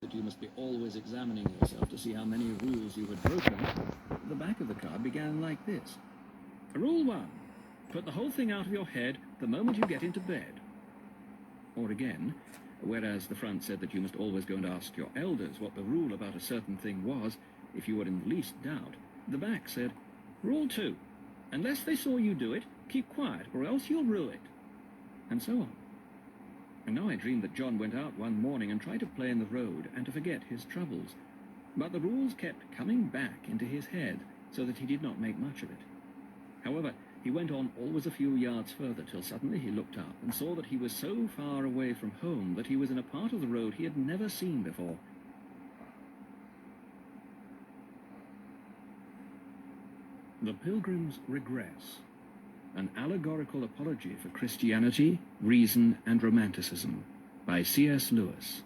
that you must be always examining yourself to see how many rules you had broken, the back of the card began like this. Rule 1. Put the whole thing out of your head the moment you get into bed. Or again, whereas the front said that you must always go and ask your elders what the rule about a certain thing was, if you were in the least doubt, the back said, Rule 2. Unless they saw you do it, keep quiet, or else you'll rue it. And so on. And now I dreamed that John went out one morning and tried to play in the road and to forget his troubles. But the rules kept coming back into his head, so that he did not make much of it. However, he went on always a few yards further, till suddenly he looked up and saw that he was so far away from home that he was in a part of the road he had never seen before. The Pilgrim's Regress, an allegorical apology for Christianity, reason, and romanticism, by C.S. Lewis.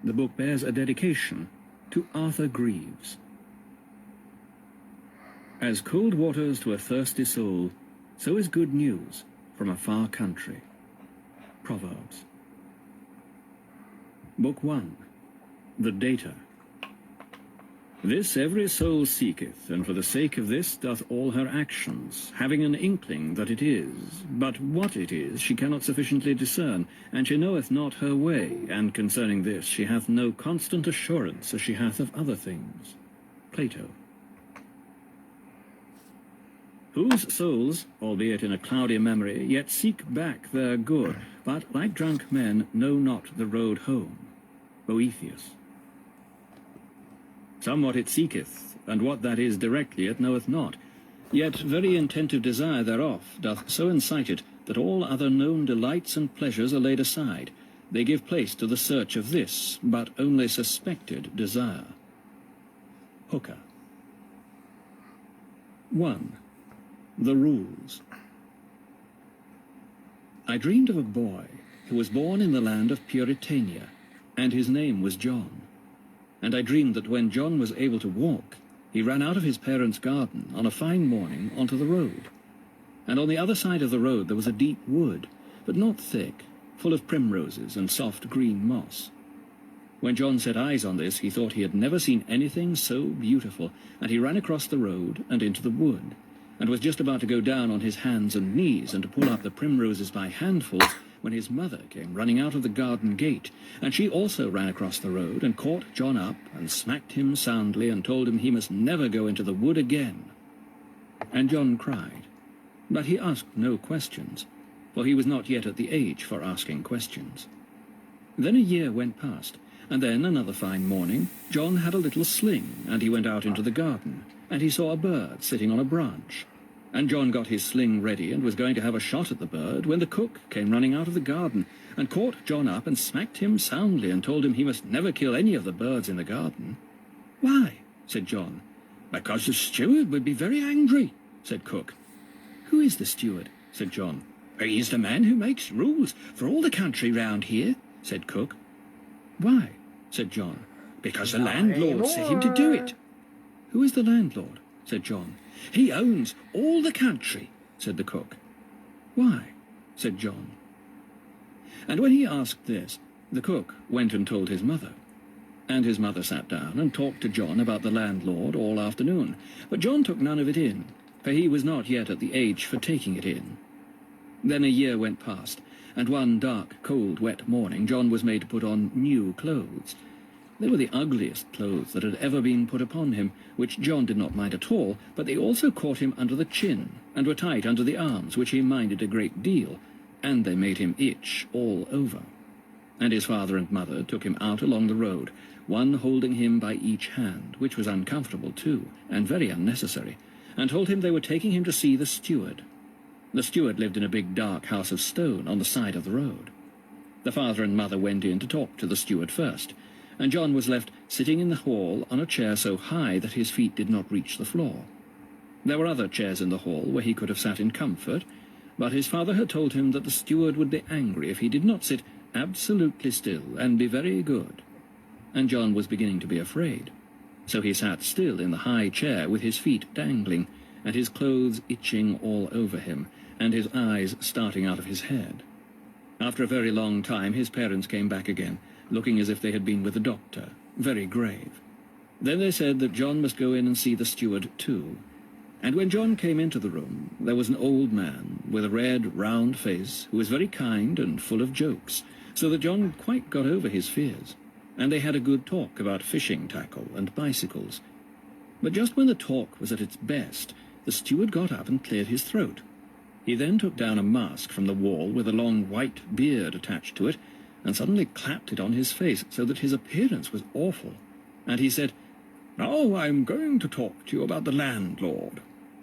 The book bears a dedication to Arthur Greaves. As cold waters to a thirsty soul, so is good news from a far country. Proverbs. Book 1. The Data. This every soul seeketh, and for the sake of this doth all her actions, having an inkling that it is, but what it is she cannot sufficiently discern, and she knoweth not her way, and concerning this she hath no constant assurance as she hath of other things. Plato. Whose souls, albeit in a cloudy memory, yet seek back their good, but like drunk men know not the road home. Boethius. Somewhat it seeketh, and what that is directly it knoweth not. Yet very intentive desire thereof doth so incite it, that all other known delights and pleasures are laid aside. They give place to the search of this, but only suspected desire. Hooker. 1. The Rules. I dreamed of a boy who was born in the land of Puritania, and his name was John. And I dreamed that when John was able to walk, he ran out of his parents' garden on a fine morning onto the road. And on the other side of the road there was a deep wood, but not thick, full of primroses and soft green moss. When John set eyes on this, he thought he had never seen anything so beautiful, and he ran across the road and into the wood, and was just about to go down on his hands and knees and to pull up the primroses by handfuls, when his mother came running out of the garden gate, and she also ran across the road and caught John up and smacked him soundly and told him he must never go into the wood again. And John cried, but he asked no questions, for he was not yet at the age for asking questions. Then a year went past, and then another fine morning John had a little sling, and he went out into the garden, and he saw a bird sitting on a branch. And John got his sling ready and was going to have a shot at the bird when the cook came running out of the garden and caught John up and smacked him soundly and told him he must never kill any of the birds in the garden. Why? Said John. Because the steward would be very angry, said cook. Who is the steward? Said John. He is the man who makes rules for all the country round here, said cook. Why? Said John. Because the landlord set him to do it. Who is the landlord? Said John. He owns all the country, said the cook. Why? Said John. And when he asked this, the cook went and told his mother. And his mother sat down and talked to John about the landlord all afternoon. But John took none of it in, for he was not yet at the age for taking it in. Then a year went past, and one dark, cold, wet morning John was made to put on new clothes. They were the ugliest clothes that had ever been put upon him, which John did not mind at all, but they also caught him under the chin, and were tight under the arms, which he minded a great deal, and they made him itch all over. And his father and mother took him out along the road, one holding him by each hand, which was uncomfortable too, and very unnecessary, and told him they were taking him to see the steward. The steward lived in a big dark house of stone on the side of the road. The father and mother went in to talk to the steward first, and John was left sitting in the hall on a chair so high that his feet did not reach the floor. There were other chairs in the hall where he could have sat in comfort, but his father had told him that the steward would be angry if he did not sit absolutely still and be very good. And John was beginning to be afraid. So he sat still in the high chair with his feet dangling, and his clothes itching all over him, and his eyes starting out of his head. After a very long time, his parents came back again, looking as if they had been with the doctor, very grave. Then they said that John must go in and see the steward too. And when John came into the room, there was an old man with a red, round face who was very kind and full of jokes, so that John quite got over his fears, and they had a good talk about fishing tackle and bicycles. But just when the talk was at its best, the steward got up and cleared his throat. He then took down a mask from the wall with a long white beard attached to it, and suddenly clapped it on his face, so that his appearance was awful. And he said, "Now I'm going to talk to you about the landlord.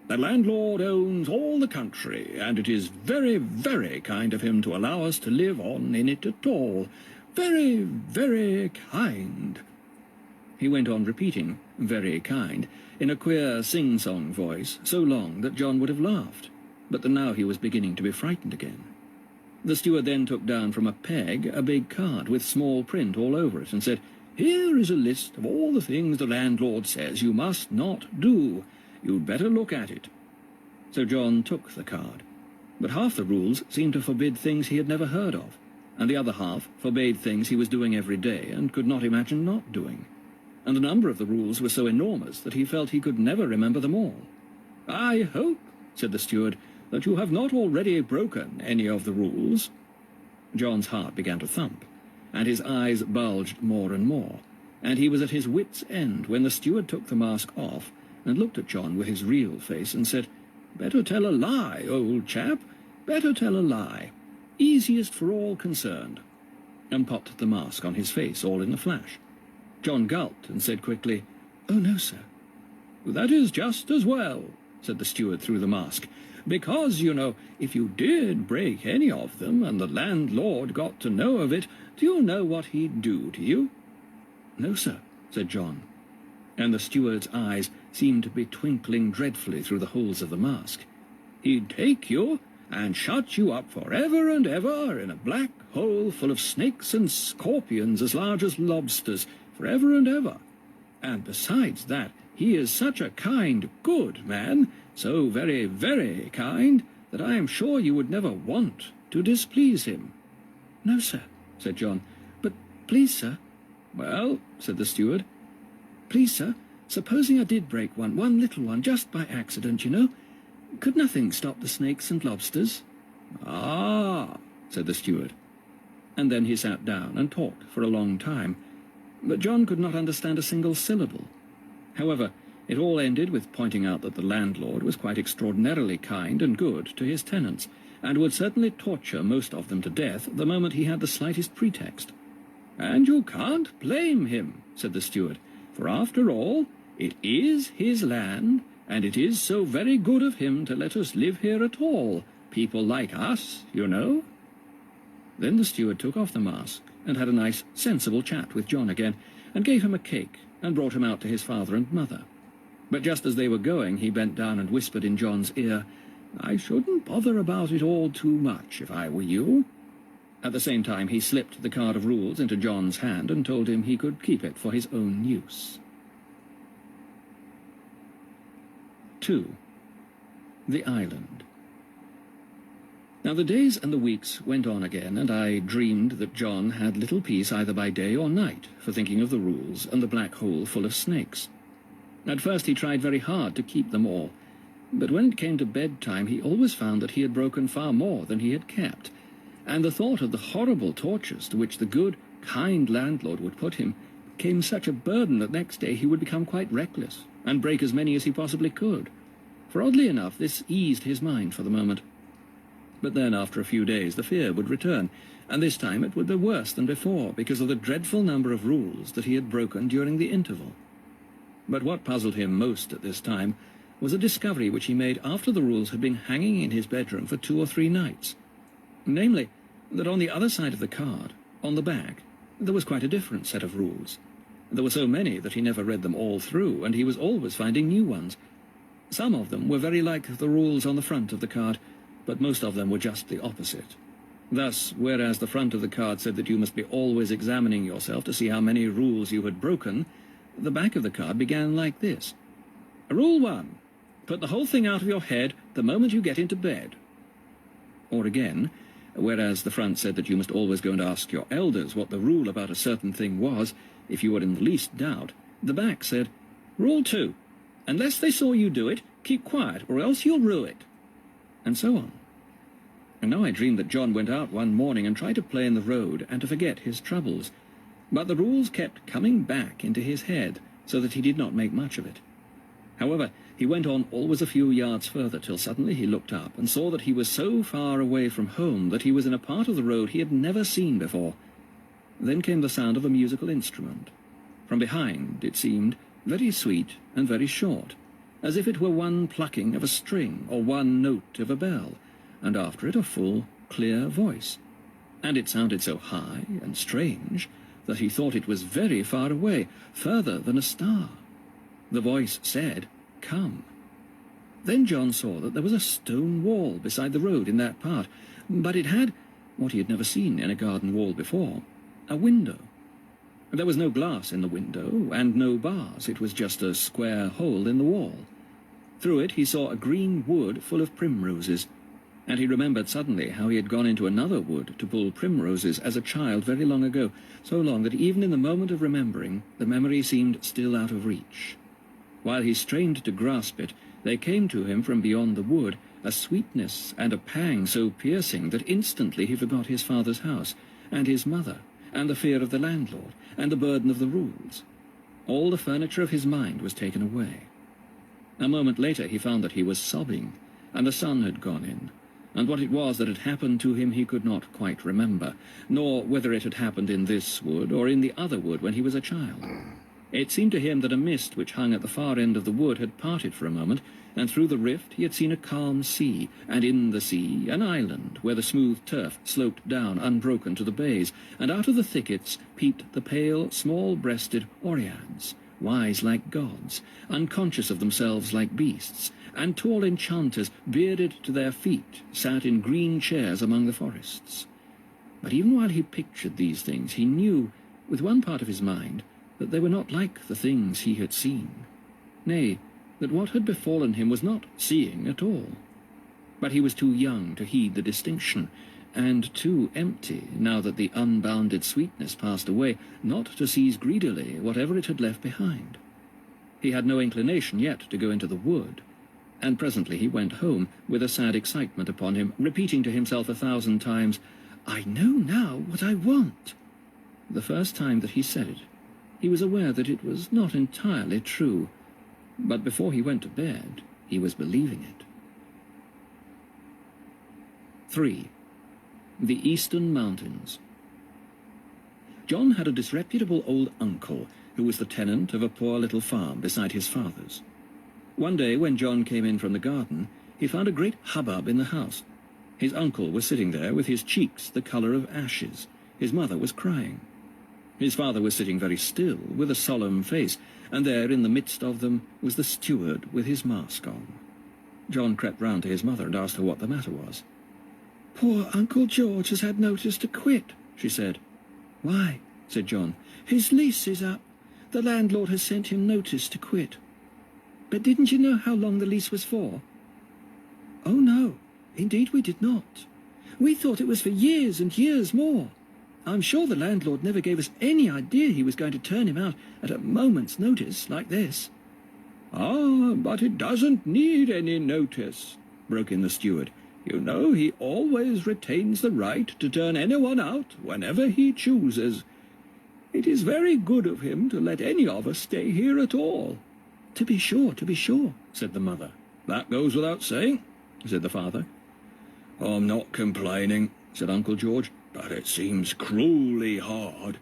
The landlord owns all the country, and it is very, very kind of him to allow us to live on in it at all. Very, very kind." He went on repeating, "very kind," in a queer sing-song voice, so long that John would have laughed. But now he was beginning to be frightened again. The steward then took down from a peg a big card with small print all over it, and said, "Here is a list of all the things the landlord says you must not do. You'd better look at it." So John took the card. But half the rules seemed to forbid things he had never heard of, and the other half forbade things he was doing every day and could not imagine not doing. And the number of the rules was so enormous that he felt he could never remember them all. "I hope," said the steward, "that you have not already broken any of the rules." John's heart began to thump, and his eyes bulged more and more, and he was at his wits' end when the steward took the mask off and looked at John with his real face and said, "Better tell a lie, old chap, better tell a lie. Easiest for all concerned," and popped the mask on his face all in a flash. John gulped and said quickly, "Oh, no, sir." "That is just as well," said the steward through the mask, "because, you know, if you did break any of them and the landlord got to know of it, do you know what he'd do to you?" "No, sir," said John. And the steward's eyes seemed to be twinkling dreadfully through the holes of the mask. "He'd take you and shut you up for ever and ever in a black hole full of snakes and scorpions as large as lobsters, for ever and ever. And besides that, he is such a kind, good man, so very, very kind, that I am sure you would never want to displease him." "No, sir," said John, "but please, sir." "Well," said the steward. "Please, sir, supposing I did break one little one, just by accident, you know, could nothing stop the snakes and lobsters?" "Ah," said the steward. And then he sat down and talked for a long time, but John could not understand a single syllable. However, it all ended with pointing out that the landlord was quite extraordinarily kind and good to his tenants, and would certainly torture most of them to death the moment he had the slightest pretext. "And you can't blame him," said the steward, "for after all, it is his land, and it is so very good of him to let us live here at all, people like us, you know." Then the steward took off the mask and had a nice, sensible chat with John again, and gave him a cake and brought him out to his father and mother. But just as they were going, he bent down and whispered in John's ear, "I shouldn't bother about it all too much if I were you." At the same time, he slipped the card of rules into John's hand and told him he could keep it for his own use. 2. The Island. Now the days and the weeks went on again, and I dreamed that John had little peace either by day or night for thinking of the rules and the black hole full of snakes. At first he tried very hard to keep them all, but when it came to bedtime he always found that he had broken far more than he had kept, and the thought of the horrible tortures to which the good, kind landlord would put him became such a burden that next day he would become quite reckless and break as many as he possibly could. For oddly enough, this eased his mind for the moment. But then, after a few days, the fear would return, and this time it would be worse than before because of the dreadful number of rules that he had broken during the interval. But what puzzled him most at this time was a discovery which he made after the rules had been hanging in his bedroom for 2 or 3 nights. Namely, that on the other side of the card, on the back, there was quite a different set of rules. There were so many that he never read them all through, and he was always finding new ones. Some of them were very like the rules on the front of the card, but most of them were just the opposite. Thus, whereas the front of the card said that you must be always examining yourself to see how many rules you had broken, the back of the card began like this. Rule 1. Put the whole thing out of your head the moment you get into bed. Or again, whereas the front said that you must always go and ask your elders what the rule about a certain thing was, if you were in the least doubt, the back said, "Rule 2, unless they saw you do it, keep quiet, or else you'll rue it," and so on. And now I dreamed that John went out one morning and tried to play in the road and to forget his troubles, but the rules kept coming back into his head, so that he did not make much of it. However, he went on always a few yards further, till suddenly he looked up and saw that he was so far away from home that he was in a part of the road he had never seen before. Then came the sound of a musical instrument. From behind, it seemed, very sweet and very short, as if it were one plucking of a string or one note of a bell, and after it a full, clear voice. And it sounded so high and strange that he thought it was very far away, further than a star. The voice said, "Come." Then John saw that there was a stone wall beside the road in that part, but it had, what he had never seen in a garden wall before, a window. There was no glass in the window, and no bars. It was just a square hole in the wall. Through it he saw a green wood full of primroses, and he remembered suddenly how he had gone into another wood to pull primroses as a child very long ago, so long that even in the moment of remembering, the memory seemed still out of reach. While he strained to grasp it, there came to him from beyond the wood a sweetness and a pang so piercing that instantly he forgot his father's house, and his mother, and the fear of the landlord, and the burden of the rules. All the furniture of his mind was taken away. A moment later he found that he was sobbing, and the sun had gone in, and what it was that had happened to him he could not quite remember, nor whether it had happened in this wood or in the other wood when he was a child. It seemed to him that a mist which hung at the far end of the wood had parted for a moment, and through the rift he had seen a calm sea, and in the sea an island where the smooth turf sloped down unbroken to the bays, and out of the thickets peeped the pale, small-breasted Oreads, wise like gods, unconscious of themselves like beasts, and tall enchanters, bearded to their feet, sat in green chairs among the forests. But even while he pictured these things, he knew, with one part of his mind, that they were not like the things he had seen. Nay, that what had befallen him was not seeing at all. But he was too young to heed the distinction, and too empty, now that the unbounded sweetness passed away, not to seize greedily whatever it had left behind. He had no inclination yet to go into the wood, and presently he went home with a sad excitement upon him, repeating to himself 1,000 times, "I know now what I want." The first time that he said it, he was aware that it was not entirely true, but before he went to bed, he was believing it. 3. The Eastern Mountains. John had a disreputable old uncle who was the tenant of a poor little farm beside his father's. One day when John came in from the garden, he found a great hubbub in the house. His uncle was sitting there with his cheeks the colour of ashes. His mother was crying. His father was sitting very still, with a solemn face, and there in the midst of them was the steward with his mask on. John crept round to his mother and asked her what the matter was. "Poor Uncle George has had notice to quit," she said. "Why?" said John. "His lease is up. The landlord has sent him notice to quit." "But didn't you know how long the lease was for?" "Oh, no, indeed we did not. We thought it was for years and years more. I'm sure the landlord never gave us any idea he was going to turn him out at a moment's notice like this." "Ah, but it doesn't need any notice," broke in the steward. "You know he always retains the right to turn anyone out whenever he chooses. It is very good of him to let any of us stay here at all." To be sure," said the mother. "That goes without saying," said the father. "I'm not complaining," said Uncle George, "but it seems cruelly hard."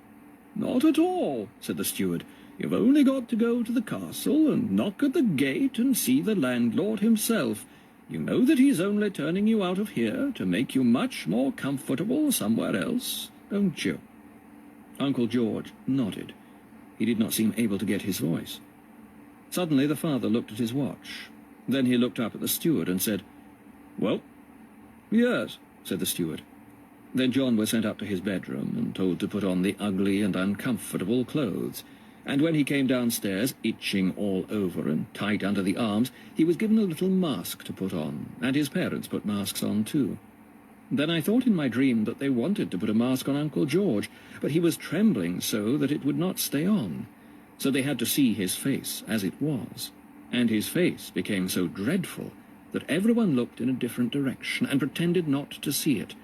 "Not at all," said the steward. "You've only got to go to the castle and knock at the gate and see the landlord himself. You know that he's only turning you out of here to make you much more comfortable somewhere else, don't you?" Uncle George nodded. He did not seem able to get his voice. Suddenly the father looked at his watch. Then he looked up at the steward and said, "Well?" "Yes," said the steward. Then John was sent up to his bedroom and told to put on the ugly and uncomfortable clothes, and when he came downstairs, itching all over and tight under the arms, he was given a little mask to put on, and his parents put masks on too. Then I thought in my dream that they wanted to put a mask on Uncle George, but he was trembling so that it would not stay on. So they had to see his face as it was. And his face became so dreadful that everyone looked in a different direction and pretended not to see it.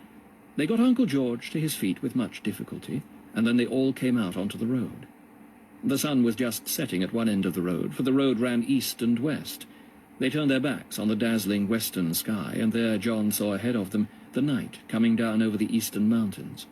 They got Uncle George to his feet with much difficulty, and then they all came out onto the road. The sun was just setting at one end of the road, for the road ran east and west. They turned their backs on the dazzling western sky, and there John saw ahead of them the night coming down over the eastern mountains.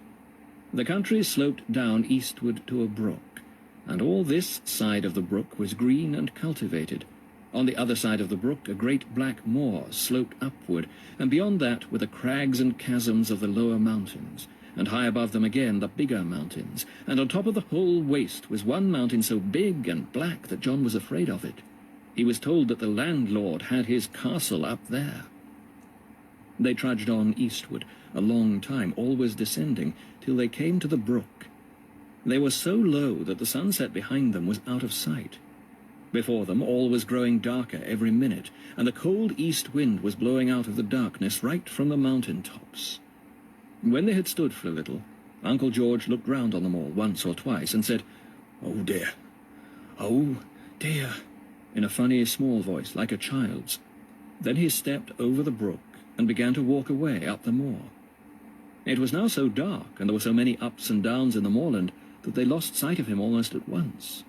The country sloped down eastward to a brook, and all this side of the brook was green and cultivated. On the other side of the brook a great black moor sloped upward, and beyond that were the crags and chasms of the lower mountains, and high above them again the bigger mountains, and on top of the whole waste was one mountain so big and black that John was afraid of it. He was told that the landlord had his castle up there. They trudged on eastward a long time, always descending, till they came to the brook. They were so low that the sunset behind them was out of sight. Before them all was growing darker every minute, and the cold east wind was blowing out of the darkness right from the mountain tops. When they had stood for a little, Uncle George looked round on them all once or twice and said, "Oh dear, oh dear," in a funny small voice like a child's. Then he stepped over the brook and began to walk away up the moor. It was now so dark, and there were so many ups and downs in the moorland, that they lost sight of him almost at once.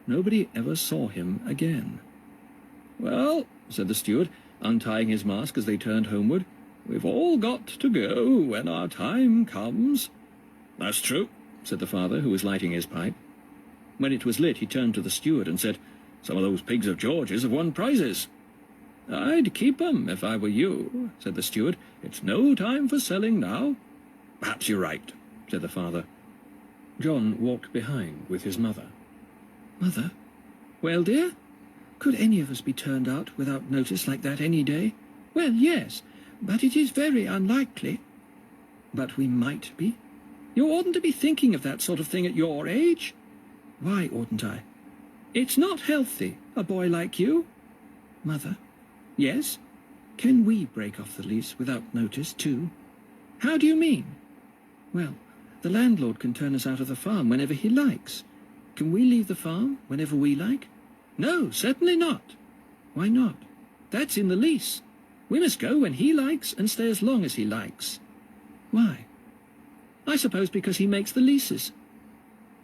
Nobody ever saw him again. "Well," said the steward, untying his mask as they turned homeward, "we've all got to go when our time comes." "That's true," said the father, who was lighting his pipe. When it was lit, he turned to the steward and said, "Some of those pigs of George's have won prizes." "I'd keep 'em if I were you," said the steward. "It's no time for selling now." "Perhaps you're right," said the father. John walked behind with his mother. "Mother? Well, dear? Could any of us be turned out without notice like that any day?" "Well, yes, but it is very unlikely." "But we might be." "You oughtn't to be thinking of that sort of thing at your age." "Why oughtn't I?" "It's not healthy, a boy like you." "Mother?" "Yes?" "Can we break off the lease without notice, too?" "How do you mean?" "Well, the landlord can turn us out of the farm whenever he likes. Can we leave the farm whenever we like?" "No, certainly not." "Why not?" "That's in the lease. We must go when he likes and stay as long as he likes." "Why?" "I suppose because he makes the leases."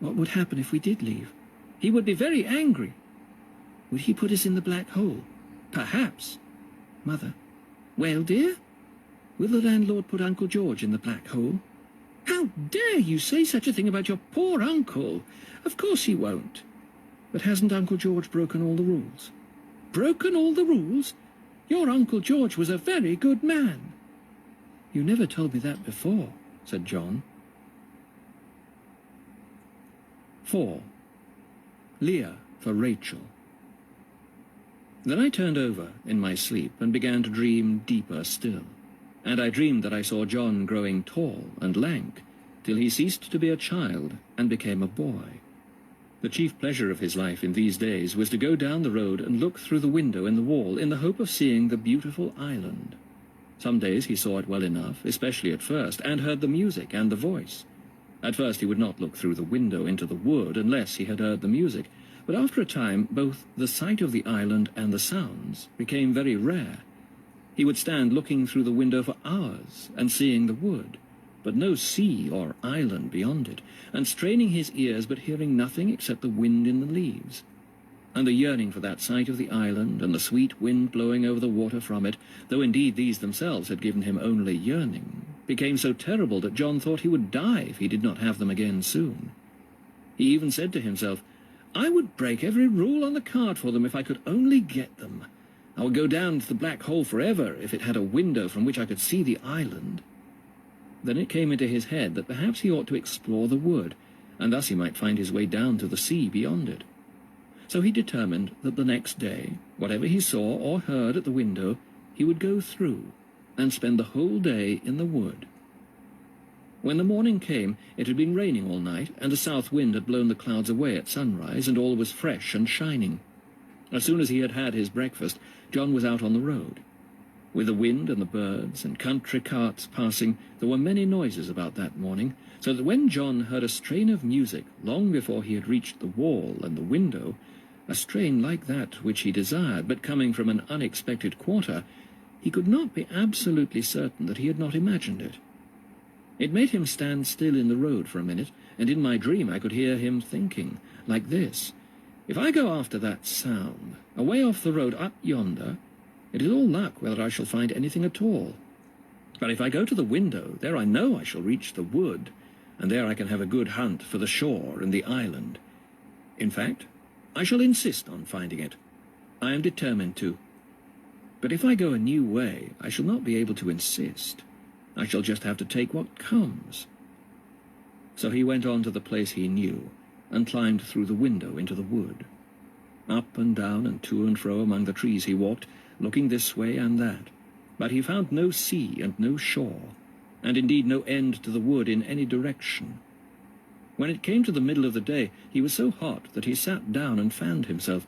"What would happen if we did leave?" "He would be very angry." "Would he put us in the black hole?" "Perhaps." "Mother?" "Well, dear?" "Will the landlord put Uncle George in the black hole?" "How dare you say such a thing about your poor uncle? Of course he won't." "But hasn't Uncle George broken all the rules?" "Broken all the rules? Your Uncle George was a very good man." "You never told me that before," said John. 4. Leah for Rachel. Then I turned over in my sleep and began to dream deeper still. And I dreamed that I saw John growing tall and lank, till he ceased to be a child and became a boy. The chief pleasure of his life in these days was to go down the road and look through the window in the wall in the hope of seeing the beautiful island. Some days he saw it well enough, especially at first, and heard the music and the voice. At first he would not look through the window into the wood unless he had heard the music, but after a time both the sight of the island and the sounds became very rare. He would stand looking through the window for hours and seeing the wood, but no sea or island beyond it, and straining his ears but hearing nothing except the wind in the leaves. And the yearning for that sight of the island and the sweet wind blowing over the water from it, though indeed these themselves had given him only yearning, became so terrible that John thought he would die if he did not have them again soon. He even said to himself, "I would break every rule on the card for them if I could only get them. I would go down to the black hole forever if it had a window from which I could see the island." Then it came into his head that perhaps he ought to explore the wood, and thus he might find his way down to the sea beyond it. So he determined that the next day, whatever he saw or heard at the window, he would go through, and spend the whole day in the wood. When the morning came, it had been raining all night, and a south wind had blown the clouds away at sunrise, and all was fresh and shining. As soon as he had had his breakfast, John was out on the road. With the wind and the birds and country carts passing, there were many noises about that morning, so that when John heard a strain of music long before he had reached the wall and the window, a strain like that which he desired, but coming from an unexpected quarter, he could not be absolutely certain that he had not imagined it. It made him stand still in the road for a minute, and in my dream I could hear him thinking, like this: if I go after that sound, away off the road up yonder, it is all luck whether I shall find anything at all. But if I go to the window, there I know I shall reach the wood, and there I can have a good hunt for the shore and the island. In fact, I shall insist on finding it. I am determined to. But if I go a new way, I shall not be able to insist. I shall just have to take what comes. So he went on to the place he knew, and climbed through the window into the wood. Up and down and to and fro among the trees he walked, looking this way and that, but he found no sea and no shore, and indeed no end to the wood in any direction. When it came to the middle of the day, he was so hot that he sat down and fanned himself.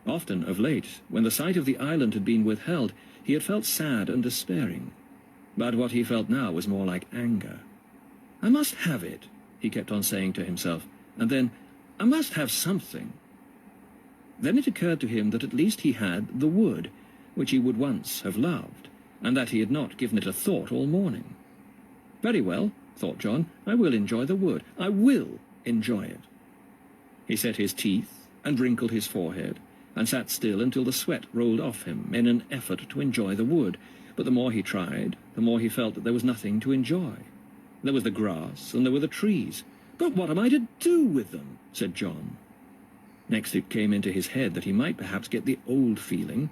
Often of late, when the sight of the island had been withheld, he had felt sad and despairing, but what he felt now was more like anger. I must have it, he kept on saying to himself, and then, I must have something. Then it occurred to him that at least he had the wood, which he would once have loved, and that he had not given it a thought all morning. Very well, thought John, I will enjoy the wood. I will enjoy it. He set his teeth and wrinkled his forehead, and sat still until the sweat rolled off him in an effort to enjoy the wood. But the more he tried, the more he felt that there was nothing to enjoy. There was the grass, and there were the trees. But what am I to do with them? Said John. Next it came into his head that he might perhaps get the old feeling.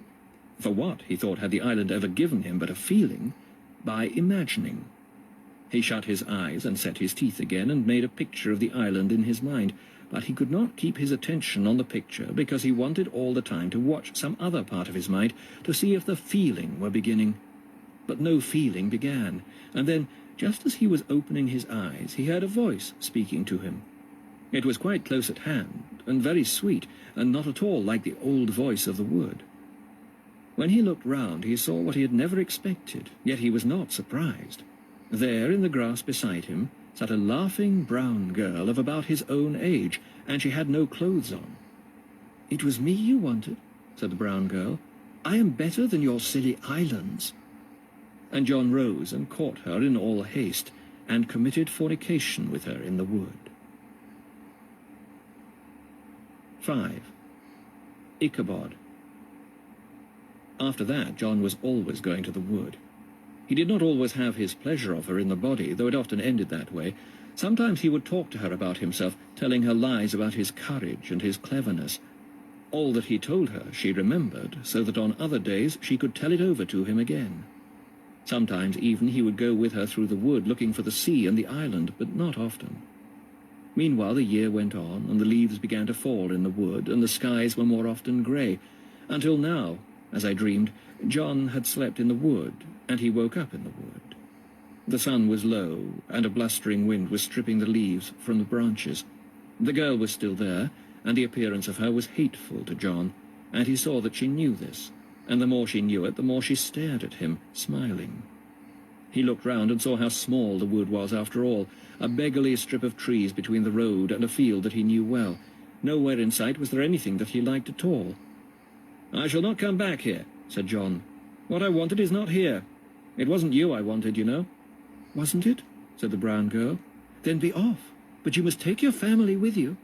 For what, he thought, had the island ever given him but a feeling? By imagining. He shut his eyes and set his teeth again and made a picture of the island in his mind, but he could not keep his attention on the picture because he wanted all the time to watch some other part of his mind to see if the feeling were beginning. But no feeling began, and then, just as he was opening his eyes, he heard a voice speaking to him. It was quite close at hand, and very sweet, and not at all like the old voice of the wood. When he looked round, he saw what he had never expected, yet he was not surprised. There, in the grass beside him, sat a laughing brown girl of about his own age, and she had no clothes on. "It was me you wanted," said the brown girl. "I am better than your silly islands." And John rose and caught her in all haste, and committed fornication with her in the wood. 5. Ichabod. After that, John was always going to the wood. He did not always have his pleasure of her in the body, though it often ended that way. Sometimes he would talk to her about himself, telling her lies about his courage and his cleverness. All that he told her she remembered, so that on other days she could tell it over to him again. Sometimes even he would go with her through the wood looking for the sea and the island, but not often. Meanwhile the year went on, and the leaves began to fall in the wood, and the skies were more often grey, until now, as I dreamed, John had slept in the wood, and he woke up in the wood. The sun was low, and a blustering wind was stripping the leaves from the branches. The girl was still there, and the appearance of her was hateful to John, and he saw that she knew this, and the more she knew it, the more she stared at him, smiling. He looked round and saw how small the wood was after all, a beggarly strip of trees between the road and a field that he knew well. Nowhere in sight was there anything that he liked at all. "I shall not come back here," said John. "What I wanted is not here. It wasn't you I wanted, you know." "Wasn't it?" said the brown girl. "Then be off, but you must take your family with you."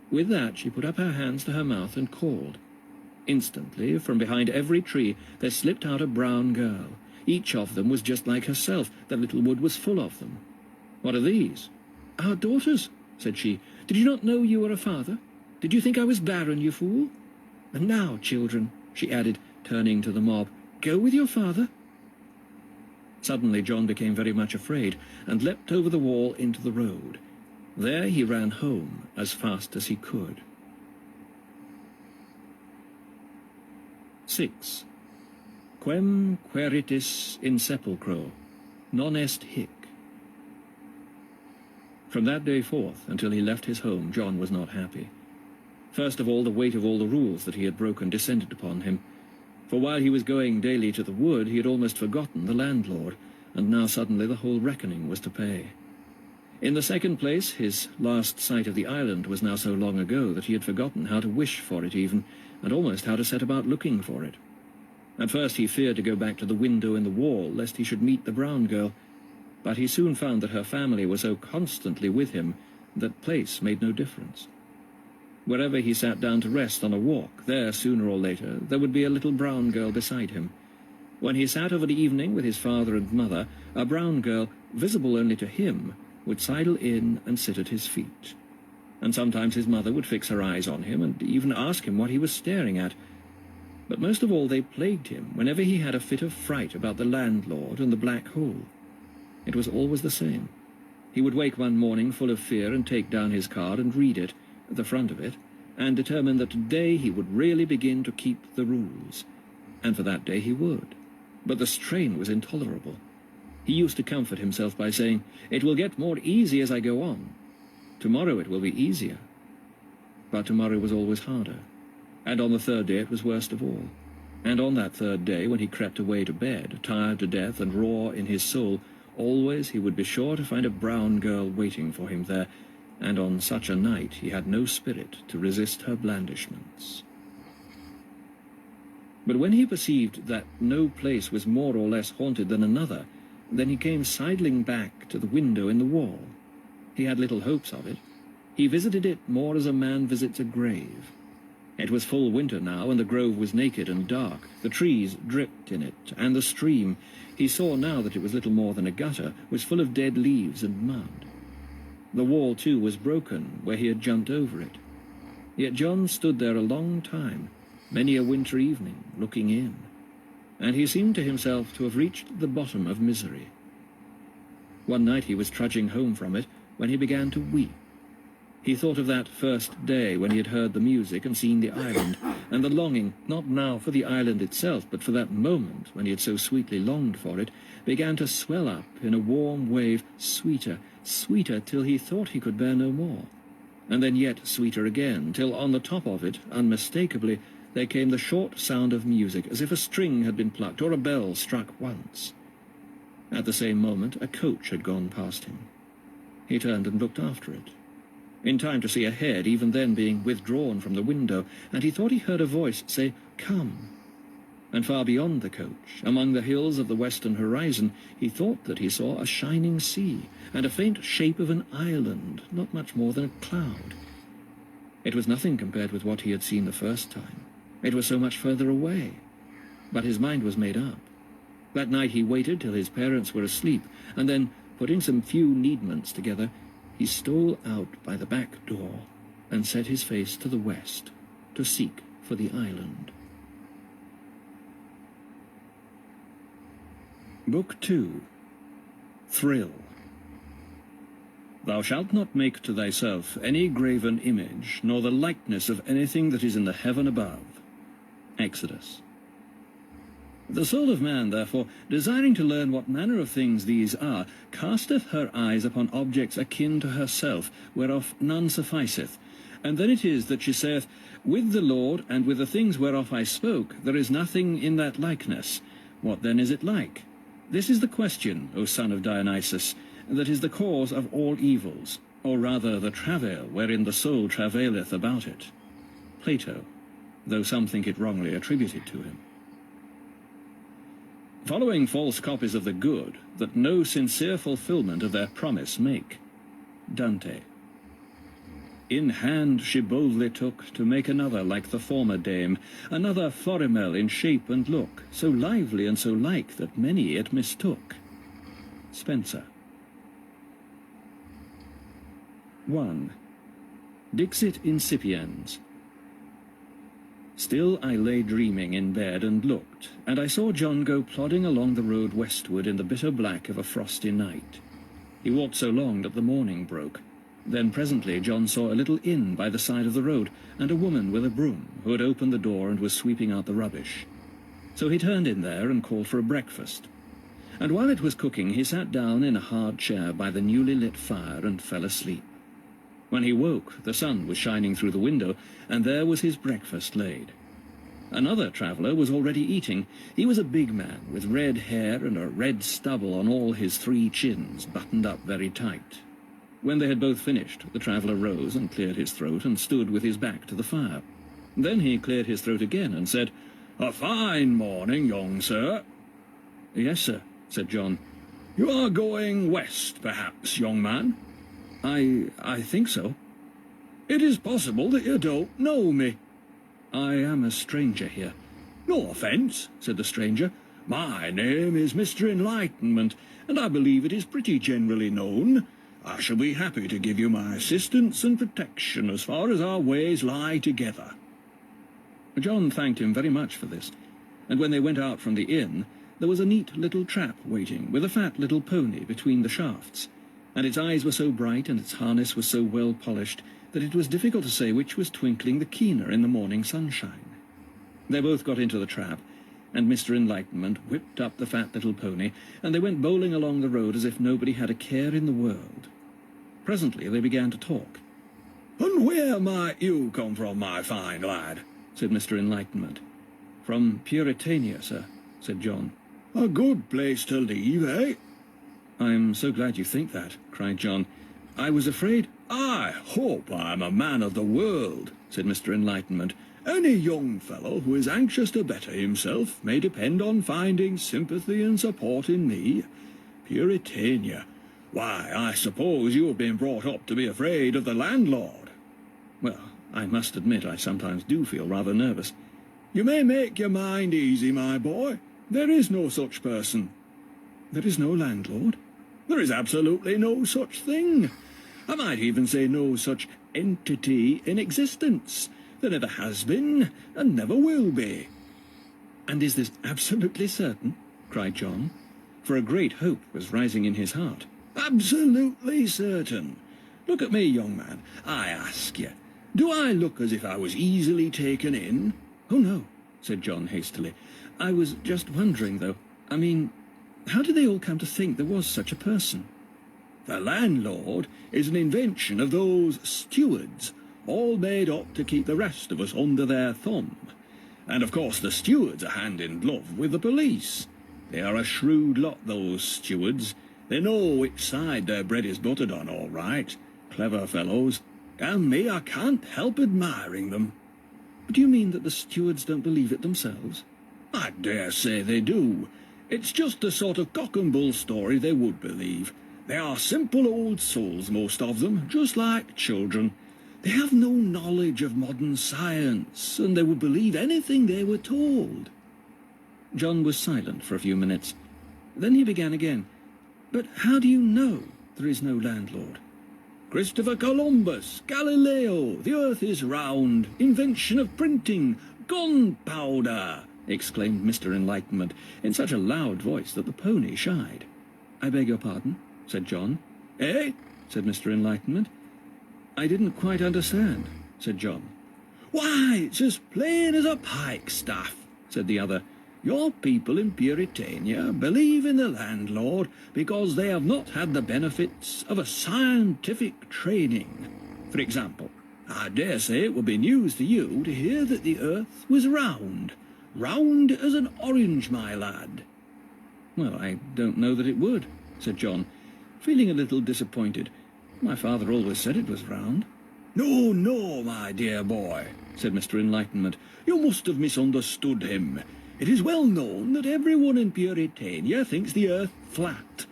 With that she put up her hands to her mouth and called. Instantly, from behind every tree, there slipped out a brown girl. Each of them was just like herself. The little wood was full of them. "What are these?" "Our daughters," said she. "Did you not know you were a father? Did you think I was barren, you fool? And now, children," she added, turning to the mob, "go with your father." Suddenly John became very much afraid, and leapt over the wall into the road. There he ran home as fast as he could. 6. Quem queritis in sepulchro, non est hic. From that day forth, until he left his home, John was not happy. First of all, the weight of all the rules that he had broken descended upon him. For while he was going daily to the wood, he had almost forgotten the landlord, and now suddenly the whole reckoning was to pay. In the second place, his last sight of the island was now so long ago that he had forgotten how to wish for it even, and almost how to set about looking for it. At first he feared to go back to the window in the wall, lest he should meet the brown girl, but he soon found that her family were so constantly with him that place made no difference. Wherever he sat down to rest on a walk, there, sooner or later, there would be a little brown girl beside him. When he sat of an evening with his father and mother, a brown girl, visible only to him, would sidle in and sit at his feet. And sometimes his mother would fix her eyes on him and even ask him what he was staring at. But most of all they plagued him whenever he had a fit of fright about the landlord and the black hole. It was always the same. He would wake one morning full of fear and take down his card and read it, the front of it, and determine that today he would really begin to keep the rules. And for that day he would. But the strain was intolerable. He used to comfort himself by saying, "It will get more easy as I go on. Tomorrow it will be easier." But tomorrow was always harder. And on the third day it was worst of all. And on that third day, when he crept away to bed, tired to death and raw in his soul, always he would be sure to find a brown girl waiting for him there, and on such a night he had no spirit to resist her blandishments. But when he perceived that no place was more or less haunted than another, then he came sidling back to the window in the wall. He had little hopes of it. He visited it more as a man visits a grave. It was full winter now, and the grove was naked and dark. The trees dripped in it, and the stream, he saw now that it was little more than a gutter, was full of dead leaves and mud. The wall, too, was broken where he had jumped over it. Yet John stood there a long time, many a winter evening, looking in, and he seemed to himself to have reached the bottom of misery. One night he was trudging home from it when he began to weep. He thought of that first day when he had heard the music and seen the island, and the longing, not now for the island itself, but for that moment when he had so sweetly longed for it, began to swell up in a warm wave, sweeter, sweeter, till he thought he could bear no more, and then yet sweeter again, till on the top of it, unmistakably, there came the short sound of music, as if a string had been plucked or a bell struck once. At the same moment, a coach had gone past him. He turned and looked after it, in time to see a head, even then being withdrawn from the window, and he thought he heard a voice say, "Come." And far beyond the coach, among the hills of the western horizon, he thought that he saw a shining sea, and a faint shape of an island, not much more than a cloud. It was nothing compared with what he had seen the first time. It was so much further away. But his mind was made up. That night he waited till his parents were asleep, and then, putting some few needments together, he stole out by the back door and set his face to the west to seek for the island. Book 2. Thrill. Thou shalt not make to thyself any graven image, nor the likeness of anything that is in the heaven above. Exodus. The soul of man, therefore, desiring to learn what manner of things these are, casteth her eyes upon objects akin to herself, whereof none sufficeth. And then it is that she saith, With the Lord, and with the things whereof I spoke, there is nothing in that likeness. What then is it like? This is the question, O son of Dionysus, that is the cause of all evils, or rather the travail wherein the soul travaileth about it. Plato, though some think it wrongly attributed to him. Following false copies of the good, that no sincere fulfilment of their promise make. Dante. In hand she boldly took to make another like the former dame, another Florimel in shape and look, so lively and so like that many it mistook. Spenser. 1. Dixit incipiens. Still I lay dreaming in bed and looked, and I saw John go plodding along the road westward in the bitter black of a frosty night. He walked so long that the morning broke. Then presently John saw a little inn by the side of the road, and a woman with a broom, who had opened the door and was sweeping out the rubbish. So he turned in there and called for a breakfast. And while it was cooking, he sat down in a hard chair by the newly lit fire and fell asleep. When he woke, the sun was shining through the window, and there was his breakfast laid. Another traveller was already eating. He was a big man, with red hair and a red stubble on all his 3 chins, buttoned up very tight. When they had both finished, the traveller rose and cleared his throat and stood with his back to the fire. Then he cleared his throat again and said, "A fine morning, young sir." "Yes, sir," said John. "You are going west, perhaps, young man?" I think so." "It is possible that you don't know me." "I am a stranger here." "No offence," said the stranger. "My name is Mr. Enlightenment, and I believe it is pretty generally known. I shall be happy to give you my assistance and protection as far as our ways lie together." John thanked him very much for this, and when they went out from the inn, there was a neat little trap waiting, with a fat little pony between the shafts, and its eyes were so bright and its harness was so well polished that it was difficult to say which was twinkling the keener in the morning sunshine. They both got into the trap, and Mr. Enlightenment whipped up the fat little pony, and they went bowling along the road as if nobody had a care in the world. Presently they began to talk. "And where might you come from, my fine lad?" said Mr. Enlightenment. "From Puritania, sir," said John. "A good place to leave, eh?" "I'm so glad you think that," cried John. "I was afraid—" "I hope I'm a man of the world," said Mr. Enlightenment. "Any young fellow who is anxious to better himself may depend on finding sympathy and support in me. Puritania. Why, I suppose you have been brought up to be afraid of the landlord." "Well, I must admit I sometimes do feel rather nervous." "You may make your mind easy, my boy. There is no such person." "There is no landlord?" "There is absolutely no such thing. I might even say no such entity in existence. There never has been, and never will be." "And is this absolutely certain?" cried John, for a great hope was rising in his heart. "Absolutely certain. Look at me, young man. I ask you, do I look as if I was easily taken in?" "Oh, no," said John hastily. "I was just wondering, though. I mean, how did they all come to think there was such a person?" "The landlord is an invention of those stewards, all made up to keep the rest of us under their thumb. And of course the stewards are hand in glove with the police. They are a shrewd lot, those stewards. They know which side their bread is buttered on, all right. Clever fellows. And me, I can't help admiring them." "But do you mean that the stewards don't believe it themselves?" "I dare say they do. It's just the sort of cock and bull story they would believe. They are simple old souls, most of them, just like children. They have no knowledge of modern science, and they would believe anything they were told." John was silent for a few minutes. Then he began again. "But how do you know there is no landlord?" "Christopher Columbus, Galileo, the earth is round, invention of printing, gunpowder," exclaimed Mr. Enlightenment in such a loud voice that the pony shied. "I beg your pardon," said John. "Eh?" said Mr. Enlightenment. "I didn't quite understand," said John. "Why, it's as plain as a pikestaff," said the other. "Your people in Puritania believe in the landlord because they have not had the benefits of a scientific training. For example, I dare say it would be news to you to hear that the earth was round. Round as an orange, my lad." "Well, I don't know that it would," said John, feeling a little disappointed. "My father always said it was round." "No, no, my dear boy," said Mr. Enlightenment. "You must have misunderstood him. It is well known that everyone in Puritania thinks the earth flat.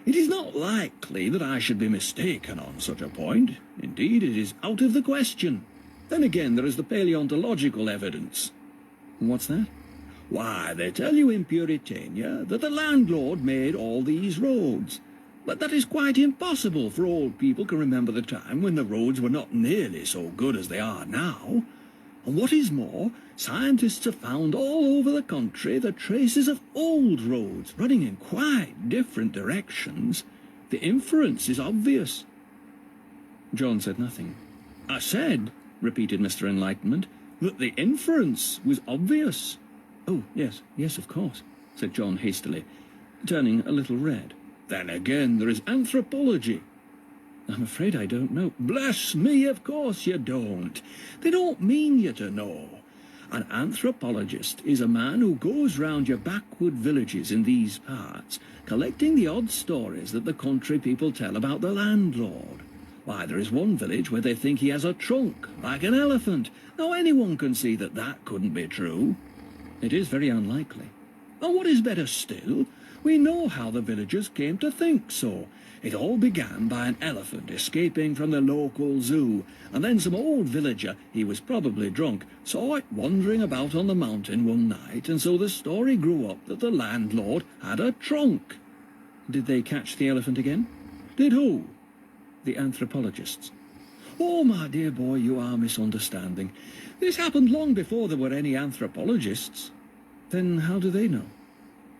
It is not likely that I should be mistaken on such a point. Indeed, it is out of the question. Then again, there is the paleontological evidence." "What's that?" "Why, they tell you in Puritania that the landlord made all these roads. But that is quite impossible, for old people can remember the time when the roads were not nearly so good as they are now. And what is more, scientists have found all over the country the traces of old roads running in quite different directions. The inference is obvious." John said nothing. "I said," repeated Mr. Enlightenment, "that the inference was obvious." "Oh, yes, of course," said John hastily, turning a little red. "Then again, there is anthropology." "I'm afraid I don't know." "Bless me, of course you don't. They don't mean you to know. An anthropologist is a man who goes round your backwood villages in these parts, collecting the odd stories that the country people tell about the landlord. Why, there is one village where they think he has a trunk, like an elephant. Now anyone can see that that couldn't be true. It is very unlikely. And what is better still, we know how the villagers came to think so. It all began by an elephant escaping from the local zoo, and then some old villager, he was probably drunk, saw it wandering about on the mountain one night, and so the story grew up that the landlord had a trunk. Did they catch the elephant again? Did who? The anthropologists. Oh, my dear boy, you are misunderstanding. This happened long before there were any anthropologists. Then how do they know?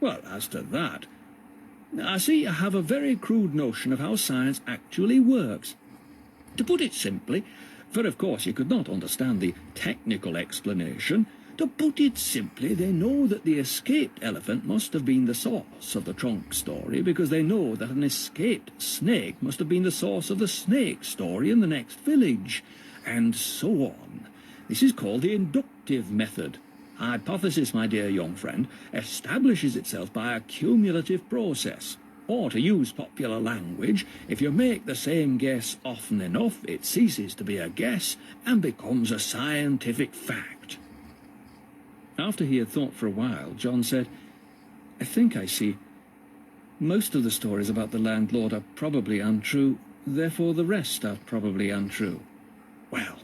Well, as to that, I see you have a very crude notion of how science actually works. To put it simply, for of course you could not understand the technical explanation, to put it simply, they know that the escaped elephant must have been the source of the trunk story, because they know that an escaped snake must have been the source of the snake story in the next village, and so on. This is called the inductive method. Hypothesis, my dear young friend, establishes itself by a cumulative process. Or, to use popular language, if you make the same guess often enough, it ceases to be a guess and becomes a scientific fact. After he had thought for a while, John said, "I think I see. Most of the stories about the landlord are probably untrue, therefore the rest are probably untrue." Well,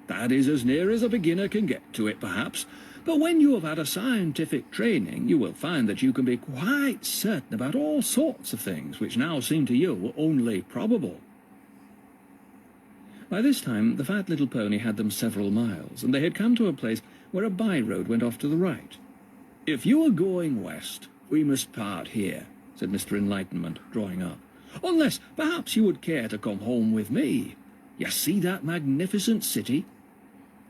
that is as near as a beginner can get to it, perhaps. But when you have had a scientific training, you will find that you can be quite certain about all sorts of things which now seem to you only probable. By this time, the fat little pony had them several miles, and they had come to a place where a by-road went off to the right. "If you are going west, we must part here," said Mr. Enlightenment, drawing up. "Unless perhaps you would care to come home with me. You see that magnificent city?"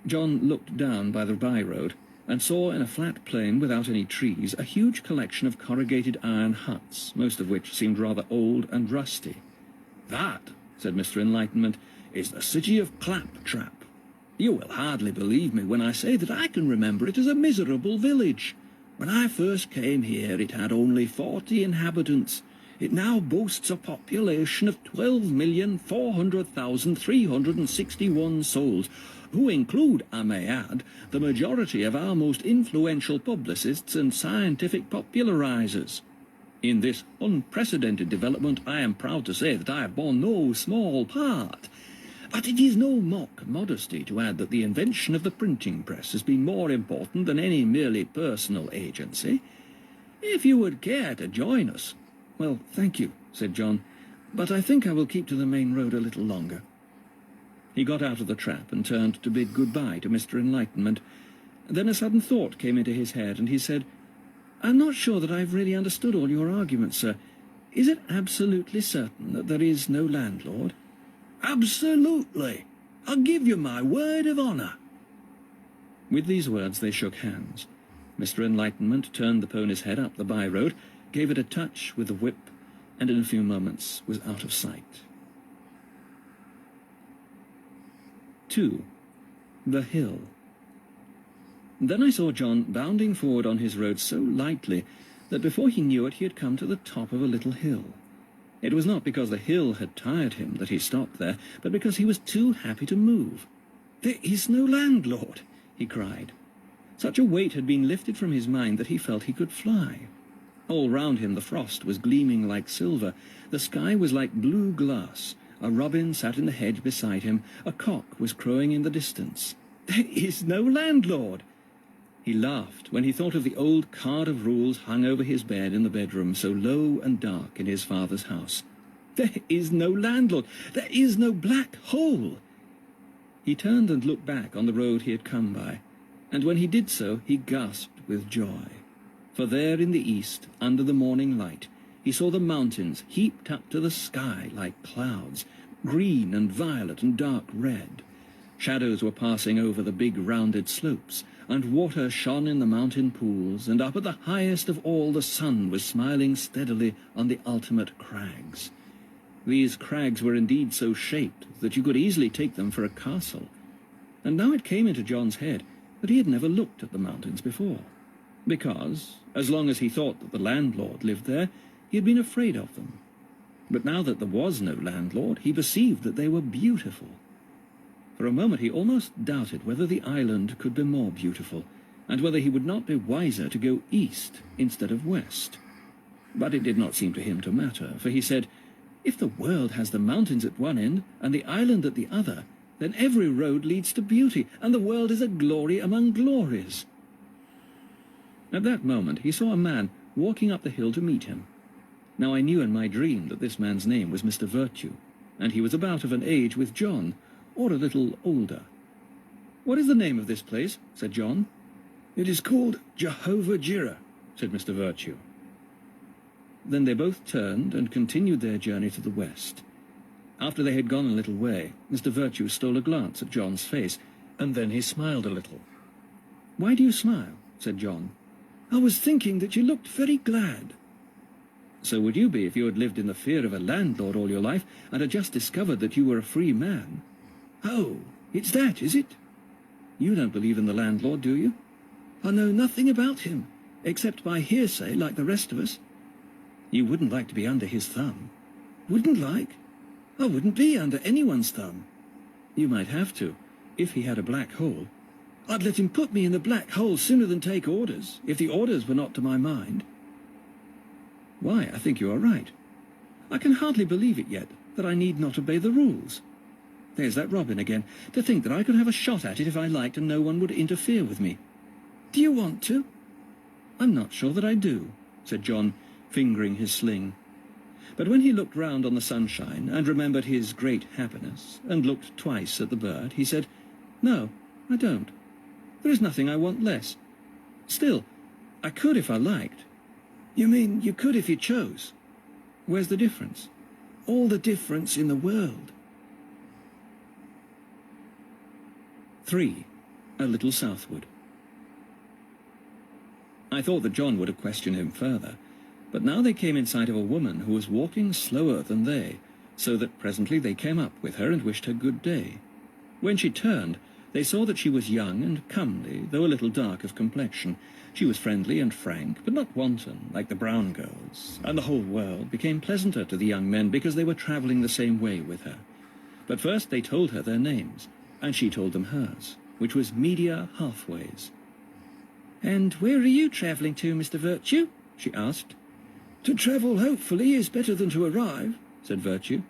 John looked down by the by-road and saw in a flat plain without any trees a huge collection of corrugated iron huts, most of which seemed rather old and rusty. "That," said Mr. Enlightenment, "is the city of Claptrap. You will hardly believe me when I say that I can remember it as a miserable village. When I first came here, it had only 40 inhabitants. It now boasts a population of 12,400,361 souls, who include, I may add, the majority of our most influential publicists and scientific popularizers. In this unprecedented development, I am proud to say that I have borne no small part. But it is no mock modesty to add that the invention of the printing press has been more important than any merely personal agency. If you would care to join us—" "Well, thank you," said John, "but I think I will keep to the main road a little longer." He got out of the trap and turned to bid good-bye to Mr. Enlightenment. Then a sudden thought came into his head, and he said, "I'm not sure that I've really understood all your arguments, sir. Is it absolutely certain that there is no landlord?" "Absolutely. I'll give you my word of honour." With these words they shook hands. Mr. Enlightenment turned the pony's head up the by-road, gave it a touch with the whip, and in a few moments was out of sight. 2. The Hill. Then I saw John bounding forward on his road so lightly that before he knew it he had come to the top of a little hill. It was not because the hill had tired him that he stopped there, but because he was too happy to move. "There is no landlord," he cried. Such a weight had been lifted from his mind that he felt he could fly. All round him the frost was gleaming like silver, the sky was like blue glass, a robin sat in the hedge beside him, a cock was crowing in the distance. "There is no landlord!" He laughed when he thought of the old card of rules hung over his bed in the bedroom, so low and dark in his father's house. "There is no landlord! There is no black hole!" He turned and looked back on the road he had come by, and when he did so he gasped with joy. For there in the east, under the morning light, he saw the mountains heaped up to the sky like clouds, green and violet and dark red. Shadows were passing over the big rounded slopes, and water shone in the mountain pools, and up at the highest of all the sun was smiling steadily on the ultimate crags. These crags were indeed so shaped that you could easily take them for a castle. And now it came into John's head that he had never looked at the mountains before, because, as long as he thought that the landlord lived there, he had been afraid of them. But now that there was no landlord, he perceived that they were beautiful. For a moment he almost doubted whether the island could be more beautiful, and whether he would not be wiser to go east instead of west. But it did not seem to him to matter, for he said, "If the world has the mountains at one end and the island at the other, then every road leads to beauty, and the world is a glory among glories." At that moment he saw a man walking up the hill to meet him. Now I knew in my dream that this man's name was Mr. Virtue, and he was about of an age with John, or a little older. "What is the name of this place?" said John. "It is called Jehovah-Jireh," said Mr. Virtue. Then they both turned and continued their journey to the west. After they had gone a little way, Mr. Virtue stole a glance at John's face, and then he smiled a little. "Why do you smile?" said John. "I was thinking that you looked very glad." "So would you be if you had lived in the fear of a landlord all your life and had just discovered that you were a free man." "Oh, it's that, is it?" "You don't believe in the landlord, do you?" "I know nothing about him, except by hearsay like the rest of us." "You wouldn't like to be under his thumb." "Wouldn't like? I wouldn't be under anyone's thumb." "You might have to, if he had a black hole." "I'd let him put me in the black hole sooner than take orders, if the orders were not to my mind." "Why, I think you are right. I can hardly believe it yet, that I need not obey the rules. There's that robin again. To think that I could have a shot at it if I liked and no one would interfere with me." "Do you want to?" "I'm not sure that I do," said John, fingering his sling. But when he looked round on the sunshine and remembered his great happiness and looked twice at the bird, he said, "No, I don't. There is nothing I want less. Still, I could if I liked." "You mean you could if you chose?" "Where's the difference?" "All the difference in the world." 3. A little southward. I thought that John would have questioned him further, but now they came in sight of a woman who was walking slower than they, so that presently they came up with her and wished her good day. When she turned, they saw that she was young and comely, though a little dark of complexion. She was friendly and frank, but not wanton, like the brown girls, and the whole world became pleasanter to the young men because they were travelling the same way with her. But first they told her their names, and she told them hers, which was Media Halfways. "And where are you travelling to, Mr. Virtue?" she asked. "To travel, hopefully, is better than to arrive," said Virtue.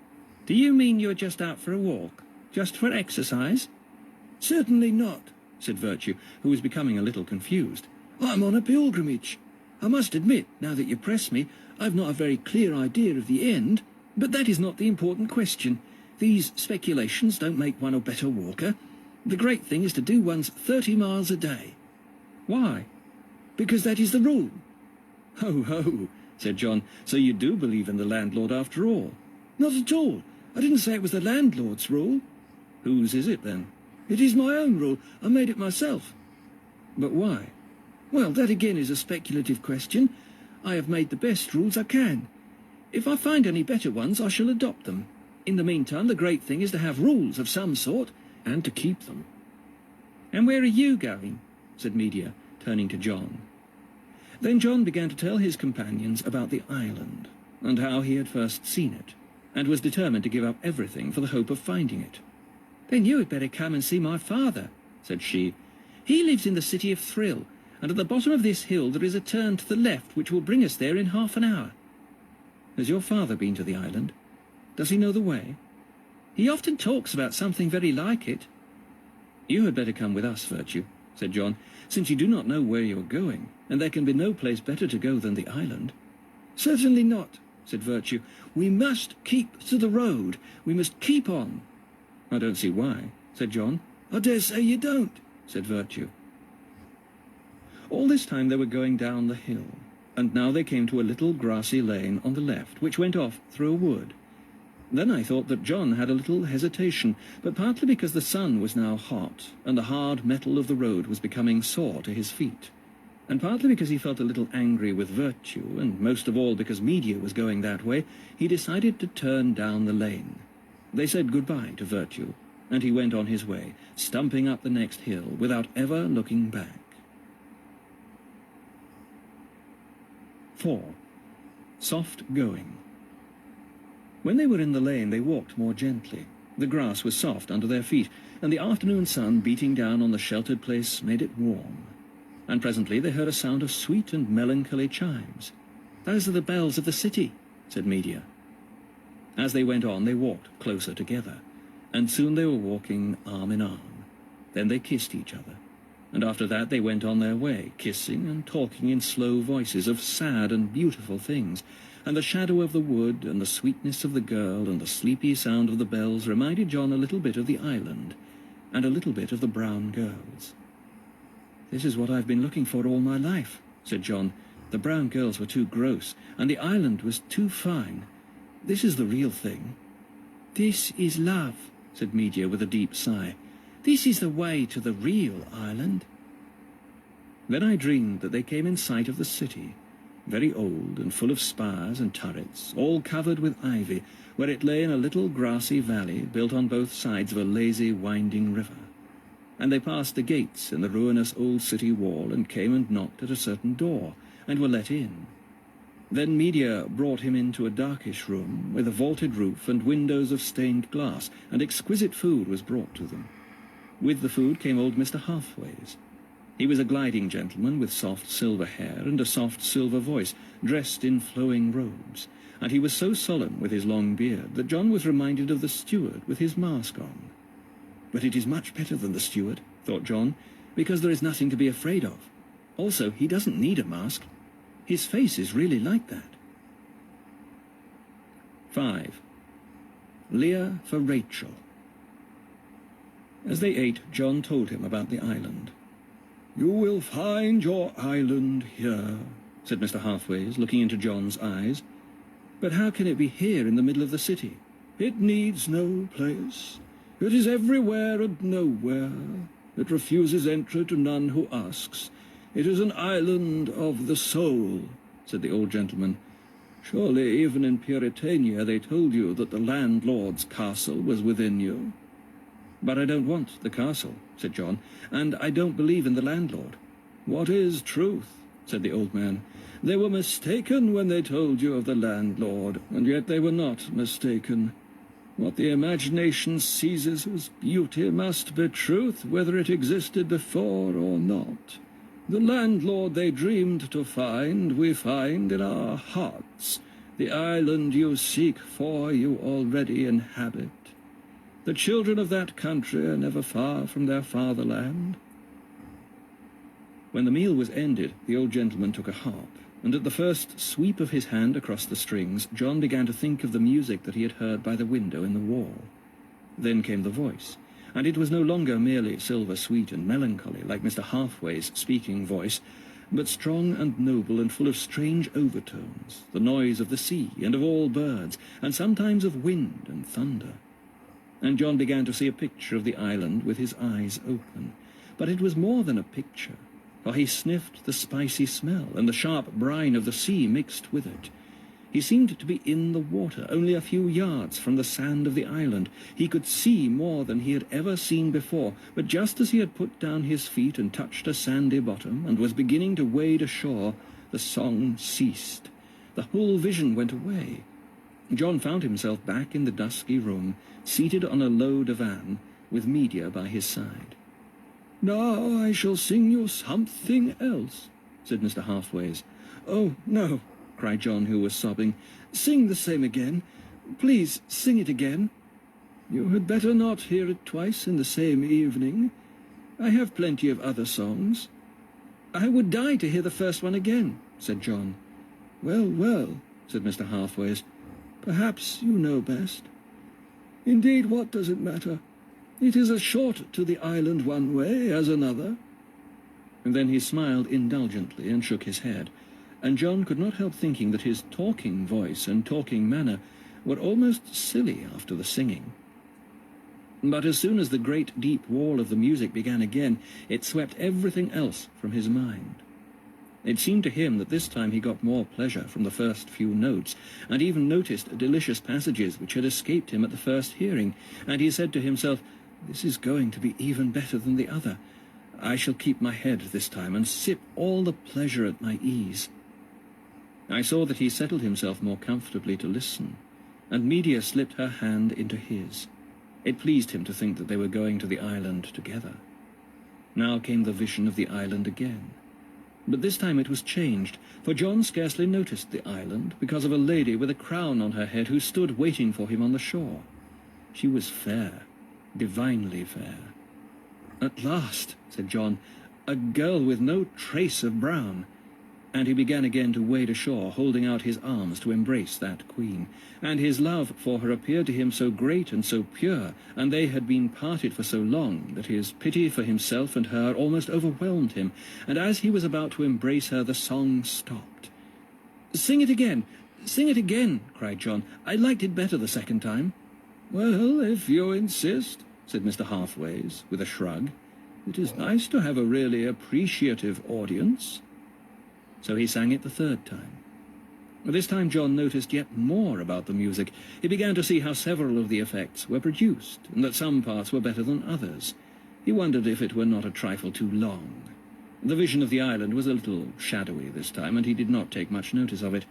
"Do you mean you're just out for a walk? Just for exercise?" "Certainly not," said Virtue, who was becoming a little confused. "I'm on a pilgrimage. I must admit, now that you press me, I've not a very clear idea of the end, but that is not the important question. These speculations don't make one a better walker. The great thing is to do one's 30 miles a day." "Why?" "Because that is the rule." "Ho, ho," said John, "so you do believe in the landlord after all?" "Not at all. I didn't say it was the landlord's rule." "Whose is it, then?" "It is my own rule. I made it myself." "But why?" "Well, that again is a speculative question. I have made the best rules I can. If I find any better ones, I shall adopt them. In the meantime, the great thing is to have rules of some sort, and to keep them." "And where are you going?" said Media, turning to John. Then John began to tell his companions about the island, and how he had first seen it, and was determined to give up everything for the hope of finding it. "Then you had better come and see my father," said she. "He lives in the city of Thrill, and at the bottom of this hill there is a turn to the left which will bring us there in half an hour." "Has your father been to the island? Does he know the way?" "He often talks about something very like it." "You had better come with us, Virtue," said John, "since you do not know where you are going, and there can be no place better to go than the island." "Certainly not," said Virtue. "We must keep to the road. We must keep on." "I don't see why," said John. "I dare say you don't," said Virtue. All this time they were going down the hill, and now they came to a little grassy lane on the left, which went off through a wood. Then I thought that John had a little hesitation, but partly because the sun was now hot, and the hard metal of the road was becoming sore to his feet, and partly because he felt a little angry with Virtue, and most of all because Media was going that way, he decided to turn down the lane. They said good-bye to Virtue, and he went on his way, stumping up the next hill without ever looking back. 4. Soft going. When they were in the lane, they walked more gently. The grass was soft under their feet, and the afternoon sun beating down on the sheltered place made it warm. And presently they heard a sound of sweet and melancholy chimes. "Those are the bells of the city," said Media. As they went on, they walked closer together, and soon they were walking arm in arm. Then they kissed each other, and after that they went on their way, kissing and talking in slow voices of sad and beautiful things, and the shadow of the wood and the sweetness of the girl and the sleepy sound of the bells reminded John a little bit of the island, and a little bit of the brown girls. "This is what I've been looking for all my life," said John. "The brown girls were too gross, and the island was too fine. This is the real thing." "This is love," said Media with a deep sigh. "This is the way to the real island." Then I dreamed that they came in sight of the city, very old and full of spires and turrets, all covered with ivy, where it lay in a little grassy valley built on both sides of a lazy, winding river. And they passed the gates in the ruinous old city wall and came and knocked at a certain door, and were let in. Then Media brought him into a darkish room with a vaulted roof and windows of stained glass, and exquisite food was brought to them. With the food came old Mr. Halfways. He was a gliding gentleman with soft silver hair and a soft silver voice, dressed in flowing robes, and he was so solemn with his long beard that John was reminded of the steward with his mask on. But it is much better than the steward, thought John, because there is nothing to be afraid of. Also, he doesn't need a mask. His face is really like that. 5. Leah for Rachel. As they ate, John told him about the island. "You will find your island here," said Mr. Halfways, looking into John's eyes. "But how can it be here in the middle of the city?" "It needs no place. It is everywhere and nowhere. It refuses entry to none who asks. It is an island of the soul," said the old gentleman. "Surely even in Puritania they told you that the landlord's castle was within you." "But I don't want the castle," said John, "and I don't believe in the landlord." "What is truth?" said the old man. "They were mistaken when they told you of the landlord, and yet they were not mistaken. What the imagination seizes as beauty must be truth, whether it existed before or not. The landlord they dreamed to find, we find in our hearts. The island you seek for, you already inhabit. The children of that country are never far from their fatherland." When the meal was ended, the old gentleman took a harp, and at the first sweep of his hand across the strings, John began to think of the music that he had heard by the window in the wall. Then came the voice, and it was no longer merely silver sweet and melancholy, like Mr. Halfway's speaking voice, but strong and noble and full of strange overtones, the noise of the sea and of all birds, and sometimes of wind and thunder. And John began to see a picture of the island with his eyes open. But it was more than a picture, for he sniffed the spicy smell, and the sharp brine of the sea mixed with it. He seemed to be in the water, only a few yards from the sand of the island. He could see more than he had ever seen before, but just as he had put down his feet and touched a sandy bottom, and was beginning to wade ashore, the song ceased. The whole vision went away. John found himself back in the dusky room, seated on a low divan, with Media by his side. "Now I shall sing you something else," said Mr. Halfways. "Oh, no," cried John, who was sobbing. "Sing the same again. Please sing it again." "You had better not hear it twice in the same evening. I have plenty of other songs." "I would die to hear the first one again," said John. "Well, well," said Mr. Halfways. "Perhaps you know best. Indeed, what does it matter? It is as short to the island one way as another." And then he smiled indulgently and shook his head, and John could not help thinking that his talking voice and talking manner were almost silly after the singing. But as soon as the great deep wall of the music began again, it swept everything else from his mind. It seemed to him that this time he got more pleasure from the first few notes, and even noticed delicious passages which had escaped him at the first hearing, and he said to himself, This is going to be even better than the other. I shall keep my head this time and sip all the pleasure at my ease." I saw that he settled himself more comfortably to listen, and Media slipped her hand into his. It pleased him to think that they were going to the island together. Now came the vision of the island again. But this time it was changed, for John scarcely noticed the island because of a lady with a crown on her head who stood waiting for him on the shore. She was fair, divinely fair. "At last," said John, "a girl with no trace of brown." And he began again to wade ashore, holding out his arms to embrace that queen. And his love for her appeared to him so great and so pure, and they had been parted for so long, that his pity for himself and her almost overwhelmed him. And as he was about to embrace her, the song stopped. "Sing it again! Sing it again!" cried John. "I liked it better the second time." "Well, if you insist," said Mr. Halfways, with a shrug. "It is nice to have a really appreciative audience." So he sang it the third time. This time John noticed yet more about the music. He began to see how several of the effects were produced, and that some parts were better than others. He wondered if it were not a trifle too long. The vision of the island was a little shadowy this time, and he did not take much notice of it.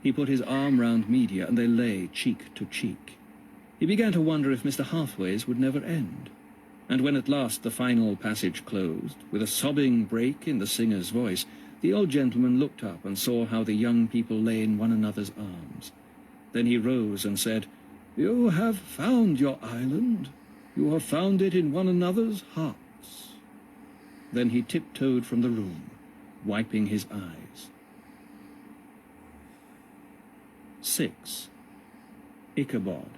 He put his arm round Media, and they lay cheek to cheek. He began to wonder if Mr. Halfways would never end. And when at last the final passage closed, with a sobbing break in the singer's voice, the old gentleman looked up and saw how the young people lay in one another's arms. Then he rose and said, "You have found your island. You have found it in one another's hearts." Then he tiptoed from the room, wiping his eyes. 6. Ichabod.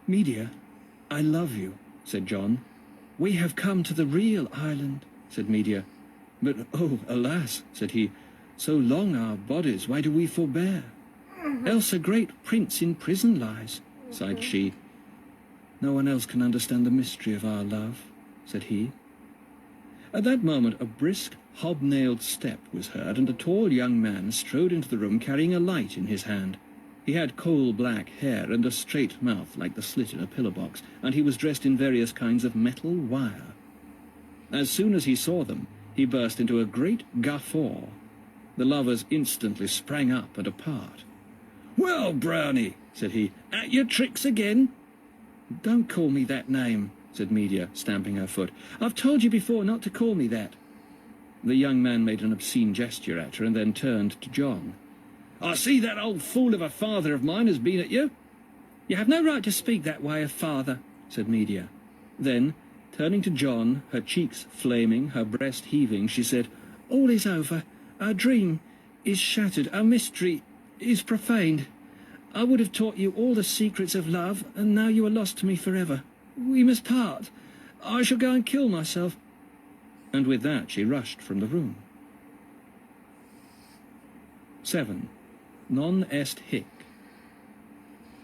"Media, I love you," said John. "We have come to the real island," said Media. "But, oh, alas," said he, "so long our bodies, why do we forbear? Else a great prince in prison lies," sighed she. "No one else can understand the mystery of our love," said he. At that moment a brisk, hobnailed step was heard, and a tall young man strode into the room carrying a light in his hand. He had coal-black hair and a straight mouth like the slit in a pillar-box, and he was dressed in various kinds of metal wire. As soon as he saw them, he burst into a great guffaw. The lovers instantly sprang up and apart. "Well, Brownie," said he, "at your tricks again?" "Don't call me that name," said Media, stamping her foot. "I've told you before not to call me that." The young man made an obscene gesture at her and then turned to John. "I see that old fool of a father of mine has been at you." "You have no right to speak that way of father," said Media. Then, turning to John, her cheeks flaming, her breast heaving, she said, "All is over. Our dream is shattered. Our mystery is profaned. I would have taught you all the secrets of love, and now you are lost to me forever. We must part. I shall go and kill myself." And with that she rushed from the room. 7. Non est hic.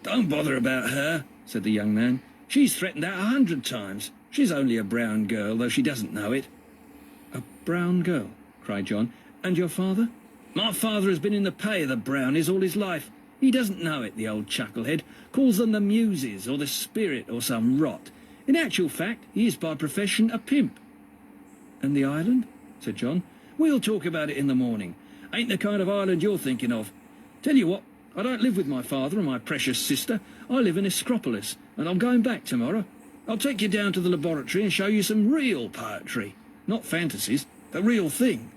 "Don't bother about her," said the young man. "She's threatened that 100 times. She's only a brown girl, though she doesn't know it." "A brown girl?" cried John. "And your father?" "My father has been in the pay of the brownies all his life. He doesn't know it, the old chucklehead. Calls them the muses, or the spirit, or some rot. In actual fact, he is by profession a pimp." "And the island?" said John. "We'll talk about it in the morning. Ain't the kind of island you're thinking of. Tell you what, I don't live with my father and my precious sister. I live in Escropolis, and I'm going back tomorrow. I'll take you down to the laboratory and show you some real poetry. Not fantasies, the real thing."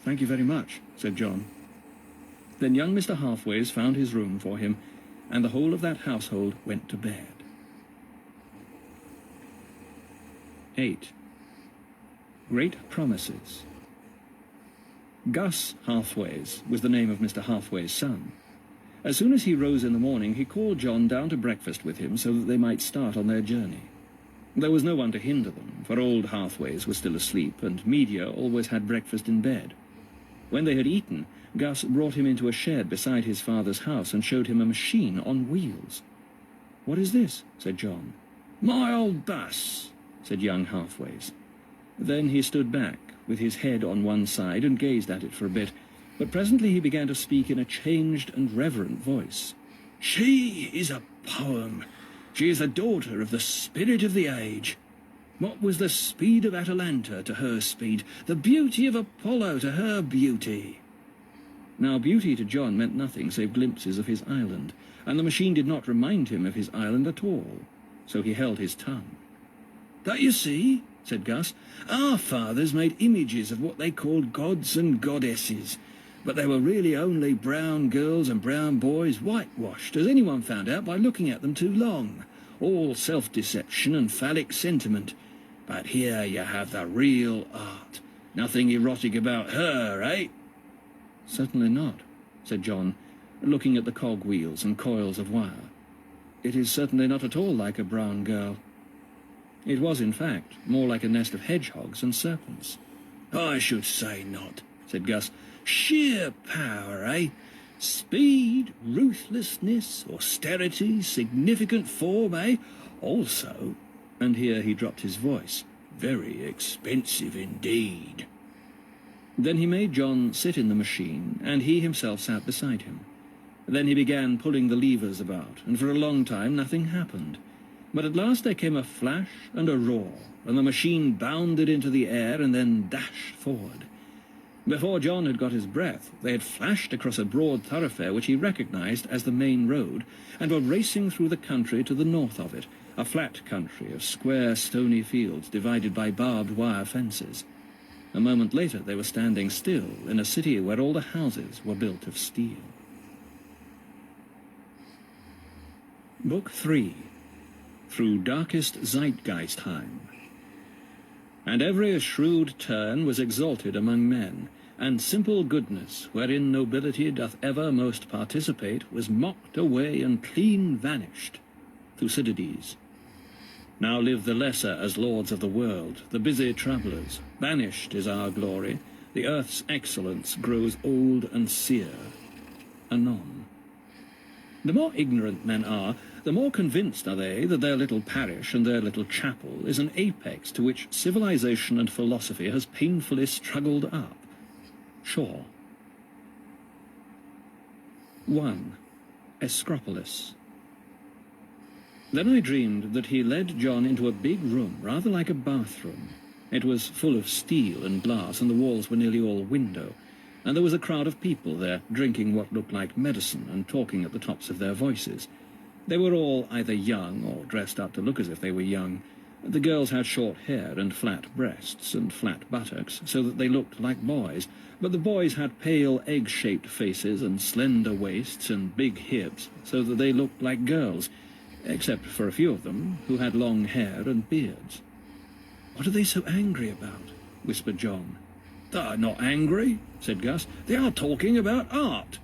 "Thank you very much," said John. Then young Mr. Halfways found his room for him, and the whole of that household went to bed. 8. Great Promises. Gus Halfways was the name of Mr. Halfway's son. As soon as he rose in the morning, he called John down to breakfast with him so that they might start on their journey. There was no one to hinder them, for old Halfways was still asleep, and Media always had breakfast in bed. When they had eaten, Gus brought him into a shed beside his father's house and showed him a machine on wheels. "What is this?" said John. "My old bus," said young Halfways. Then he stood back, with his head on one side, and gazed at it for a bit, but presently he began to speak in a changed and reverent voice. "She is a poem. She is the daughter of the spirit of the age. What was the speed of Atalanta to her speed, the beauty of Apollo to her beauty? Now beauty to John meant nothing save glimpses of his island, and the machine did not remind him of his island at all, so he held his tongue. Don't you see, said Gus, our fathers made images of what they called gods and goddesses, but they were really only brown girls and brown boys whitewashed, as anyone found out by looking at them too long. All self-deception and phallic sentiment. But here you have the real art. Nothing erotic about her, eh? Certainly not, said John, looking at the cog-wheels and coils of wire. It is certainly not at all like a brown girl. It was, in fact, more like a nest of hedgehogs and serpents. I should say not, said Gus. Sheer power, eh? Speed, ruthlessness, austerity, significant form, eh? Also, and here he dropped his voice, very expensive indeed. Then he made John sit in the machine, and he himself sat beside him. Then he began pulling the levers about, and for a long time nothing happened. But at last there came a flash and a roar, and the machine bounded into the air and then dashed forward. Before John had got his breath, they had flashed across a broad thoroughfare which he recognized as the main road, and were racing through the country to the north of it, a flat country of square stony fields divided by barbed wire fences. A moment later they were standing still in a city where all the houses were built of steel. Book 3. Through Darkest Zeitgeistheim. And every shrewd turn was exalted among men, and simple goodness, wherein nobility doth ever most participate, was mocked away and clean vanished. Thucydides. Now live the lesser as lords of the world, the busy travellers. Banished is our glory, the earth's excellence grows old and sere. Anon. The more ignorant men are, the more convinced are they that their little parish and their little chapel is an apex to which civilization and philosophy has painfully struggled up. Shaw. 1. Escropolis. Then I dreamed that he led John into a big room, rather like a bathroom. It was full of steel and glass, and the walls were nearly all window, and there was a crowd of people there, drinking what looked like medicine and talking at the tops of their voices. They were all either young or dressed up to look as if they were young. The girls had short hair and flat breasts and flat buttocks, so that they looked like boys, but the boys had pale egg-shaped faces and slender waists and big hips, so that they looked like girls, except for a few of them, who had long hair and beards. "What are they so angry about?" whispered John. "They are not angry," said Gus. "They are talking about art."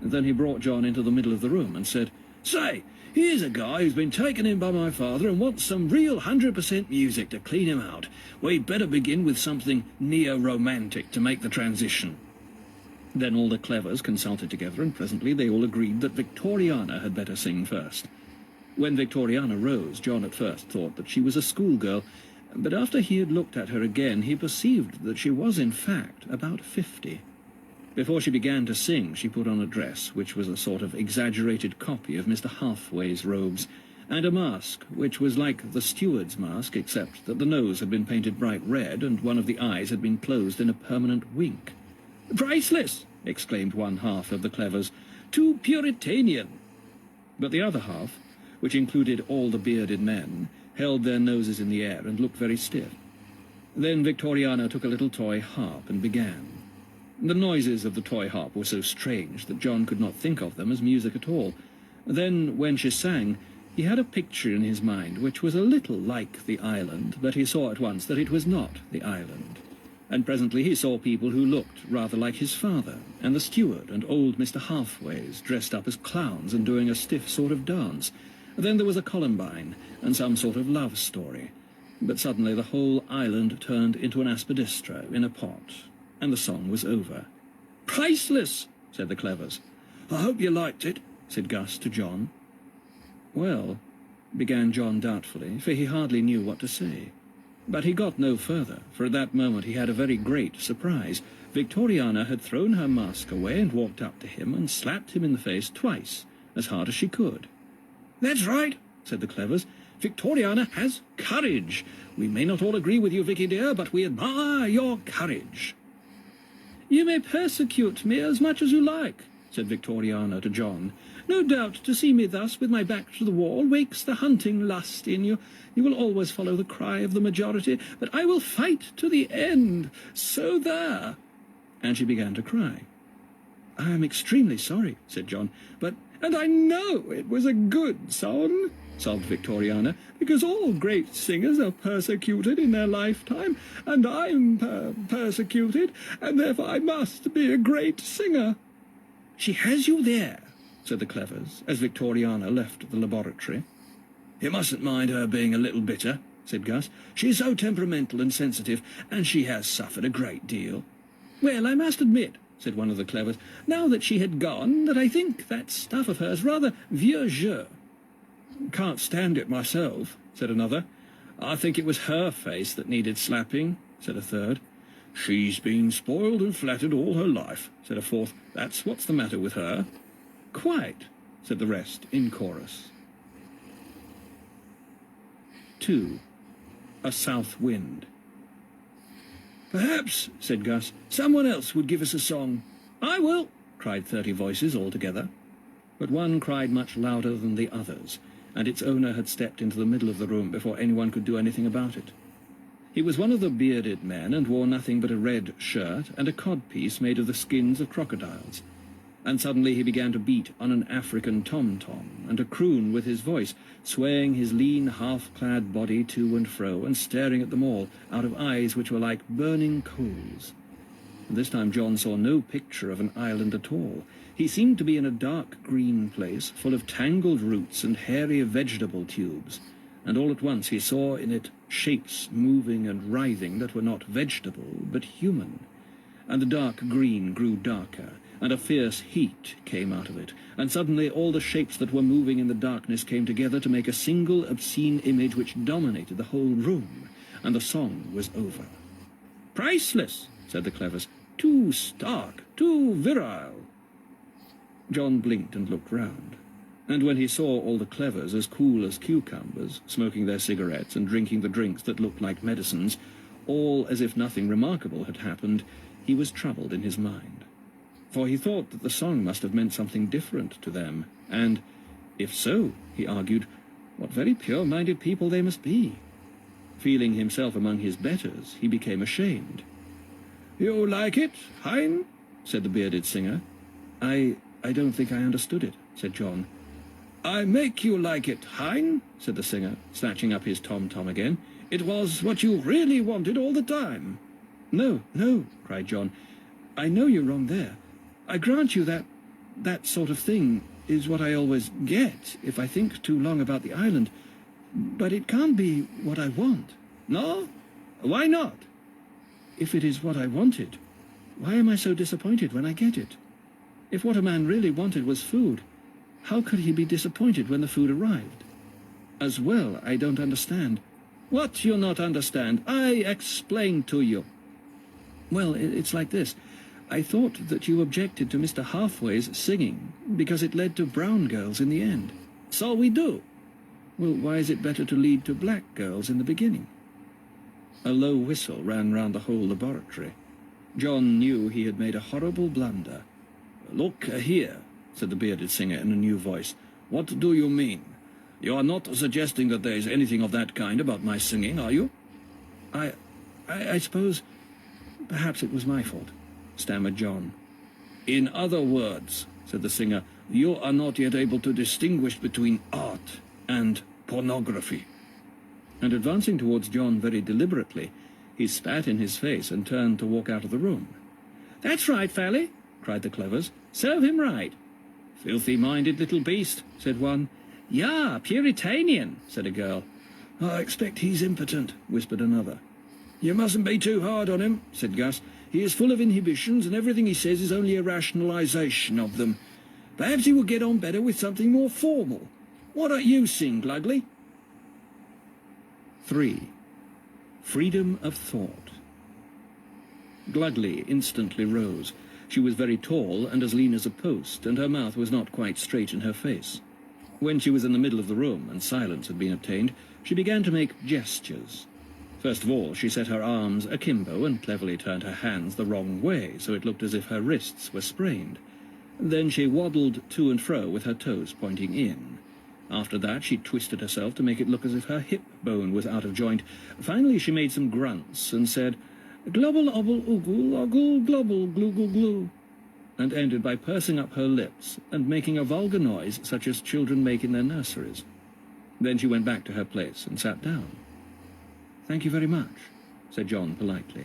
And then he brought John into the middle of the room and said, "Say, here's a guy who's been taken in by my father and wants some real 100% music to clean him out. We'd better begin with something neo-romantic to make the transition." Then all the clevers consulted together, and presently they all agreed that Victoriana had better sing first. When Victoriana rose, John at first thought that she was a schoolgirl, but after he had looked at her again, he perceived that she was, in fact, about 50. Before she began to sing, she put on a dress, which was a sort of exaggerated copy of Mr. Halfway's robes, and a mask, which was like the steward's mask, except that the nose had been painted bright red, and one of the eyes had been closed in a permanent wink. "Priceless!" exclaimed one half of the clevers. "Too Puritanian!" But the other half, which included all the bearded men, held their noses in the air and looked very stiff. Then Victoriana took a little toy harp and began. The noises of the toy harp were so strange that John could not think of them as music at all. Then, when she sang, he had a picture in his mind which was a little like the island, but he saw at once that it was not the island. And presently he saw people who looked rather like his father, and the steward and old Mr. Halfways, dressed up as clowns and doing a stiff sort of dance. Then there was a columbine, and some sort of love story. But suddenly the whole island turned into an aspidistra in a pot, and the song was over. "Priceless!" said the clevers. "I hope you liked it," said Gus to John. "Well," began John doubtfully, for he hardly knew what to say. But he got no further, for at that moment he had a very great surprise. Victoriana had thrown her mask away and walked up to him and slapped him in the face twice, as hard as she could. "That's right," said the Clevers. "Victoriana has courage. We may not all agree with you, Vicky dear, but we admire your courage." "You may persecute me as much as you like," said Victoriana to John. "No doubt to see me thus with my back to the wall wakes the hunting lust in you. You will always follow the cry of the majority, but I will fight to the end. So there." And she began to cry. "I am extremely sorry," said John, "but—" "And I know it was a good song," sobbed Victoriana, "because all great singers are persecuted in their lifetime, and I'm persecuted, and therefore I must be a great singer." "She has you there," said the Clevers, as Victoriana left the laboratory. "You mustn't mind her being a little bitter," said Gus. "She's so temperamental and sensitive, and she has suffered a great deal." "Well, I must admit," said one of the Clevers, "now that she had gone, that I think that stuff of hers rather vieux jeu." "Can't stand it myself," said another. "I think it was her face that needed slapping," said a third. "She's been spoiled and flattered all her life," said a fourth. "That's what's the matter with her." "Quite," said the rest in chorus. 2. A South Wind. "Perhaps," said Gus, "someone else would give us a song." "I will," cried 30 voices all together. But one cried much louder than the others, and its owner had stepped into the middle of the room before anyone could do anything about it. He was one of the bearded men, and wore nothing but a red shirt and a codpiece made of the skins of crocodiles. And suddenly he began to beat on an African tom-tom, and to croon with his voice, swaying his lean, half-clad body to and fro, and staring at them all, out of eyes which were like burning coals. And this time John saw no picture of an island at all. He seemed to be in a dark green place, full of tangled roots and hairy vegetable tubes, and all at once he saw in it shapes moving and writhing that were not vegetable, but human. And the dark green grew darker, and a fierce heat came out of it, and suddenly all the shapes that were moving in the darkness came together to make a single obscene image which dominated the whole room, and the song was over. "Priceless," said the Clevers. "Too stark, too virile." John blinked and looked round, and when he saw all the Clevers as cool as cucumbers, smoking their cigarettes and drinking the drinks that looked like medicines, all as if nothing remarkable had happened, he was troubled in his mind. For he thought that the song must have meant something different to them, and, if so, he argued, what very pure-minded people they must be. Feeling himself among his betters, he became ashamed. "You like it, Hein?" said the bearded singer. I don't think I understood it," said John. "I make you like it, Hein," said the singer, snatching up his tom-tom again. "It was what you really wanted all the time." "No, no," cried John. "I know you're wrong there. I grant you that sort of thing is what I always get if I think too long about the island. But it can't be what I want." "No? Why not?" "If it is what I wanted, why am I so disappointed when I get it? If what a man really wanted was food, how could he be disappointed when the food arrived? As well, I don't understand." "What you not understand? I explain to you." "Well, it's like this. I thought that you objected to Mr. Halfway's singing, because it led to brown girls in the end." "So we do." "Well, why is it better to lead to black girls in the beginning?" A low whistle ran round the whole laboratory. John knew he had made a horrible blunder. "Look here," said the bearded singer in a new voice. "What do you mean? You are not suggesting that there is anything of that kind about my singing, are you?" I suppose perhaps it was my fault," stammered John. "In other words," said the singer, "you are not yet able to distinguish between art and pornography." And advancing towards John very deliberately, he spat in his face and turned to walk out of the room. "That's right, Fally," cried the Clevers. "Serve him right." "Filthy-minded little beast," said one. "Yeah, Puritanian," said a girl. "I expect he's impotent," whispered another. "You mustn't be too hard on him," said Gus. "He is full of inhibitions, and everything he says is only a rationalization of them. Perhaps he will get on better with something more formal. Why don't you sing, Glugley?" 3. Freedom of thought. Glugley instantly rose. She was very tall and as lean as a post, and her mouth was not quite straight in her face. When she was in the middle of the room and silence had been obtained, she began to make gestures. First of all, she set her arms akimbo and cleverly turned her hands the wrong way, so it looked as if her wrists were sprained. Then she waddled to and fro with her toes pointing in. After that, she twisted herself to make it look as if her hip bone was out of joint. Finally, she made some grunts and said, "Globble obble oogle oggle globble gloogle gloo," and ended by pursing up her lips and making a vulgar noise such as children make in their nurseries. Then she went back to her place and sat down. "Thank you very much," said John politely.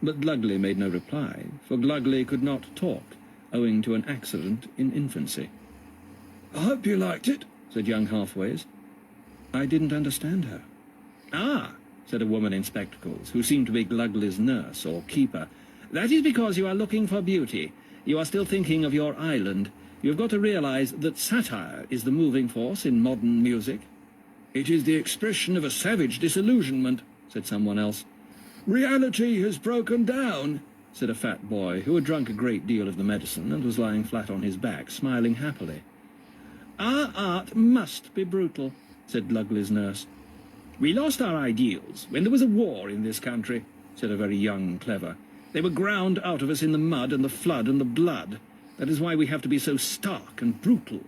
But Gluggly made no reply, for Gluggly could not talk, owing to an accident in infancy. "I hope you liked it," said young Halfways. I didn't understand her. "Ah," said a woman in spectacles, who seemed to be Gluggly's nurse or keeper, "that is because you are looking for beauty. You are still thinking of your island. You've got to realize that satire is the moving force in modern music." "It is the expression of a savage disillusionment," said someone else. "Reality has broken down," said a fat boy who had drunk a great deal of the medicine and was lying flat on his back, smiling happily. "Our art must be brutal," said Gluggly's nurse. "We lost our ideals when there was a war in this country," said a very young clever. "They were ground out of us in the mud and the flood and the blood. That is why we have to be so stark and brutal."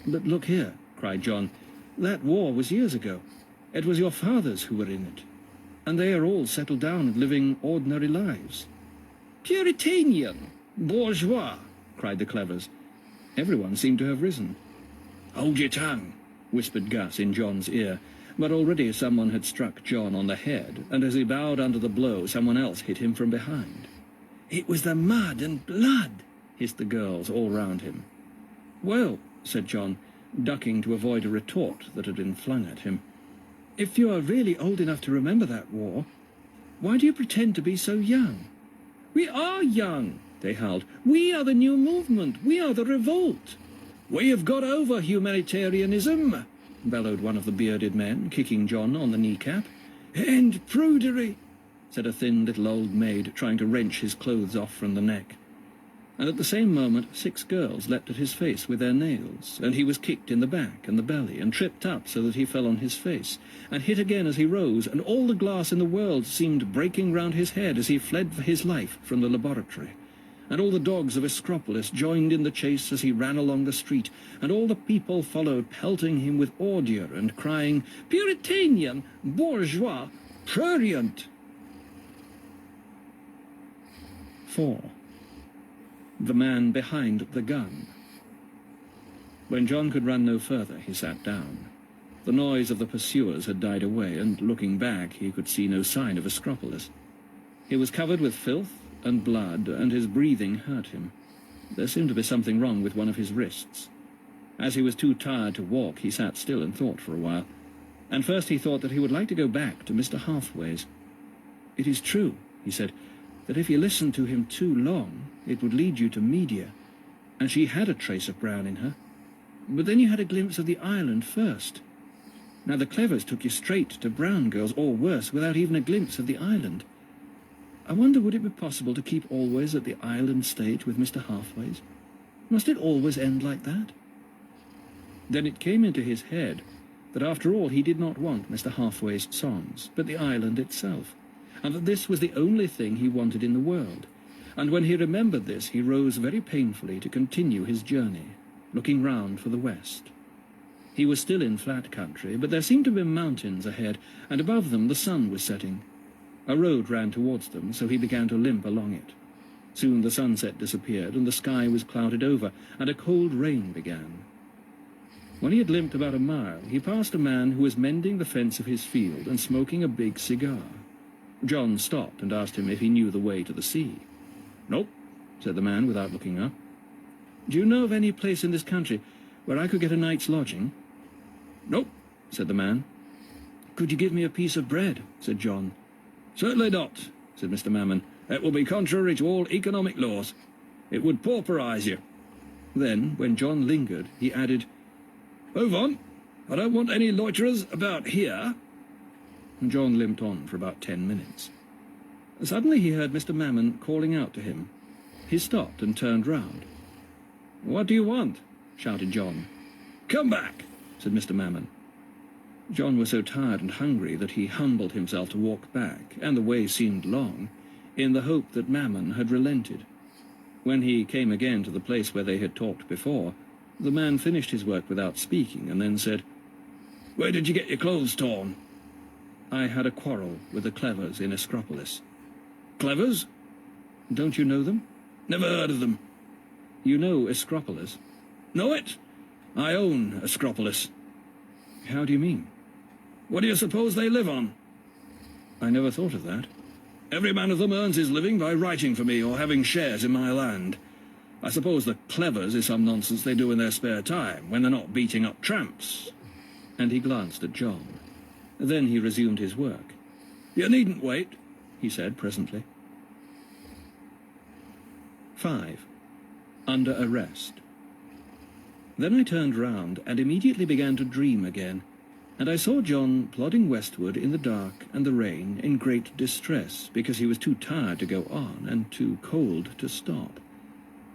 "But look here," cried John. "That war was years ago. It was your fathers who were in it. And they are all settled down and living ordinary lives." "Puritanian, bourgeois," cried the clevers. Everyone seemed to have risen. "Hold your tongue," whispered Gus in John's ear. But already someone had struck John on the head, and as he bowed under the blow, someone else hit him from behind. "It was the mud and blood," hissed the girls all round him. "Well," said John, ducking to avoid a retort that had been flung at him, "if you are really old enough to remember that war, why do you pretend to be so young?" "We are young," they howled. "We are the new movement. We are the revolt." "We have got over humanitarianism," bellowed one of the bearded men, kicking John on the kneecap. "And prudery," said a thin little old maid, trying to wrench his clothes off from the neck. And at the same moment 6 girls leapt at his face with their nails, and he was kicked in the back and the belly, and tripped up so that he fell on his face, and hit again as he rose, and all the glass in the world seemed breaking round his head as he fled for his life from the laboratory. And all the dogs of Escropolis joined in the chase as he ran along the street, and all the people followed, pelting him with ordure and crying, "Puritanian, bourgeois, prurient." 4. The man behind the gun. When John could run no further, he sat down. The noise of the pursuers had died away, and looking back, he could see no sign of Escropolis. He was covered with filth and blood, and his breathing hurt him. There seemed to be something wrong with one of his wrists. As he was too tired to walk, he sat still and thought for a while. And first he thought that he would like to go back to Mr. Halfway's. "It is true," he said, "that if you listened to him too long, it would lead you to Media, and she had a trace of brown in her. But then you had a glimpse of the island first. Now the clevers took you straight to brown girls, or worse, without even a glimpse of the island. I wonder, would it be possible to keep always at the island stage with Mr. Halfway's? Must it always end like that?" Then it came into his head that after all he did not want Mr. Halfway's songs, but the island itself, and that this was the only thing he wanted in the world. And when he remembered this, he rose very painfully to continue his journey, looking round for the west. He was still in flat country, but there seemed to be mountains ahead, and above them the sun was setting. A road ran towards them, so he began to limp along it. Soon the sunset disappeared, and the sky was clouded over, and a cold rain began. When he had limped about a mile, he passed a man who was mending the fence of his field and smoking a big cigar. John stopped and asked him if he knew the way to the sea. "Nope," said the man without looking up. "Do you know of any place in this country where I could get a night's lodging?" "Nope," said the man. "Could you give me a piece of bread?" said John. "Certainly not," said Mr. Mammon. "It will be contrary to all economic laws. It would pauperize you." Then, when John lingered, he added, "Move on. I don't want any loiterers about here." And John limped on for about 10 minutes. Suddenly he heard Mr. Mammon calling out to him. He stopped and turned round. "What do you want?" shouted John. Come back, said Mr. Mammon. John was so tired and hungry that he humbled himself to walk back, and the way seemed long, in the hope that Mammon had relented. When he came again to the place where they had talked before, the man finished his work without speaking, and then said, "Where did you get your clothes torn?" "I had a quarrel with the Clevers in Escropolis." "Clevers? Don't you know them?" Never heard of them." "You know Escropolis?" "Know it? I own Escropolis." "How do you mean?" "What do you suppose they live on?" "I never thought of that." "Every man of them earns his living by writing for me or having shares in my land. I suppose the Clevers is some nonsense they do in their spare time, when they're not beating up tramps." And he glanced at John. Then he resumed his work. "You needn't wait," he said presently. 5. Under arrest. Then I turned round and immediately began to dream again, and I saw John plodding westward in the dark and the rain in great distress, because he was too tired to go on and too cold to stop.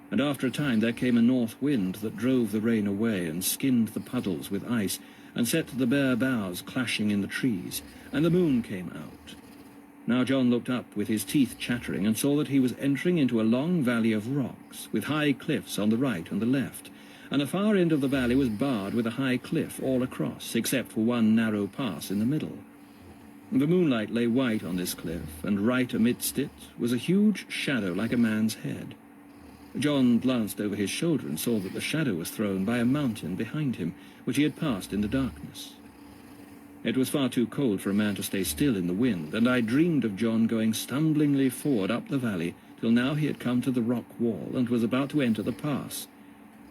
And after a time there came a north wind that drove the rain away and skinned the puddles with ice, and set the bare boughs clashing in the trees, and the moon came out. Now John looked up with his teeth chattering, and saw that he was entering into a long valley of rocks, with high cliffs on the right and the left, and the far end of the valley was barred with a high cliff all across, except for one narrow pass in the middle. The moonlight lay white on this cliff, and right amidst it was a huge shadow like a man's head. John glanced over his shoulder and saw that the shadow was thrown by a mountain behind him, which he had passed in the darkness. It was far too cold for a man to stay still in the wind, and I dreamed of John going stumblingly forward up the valley, till now he had come to the rock wall, and was about to enter the pass.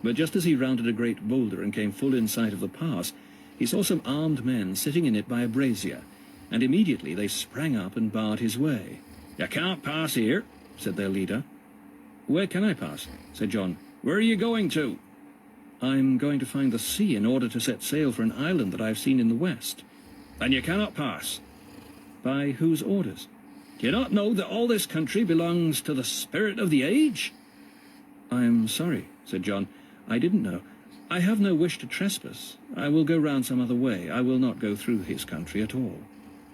But just as he rounded a great boulder and came full in sight of the pass, he saw some armed men sitting in it by a brazier, and immediately they sprang up and barred his way. "You can't pass here," said their leader. "Where can I pass?" said John. "Where are you going to?" "I'm going to find the sea in order to set sail for an island that I've seen in the west." "Then you cannot pass." "By whose orders?" "Do you not know that all this country belongs to the spirit of the age?" "I am sorry," said John. "I didn't know. I have no wish to trespass. I will go round some other way. I will not go through his country at all."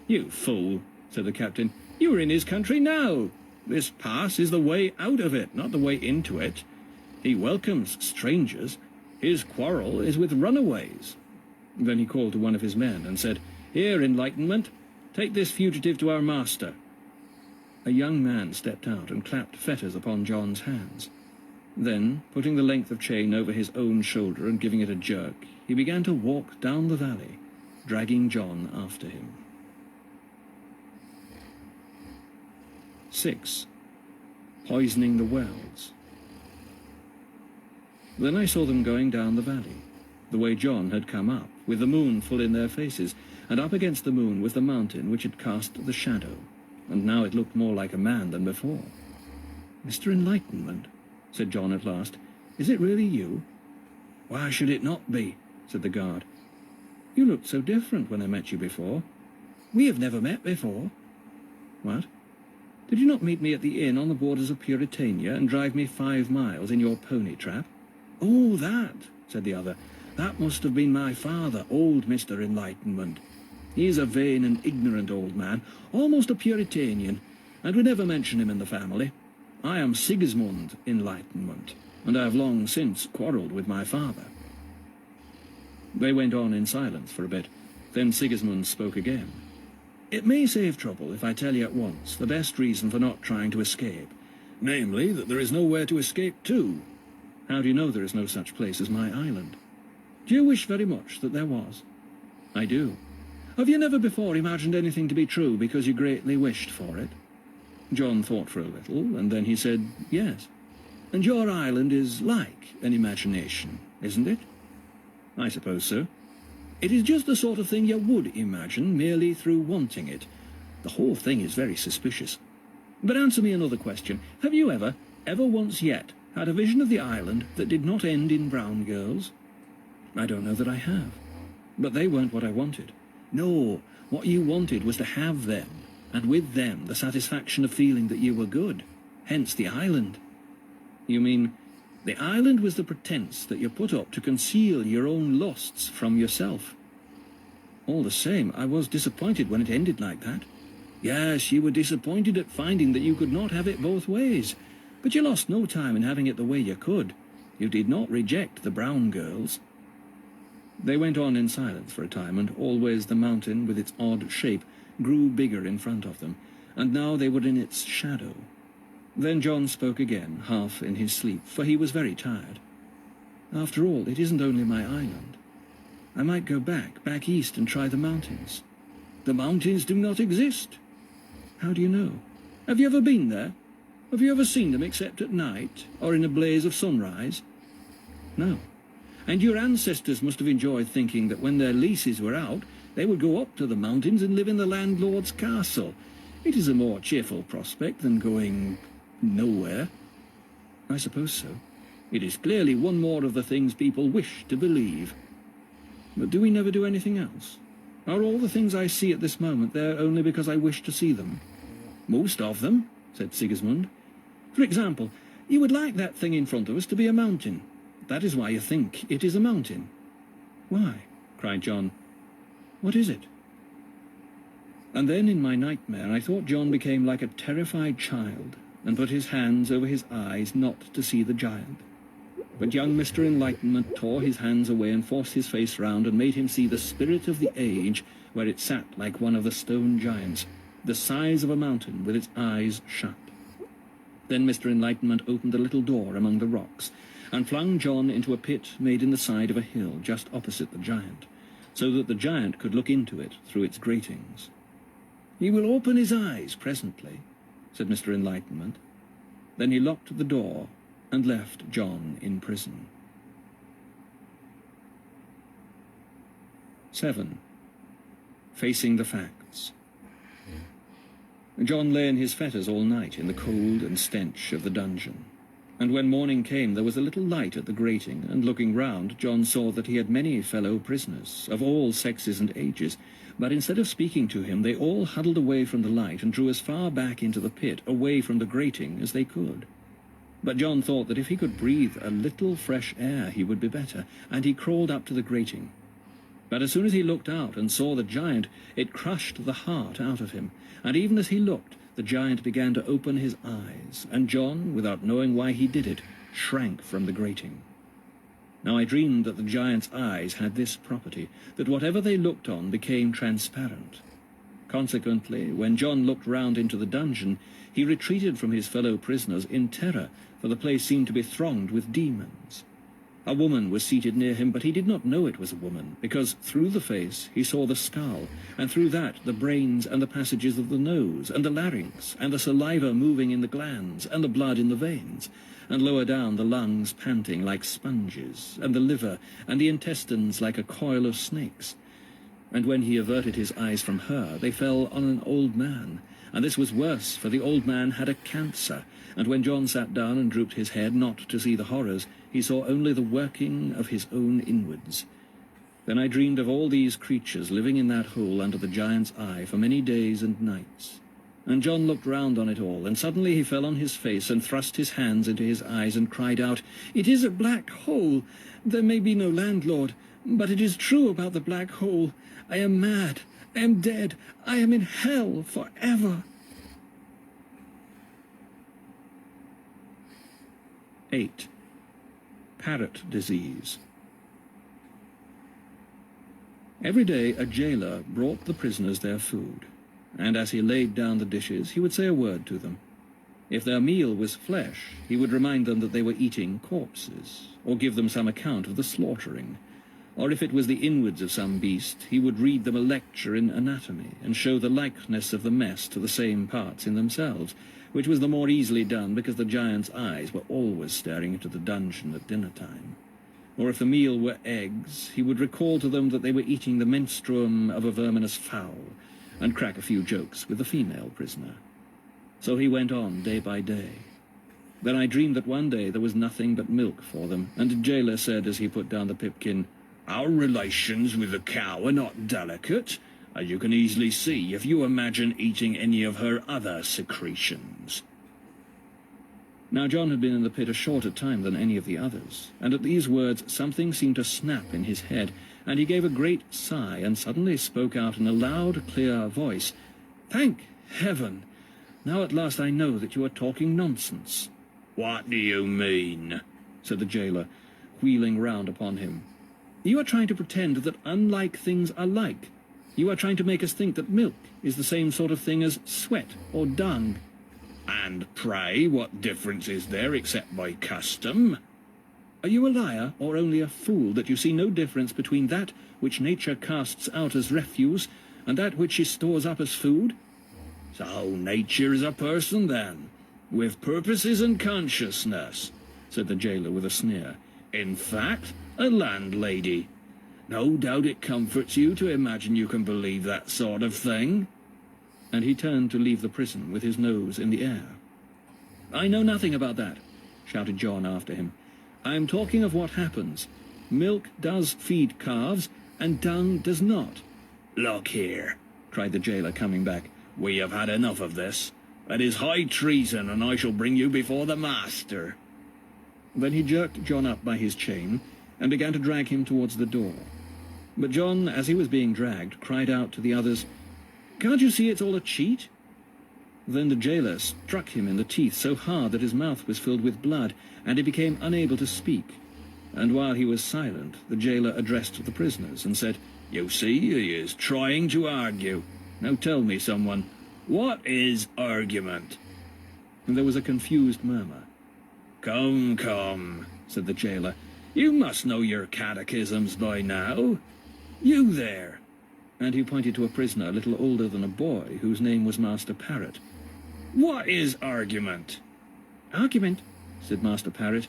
"You fool," said the captain. "You are in his country now. This pass is the way out of it, not the way into it. He welcomes strangers. His quarrel is with runaways." Then he called to one of his men and said, "Here, Enlightenment, take this fugitive to our master." A young man stepped out and clapped fetters upon John's hands. Then, putting the length of chain over his own shoulder and giving it a jerk, he began to walk down the valley, dragging John after him. 6. Poisoning the wells. Then I saw them going down the valley, the way John had come up, with the moon full in their faces, and up against the moon was the mountain which had cast the shadow, and now it looked more like a man than before. "Mr. Enlightenment," said John at last, "is it really you?" "Why should it not be?" said the guard. "You looked so different when I met you before." "We have never met before." "What? Did you not meet me at the inn on the borders of Puritania and drive me 5 miles in your pony trap?" "Oh, that," said the other. "That must have been my father, old Mr. Enlightenment. He is a vain and ignorant old man, almost a Puritanian, and we never mention him in the family. I am Sigismund Enlightenment, and I have long since quarrelled with my father." They went on in silence for a bit. Then Sigismund spoke again. "It may save trouble if I tell you at once the best reason for not trying to escape, namely that there is nowhere to escape to." "How do you know there is no such place as my island?" "Do you wish very much that there was?" "I do." "Have you never before imagined anything to be true because you greatly wished for it?" John thought for a little, and then he said, "Yes." "And your island is like an imagination, isn't it?" "I suppose so." "It is just the sort of thing you would imagine merely through wanting it. The whole thing is very suspicious. But answer me another question. Have you ever once yet, had a vision of the island that did not end in brown girls?" "I don't know that I have." "But they weren't what I wanted." "No, what you wanted was to have them, and with them the satisfaction of feeling that you were good. Hence the island." "You mean The island was the pretence that you put up to conceal your own lusts from yourself. All the same, I was disappointed when it ended like that. Yes, you were disappointed at finding that you could not have it both ways, but you lost no time in having it the way you could. You did not reject the brown girls. They went on in silence for a time, and always the mountain, with its odd shape, grew bigger in front of them, and now they were in its shadow. Then John spoke again, half in his sleep, for he was very tired. After all, it isn't only my island. I might go back east and try the mountains. The mountains do not exist. How do you know? Have you ever been there? Have you ever seen them except at night, or in a blaze of sunrise? No. And your ancestors must have enjoyed thinking that when their leases were out, they would go up to the mountains and live in the landlord's castle. It is a more cheerful prospect than going nowhere. I suppose so. It is clearly one more of the things people wish to believe. But do we never do anything else? Are all the things I see at this moment there only because I wish to see them? Most of them, said Sigismund. For example, you would like that thing in front of us to be a mountain. That is why you think it is a mountain. Why? Cried John. What is it? And then in my nightmare I thought John became like a terrified child and put his hands over his eyes not to see the giant. But young Mr. Enlightenment tore his hands away and forced his face round and made him see the spirit of the age where it sat like one of the stone giants, the size of a mountain with its eyes shut. Then Mr. Enlightenment opened a little door among the rocks and flung John into a pit made in the side of a hill just opposite the giant, so that the giant could look into it through its gratings. He will open his eyes presently, said Mr. Enlightenment. Then he locked the door and left John in prison. 7. Facing the facts. John lay in his fetters all night in the cold and stench of the dungeon. And when morning came there was a little light at the grating, and looking round John saw that he had many fellow prisoners, of all sexes and ages, but instead of speaking to him they all huddled away from the light and drew as far back into the pit, away from the grating, as they could. But John thought that if he could breathe a little fresh air he would be better, and he crawled up to the grating. But as soon as he looked out and saw the giant, it crushed the heart out of him, and even as he looked, the giant began to open his eyes, and John, without knowing why he did it, shrank from the grating. Now I dreamed that the giant's eyes had this property, that whatever they looked on became transparent. Consequently, when John looked round into the dungeon, he retreated from his fellow prisoners in terror, for the place seemed to be thronged with demons. A woman was seated near him, but he did not know it was a woman, because through the face he saw the skull, and through that the brains and the passages of the nose, and the larynx, and the saliva moving in the glands, and the blood in the veins, and lower down the lungs panting like sponges, and the liver and the intestines like a coil of snakes. And when he averted his eyes from her, they fell on an old man, and this was worse, for the old man had a cancer, and when John sat down and drooped his head not to see the horrors, he saw only the working of his own inwards. Then I dreamed of all these creatures living in that hole under the giant's eye for many days and nights. And John looked round on it all, and suddenly he fell on his face and thrust his hands into his eyes and cried out, "It is a black hole! There may be no landlord, but it is true about the black hole. I am mad. I am dead. I am in hell forever." 8. Parrot disease. Every day a jailer brought the prisoners their food, and as he laid down the dishes he would say a word to them. If their meal was flesh, he would remind them that they were eating corpses, or give them some account of the slaughtering. Or if it was the inwards of some beast, he would read them a lecture in anatomy, and show the likeness of the mess to the same parts in themselves, which was the more easily done because the giant's eyes were always staring into the dungeon at dinner-time. Or if the meal were eggs, he would recall to them that they were eating the menstruum of a verminous fowl, and crack a few jokes with the female prisoner. So he went on day by day. Then I dreamed that one day there was nothing but milk for them, and the jailer said as he put down the pipkin, "Our relations with the cow are not delicate, as you can easily see if you imagine eating any of her other secretions." Now John had been in the pit a shorter time than any of the others, and at these words something seemed to snap in his head, and he gave a great sigh and suddenly spoke out in a loud, clear voice, "Thank heaven! Now at last I know that you are talking nonsense." "What do you mean?" said the jailer, wheeling round upon him. "You are trying to pretend that unlike things are like. You are trying to make us think that milk is the same sort of thing as sweat or dung." "And pray, what difference is there except by custom?" "Are you a liar or only a fool that you see no difference between that which nature casts out as refuse and that which she stores up as food?" "So nature is a person, then, with purposes and consciousness," said the jailer with a sneer. "In fact, a landlady. No doubt it comforts you to imagine you can believe that sort of thing." And he turned to leave the prison with his nose in the air. "I know nothing about that," shouted John after him. "I am talking of what happens. Milk does feed calves, and dung does not." "Look here," cried the jailer, coming back. "We have had enough of this. That is high treason, and I shall bring you before the master." Then he jerked John up by his chain and began to drag him towards the door. But John, as he was being dragged, cried out to the others, "Can't you see it's all a cheat?" Then the jailer struck him in the teeth so hard that his mouth was filled with blood, and he became unable to speak. And while he was silent, the jailer addressed the prisoners and said, "You see, he is trying to argue. Now tell me, someone, what is argument?" And there was a confused murmur. "Come, come," said the jailer. "You must know your catechisms by now. You there." And he pointed to a prisoner a little older than a boy, whose name was Master Parrot. "What is argument?" "Argument," said Master Parrot,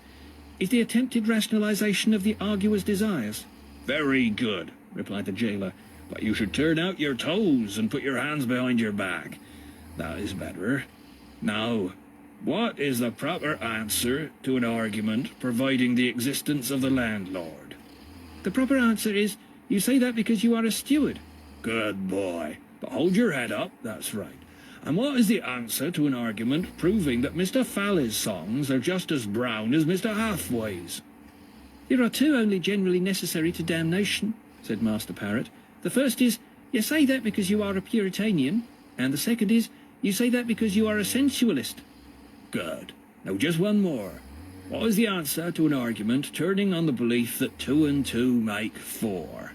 "is the attempted rationalization of the arguer's desires." "Very good," replied the jailer, "but you should turn out your toes and put your hands behind your back. That is better. Now, what is the proper answer to an argument providing the existence of the landlord?" "The proper answer is, you say that because you are a steward." "Good boy. But hold your head up, that's right. And what is the answer to an argument proving that Mr. Fally's songs are just as brown as Mr. Halfway's?" "There are two only generally necessary to damnation," said Master Parrot. "The first is, you say that because you are a Puritanian, and the second is, you say that because you are a sensualist." "Good. Now just one more. What is the answer to an argument turning on the belief that 2 and 2 make 4?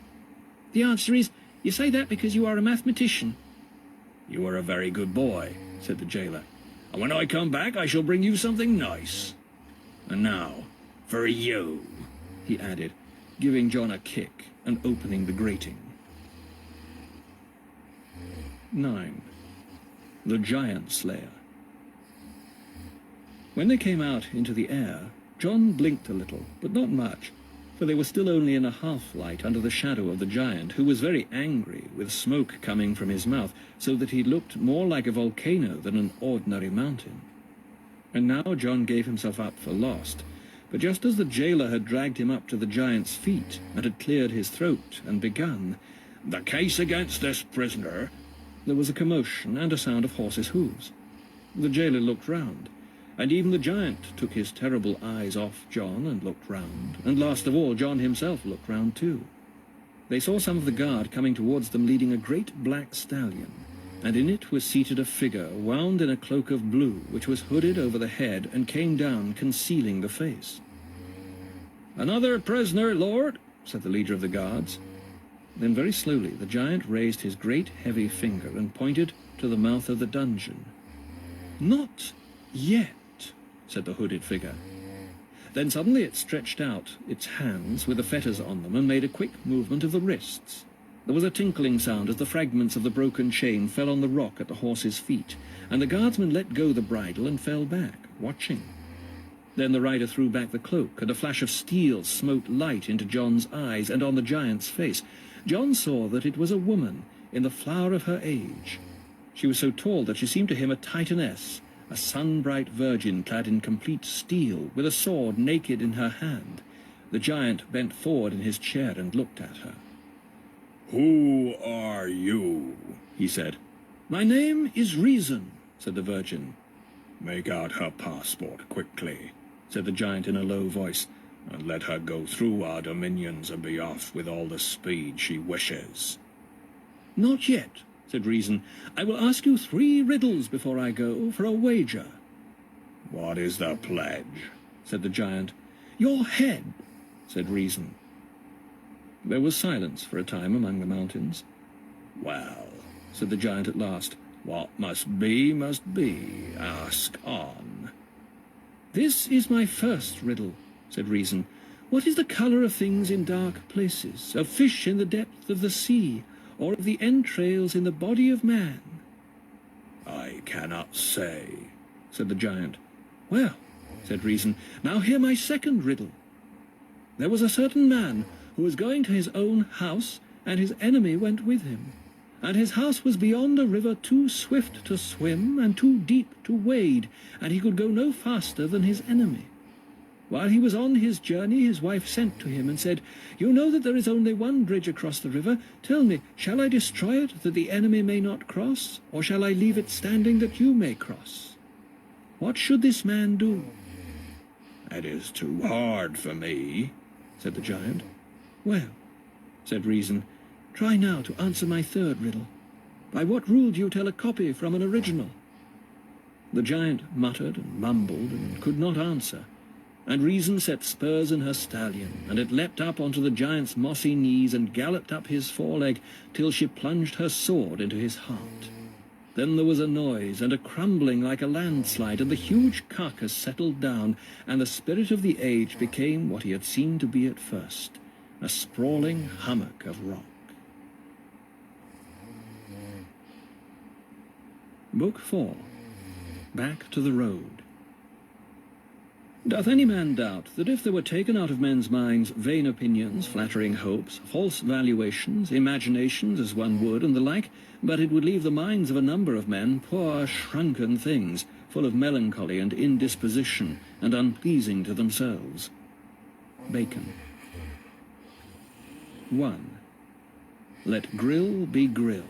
"The answer is, you say that because you are a mathematician." "You are a very good boy," said the jailer. "And when I come back I shall bring you something nice. And now, for you," he added, giving John a kick and opening the grating. 9. The Giant Slayer. When they came out into the air, John blinked a little, but not much, for they were still only in a half-light under the shadow of the giant, who was very angry, with smoke coming from his mouth, so that he looked more like a volcano than an ordinary mountain. And now John gave himself up for lost, but just as the jailer had dragged him up to the giant's feet and had cleared his throat and begun, "The case against this prisoner," there was a commotion and a sound of horses' hoofs. The jailer looked round, and even the giant took his terrible eyes off John and looked round, and last of all John himself looked round too. They saw some of the guard coming towards them leading a great black stallion, and in it was seated a figure wound in a cloak of blue, which was hooded over the head and came down concealing the face. "Another prisoner, Lord," said the leader of the guards. Then very slowly the giant raised his great heavy finger and pointed to the mouth of the dungeon. "Not yet," said the hooded figure. Then suddenly it stretched out its hands with the fetters on them and made a quick movement of the wrists. There was a tinkling sound as the fragments of the broken chain fell on the rock at the horse's feet, and the guardsman let go the bridle and fell back, watching. Then the rider threw back the cloak, and a flash of steel smote light into John's eyes and on the giant's face. John saw that it was a woman in the flower of her age. She was so tall that she seemed to him a titaness, a sun-bright virgin clad in complete steel, with a sword naked in her hand. The giant bent forward in his chair and looked at her. "Who are you?" he said. "My name is Reason," said the virgin. "Make out her passport quickly," said the giant in a low voice, "and let her go through our dominions and be off with all the speed she wishes." "Not yet," said Reason. "I will ask you 3 riddles before I go, for a wager." "What is the pledge?" said the giant. "Your head," said Reason. There was silence for a time among the mountains. "Well," said the giant at last, "what must be, must be. Ask on." "This is my first riddle," said Reason. "What is the colour of things in dark places, of fish in the depth of the sea, or of the entrails in the body of man?" "I cannot say," said the giant. "Well," said Reason, "now hear my second riddle. There was a certain man who was going to his own house, and his enemy went with him. And his house was beyond a river too swift to swim and too deep to wade, and he could go no faster than his enemy. While he was on his journey, his wife sent to him and said, 'You know that there is only one bridge across the river. Tell me, shall I destroy it that the enemy may not cross, or shall I leave it standing that you may cross?' What should this man do?" "It is too hard for me," said the giant. "Well," said Reason, "try now to answer my third riddle. By what rule do you tell a copy from an original?" The giant muttered and mumbled and could not answer, and Reason set spurs in her stallion, and it leapt up onto the giant's mossy knees and galloped up his foreleg till she plunged her sword into his heart. Then there was a noise and a crumbling like a landslide, and the huge carcass settled down, and the spirit of the age became what he had seemed to be at first, a sprawling hummock of rock. Book 4. Back to the Road. Doth any man doubt that if there were taken out of men's minds vain opinions, flattering hopes, false valuations, imaginations as one would, and the like, but it would leave the minds of a number of men poor shrunken things, full of melancholy and indisposition, and unpleasing to themselves? Bacon. 1. Let grill be grill.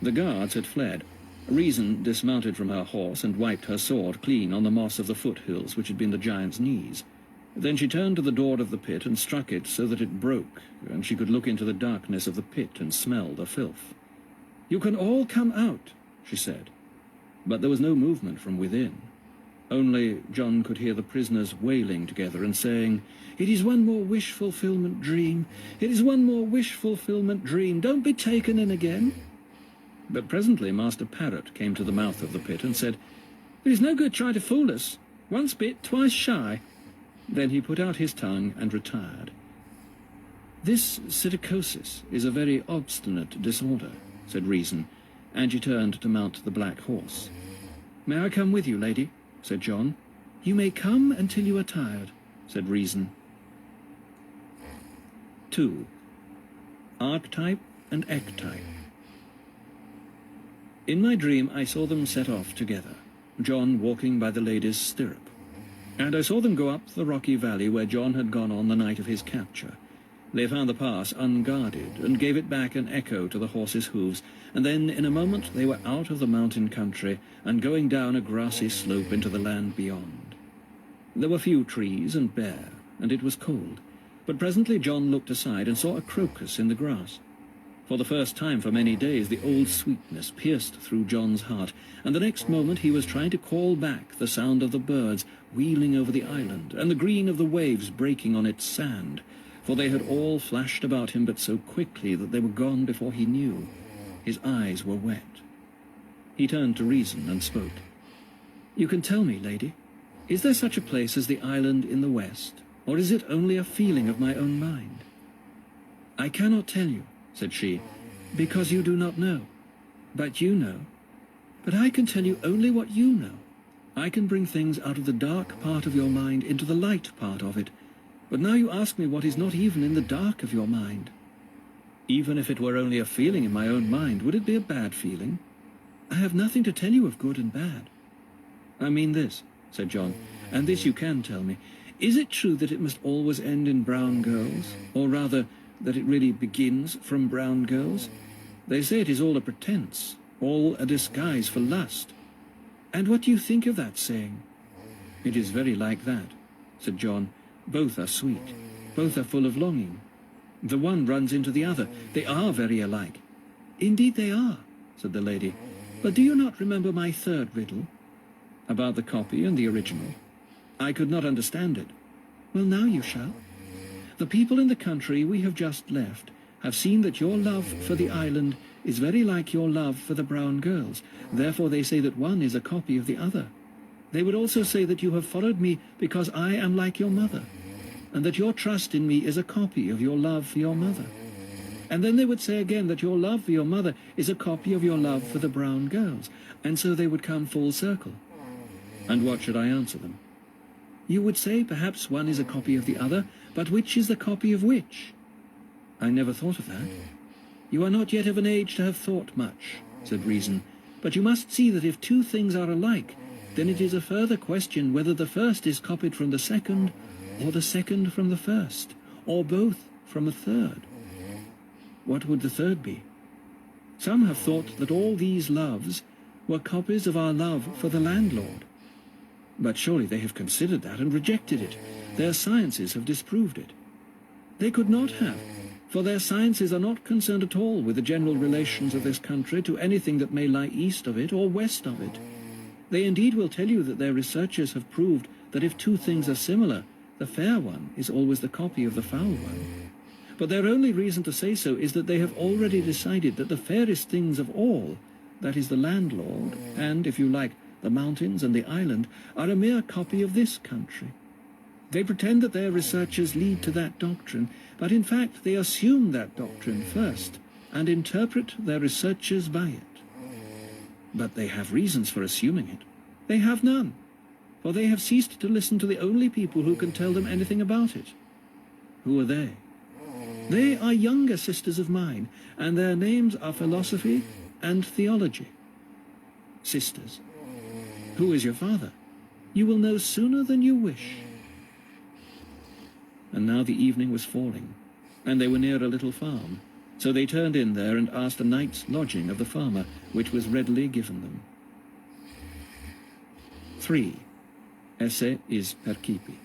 The guards had fled. Reason dismounted from her horse and wiped her sword clean on the moss of the foothills which had been the giant's knees. Then she turned to the door of the pit and struck it so that it broke, and she could look into the darkness of the pit and smell the filth. "You can all come out," she said. But there was no movement from within. Only John could hear the prisoners wailing together and saying, "It is one more wish-fulfillment dream. It is one more wish-fulfillment dream. Don't be taken in again." But presently Master Parrot came to the mouth of the pit and said, "It is no good trying to fool us. Once bit, twice shy." Then he put out his tongue and retired. "This psittacosis is a very obstinate disorder," said Reason, and she turned to mount the black horse. "May I come with you, lady?" said John. "You may come until you are tired," said Reason. 2. Archetype and ectype. In my dream I saw them set off together, John walking by the lady's stirrup. And I saw them go up the rocky valley where John had gone on the night of his capture. They found the pass unguarded, and gave it back an echo to the horses' hoofs, and then in a moment they were out of the mountain country, and going down a grassy slope into the land beyond. There were few trees and bare, and it was cold, but presently John looked aside and saw a crocus in the grass. For the first time for many days the old sweetness pierced through John's heart, and the next moment he was trying to call back the sound of the birds wheeling over the island, and the green of the waves breaking on its sand, for they had all flashed about him but so quickly that they were gone before he knew. His eyes were wet. He turned to Reason and spoke. "You can tell me, lady, is there such a place as the island in the west, or is it only a feeling of my own mind?" "I cannot tell you," said she, "because you do not know. But you know. But I can tell you only what you know. I can bring things out of the dark part of your mind into the light part of it. But now you ask me what is not even in the dark of your mind. Even if it were only a feeling in my own mind, would it be a bad feeling? I have nothing to tell you of good and bad." "I mean this," said John, "and this you can tell me. Is it true that it must always end in brown girls, or rather that it really begins from brown girls? They say it is all a pretense, all a disguise for lust. And what do you think of that saying? It is very like that, said John. Both are sweet. Both are full of longing. The one runs into the other. They are very alike. Indeed they are, said the lady. But do you not remember my third riddle? About the copy and the original. I could not understand it. Well, now you shall. The people in the country we have just left have seen that your love for the island is very like your love for the brown girls. Therefore they say that one is a copy of the other. They would also say that you have followed me because I am like your mother, and that your trust in me is a copy of your love for your mother. And then they would say again that your love for your mother is a copy of your love for the brown girls, and so they would come full circle. And what should I answer them? You would say perhaps one is a copy of the other, but which is the copy of which? I never thought of that. You are not yet of an age to have thought much, said Reason, but you must see that if two things are alike, then it is a further question whether the first is copied from the second, or the second from the first, or both from a third. What would the third be? Some have thought that all these loves were copies of our love for the landlord. But surely they have considered that and rejected it. Their sciences have disproved it. They could not have, for their sciences are not concerned at all with the general relations of this country to anything that may lie east of it or west of it. They indeed will tell you that their researchers have proved that if two things are similar, the fair one is always the copy of the foul one. But their only reason to say so is that they have already decided that the fairest things of all, that is the landlord, and, if you like, the mountains and the island, are a mere copy of this country. They pretend that their researches lead to that doctrine, but in fact they assume that doctrine first, and interpret their researches by it. But they have reasons for assuming it. They have none, for they have ceased to listen to the only people who can tell them anything about it. Who are they? They are younger sisters of mine, and their names are Philosophy and Theology. Sisters. Who is your father? You will know sooner than you wish. And now the evening was falling, and they were near a little farm. So they turned in there and asked a night's lodging of the farmer, which was readily given them. 3. Esse is percipi.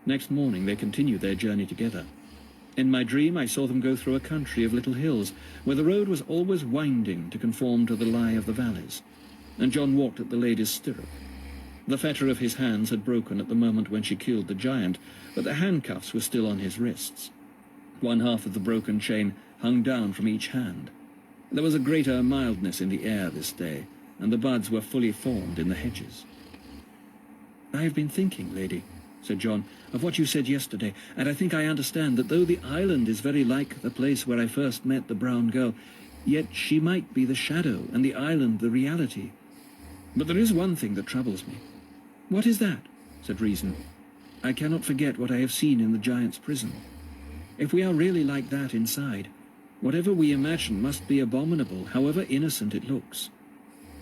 Next morning they continued their journey together. In my dream I saw them go through a country of little hills, where the road was always winding to conform to the lie of the valleys, and John walked at the lady's stirrup. The fetter of his hands had broken at the moment when she killed the giant, but the handcuffs were still on his wrists. One half of the broken chain hung down from each hand. There was a greater mildness in the air this day, and the buds were fully formed in the hedges. I have been thinking, lady, said John, of what you said yesterday, and I think I understand that though the island is very like the place where I first met the brown girl, yet she might be the shadow and the island the reality. But there is one thing that troubles me. What is that? Said Reason. I cannot forget what I have seen in the giant's prison. If we are really like that inside, whatever we imagine must be abominable, however innocent it looks.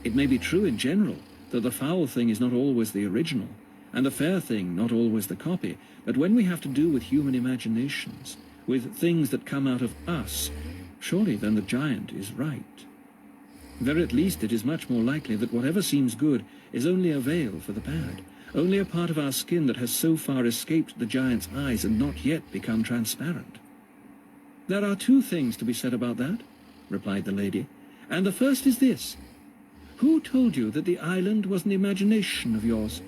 It may be true in general that the foul thing is not always the original, and the fair thing not always the copy, but when we have to do with human imaginations, with things that come out of us, surely then the giant is right. There at least it is much more likely that whatever seems good is only a veil for the bad, only a part of our skin that has so far escaped the giant's eyes and not yet become transparent. There are two things to be said about that, replied the lady, and the first is this. Who told you that the island was an imagination of yours?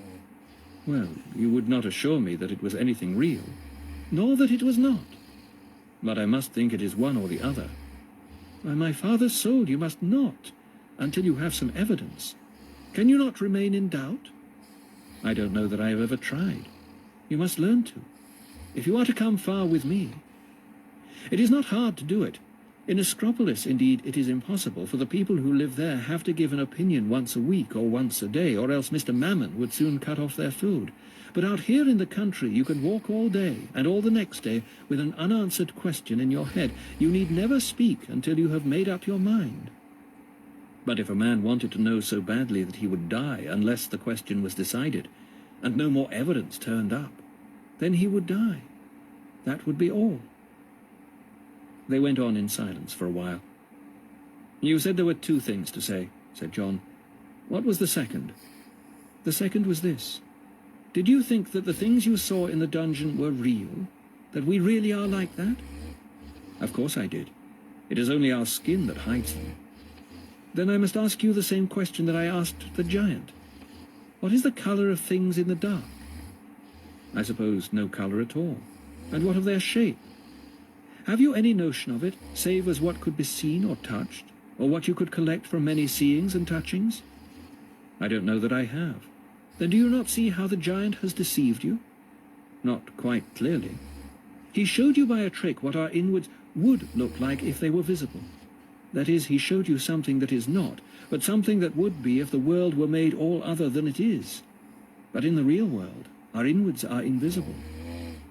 Well, you would not assure me that it was anything real, nor that it was not. But I must think it is one or the other. By my father's soul, you must not, until you have some evidence. Can you not remain in doubt? I don't know that I have ever tried. You must learn to, if you are to come far with me. It is not hard to do it. In Ascropolis, indeed, it is impossible, for the people who live there have to give an opinion once a week or once a day, or else Mr. Mammon would soon cut off their food. But out here in the country you can walk all day and all the next day with an unanswered question in your head. You need never speak until you have made up your mind. But if a man wanted to know so badly that he would die unless the question was decided, and no more evidence turned up, then he would die. That would be all. They went on in silence for a while. You said there were two things to say, said John. What was the second? The second was this. Did you think that the things you saw in the dungeon were real? That we really are like that? Of course I did. It is only our skin that hides them. Then I must ask you the same question that I asked the giant. What is the colour of things in the dark? I suppose no colour at all. And what of their shape? Have you any notion of it, save as what could be seen or touched, or what you could collect from many seeings and touchings? I don't know that I have. Then do you not see how the giant has deceived you? Not quite clearly. He showed you by a trick what our inwards would look like if they were visible. That is, he showed you something that is not, but something that would be if the world were made all other than it is. But in the real world, our inwards are invisible.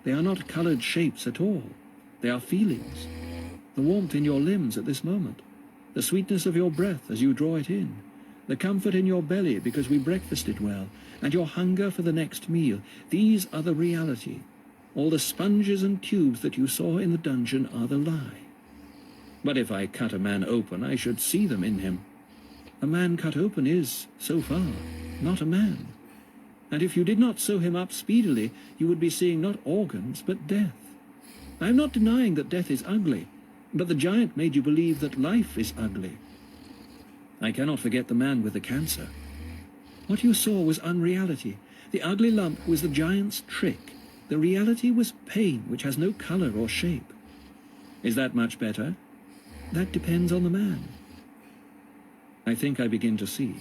They are not coloured shapes at all. They are feelings. The warmth in your limbs at this moment, the sweetness of your breath as you draw it in, the comfort in your belly because we breakfasted well, and your hunger for the next meal. These are the reality. All the sponges and tubes that you saw in the dungeon are the lie. But if I cut a man open, I should see them in him. A man cut open is, so far, not a man. And if you did not sew him up speedily, you would be seeing not organs, but death. I am not denying that death is ugly, but the giant made you believe that life is ugly. I cannot forget the man with the cancer. What you saw was unreality. The ugly lump was the giant's trick. The reality was pain, which has no colour or shape. Is that much better? That depends on the man. I think I begin to see.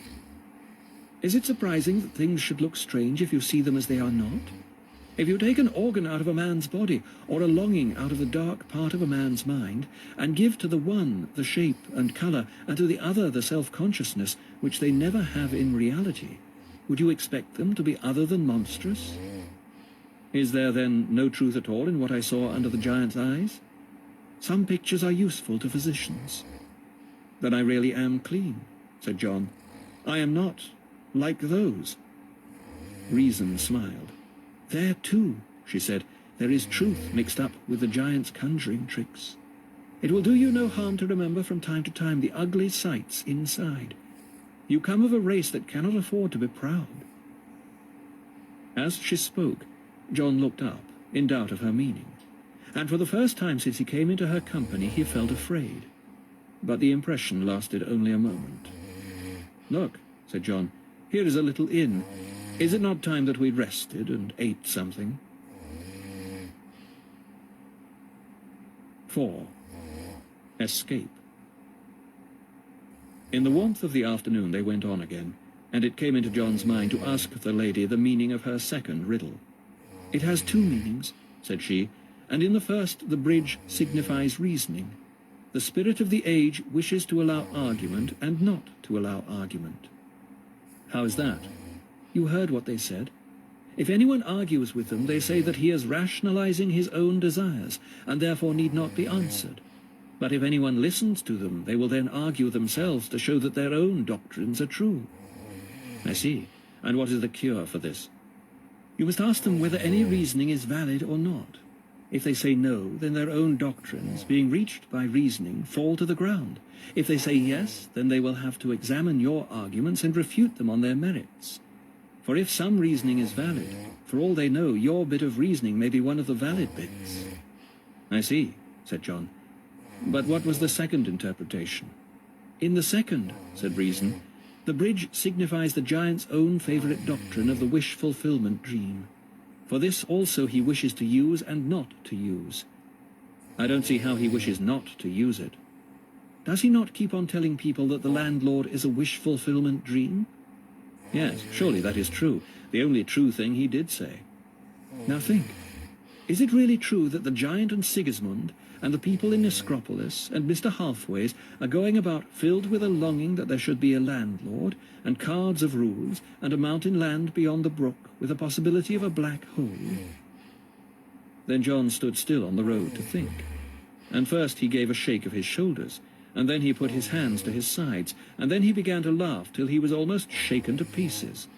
Is it surprising that things should look strange if you see them as they are not? If you take an organ out of a man's body, or a longing out of the dark part of a man's mind, and give to the one the shape and colour, and to the other the self-consciousness, which they never have in reality, would you expect them to be other than monstrous? Is there then no truth at all in what I saw under the giant's eyes? Some pictures are useful to physicians. Then I really am clean, said John. I am not like those. Reason smiled. There too, she said, there is truth mixed up with the giant's conjuring tricks. It will do you no harm to remember from time to time the ugly sights inside. You come of a race that cannot afford to be proud. As she spoke, John looked up, in doubt of her meaning, and for the first time since he came into her company he felt afraid. But the impression lasted only a moment. Look, said John, here is a little inn. Is it not time that we rested and ate something? 4. Escape. In the warmth of the afternoon they went on again, and it came into John's mind to ask the lady the meaning of her second riddle. It has two meanings, said she, and in the first the bridge signifies reasoning. The spirit of the age wishes to allow argument and not to allow argument. How is that? You heard what they said. If anyone argues with them, they say that he is rationalizing his own desires, and therefore need not be answered. But if anyone listens to them, they will then argue themselves to show that their own doctrines are true. I see. And what is the cure for this? You must ask them whether any reasoning is valid or not. If they say no, then their own doctrines, being reached by reasoning, fall to the ground. If they say yes, then they will have to examine your arguments and refute them on their merits. For if some reasoning is valid, for all they know, your bit of reasoning may be one of the valid bits. I see, said John. But what was the second interpretation? In the second, said Reason, the bridge signifies the giant's own favourite doctrine of the wish-fulfillment dream. For this also he wishes to use and not to use. I don't see how he wishes not to use it. Does he not keep on telling people that the landlord is a wish-fulfillment dream? Yes, surely that is true. The only true thing he did say. Now think. Is it really true that the giant and Sigismund and the people in Niscropolis and Mr. Halfways are going about filled with a longing that there should be a landlord and cards of rules and a mountain land beyond the brook with a possibility of a black hole? Then John stood still on the road to think. And first he gave a shake of his shoulders, and then he put his hands to his sides, and then he began to laugh till he was almost shaken to pieces.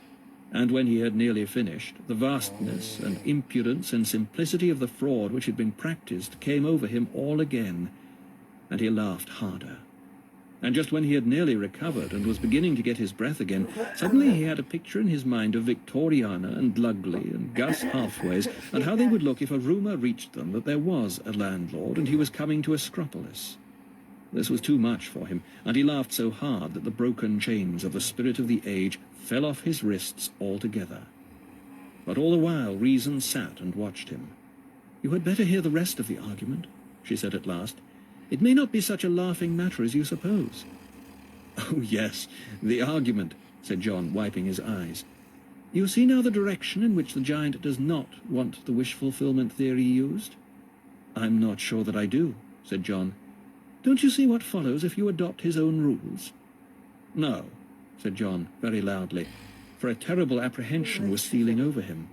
And when he had nearly finished, the vastness and impudence and simplicity of the fraud which had been practised came over him all again, and he laughed harder. And just when he had nearly recovered and was beginning to get his breath again, suddenly he had a picture in his mind of Victoriana and Lugley and Gus Halfways, and how they would look if a rumour reached them that there was a landlord and he was coming to Ascropolis. This was too much for him, and he laughed so hard that the broken chains of the spirit of the age fell off his wrists altogether. But all the while reason sat and watched him. "You had better hear the rest of the argument," she said at last. "It may not be such a laughing matter as you suppose." "Oh, yes, the argument," said John, wiping his eyes. "You see now the direction in which the giant does not want the wish-fulfillment theory used?" "I'm not sure that I do," said John. "Don't you see what follows if you adopt his own rules?" "No," said John, very loudly, for a terrible apprehension was stealing over him.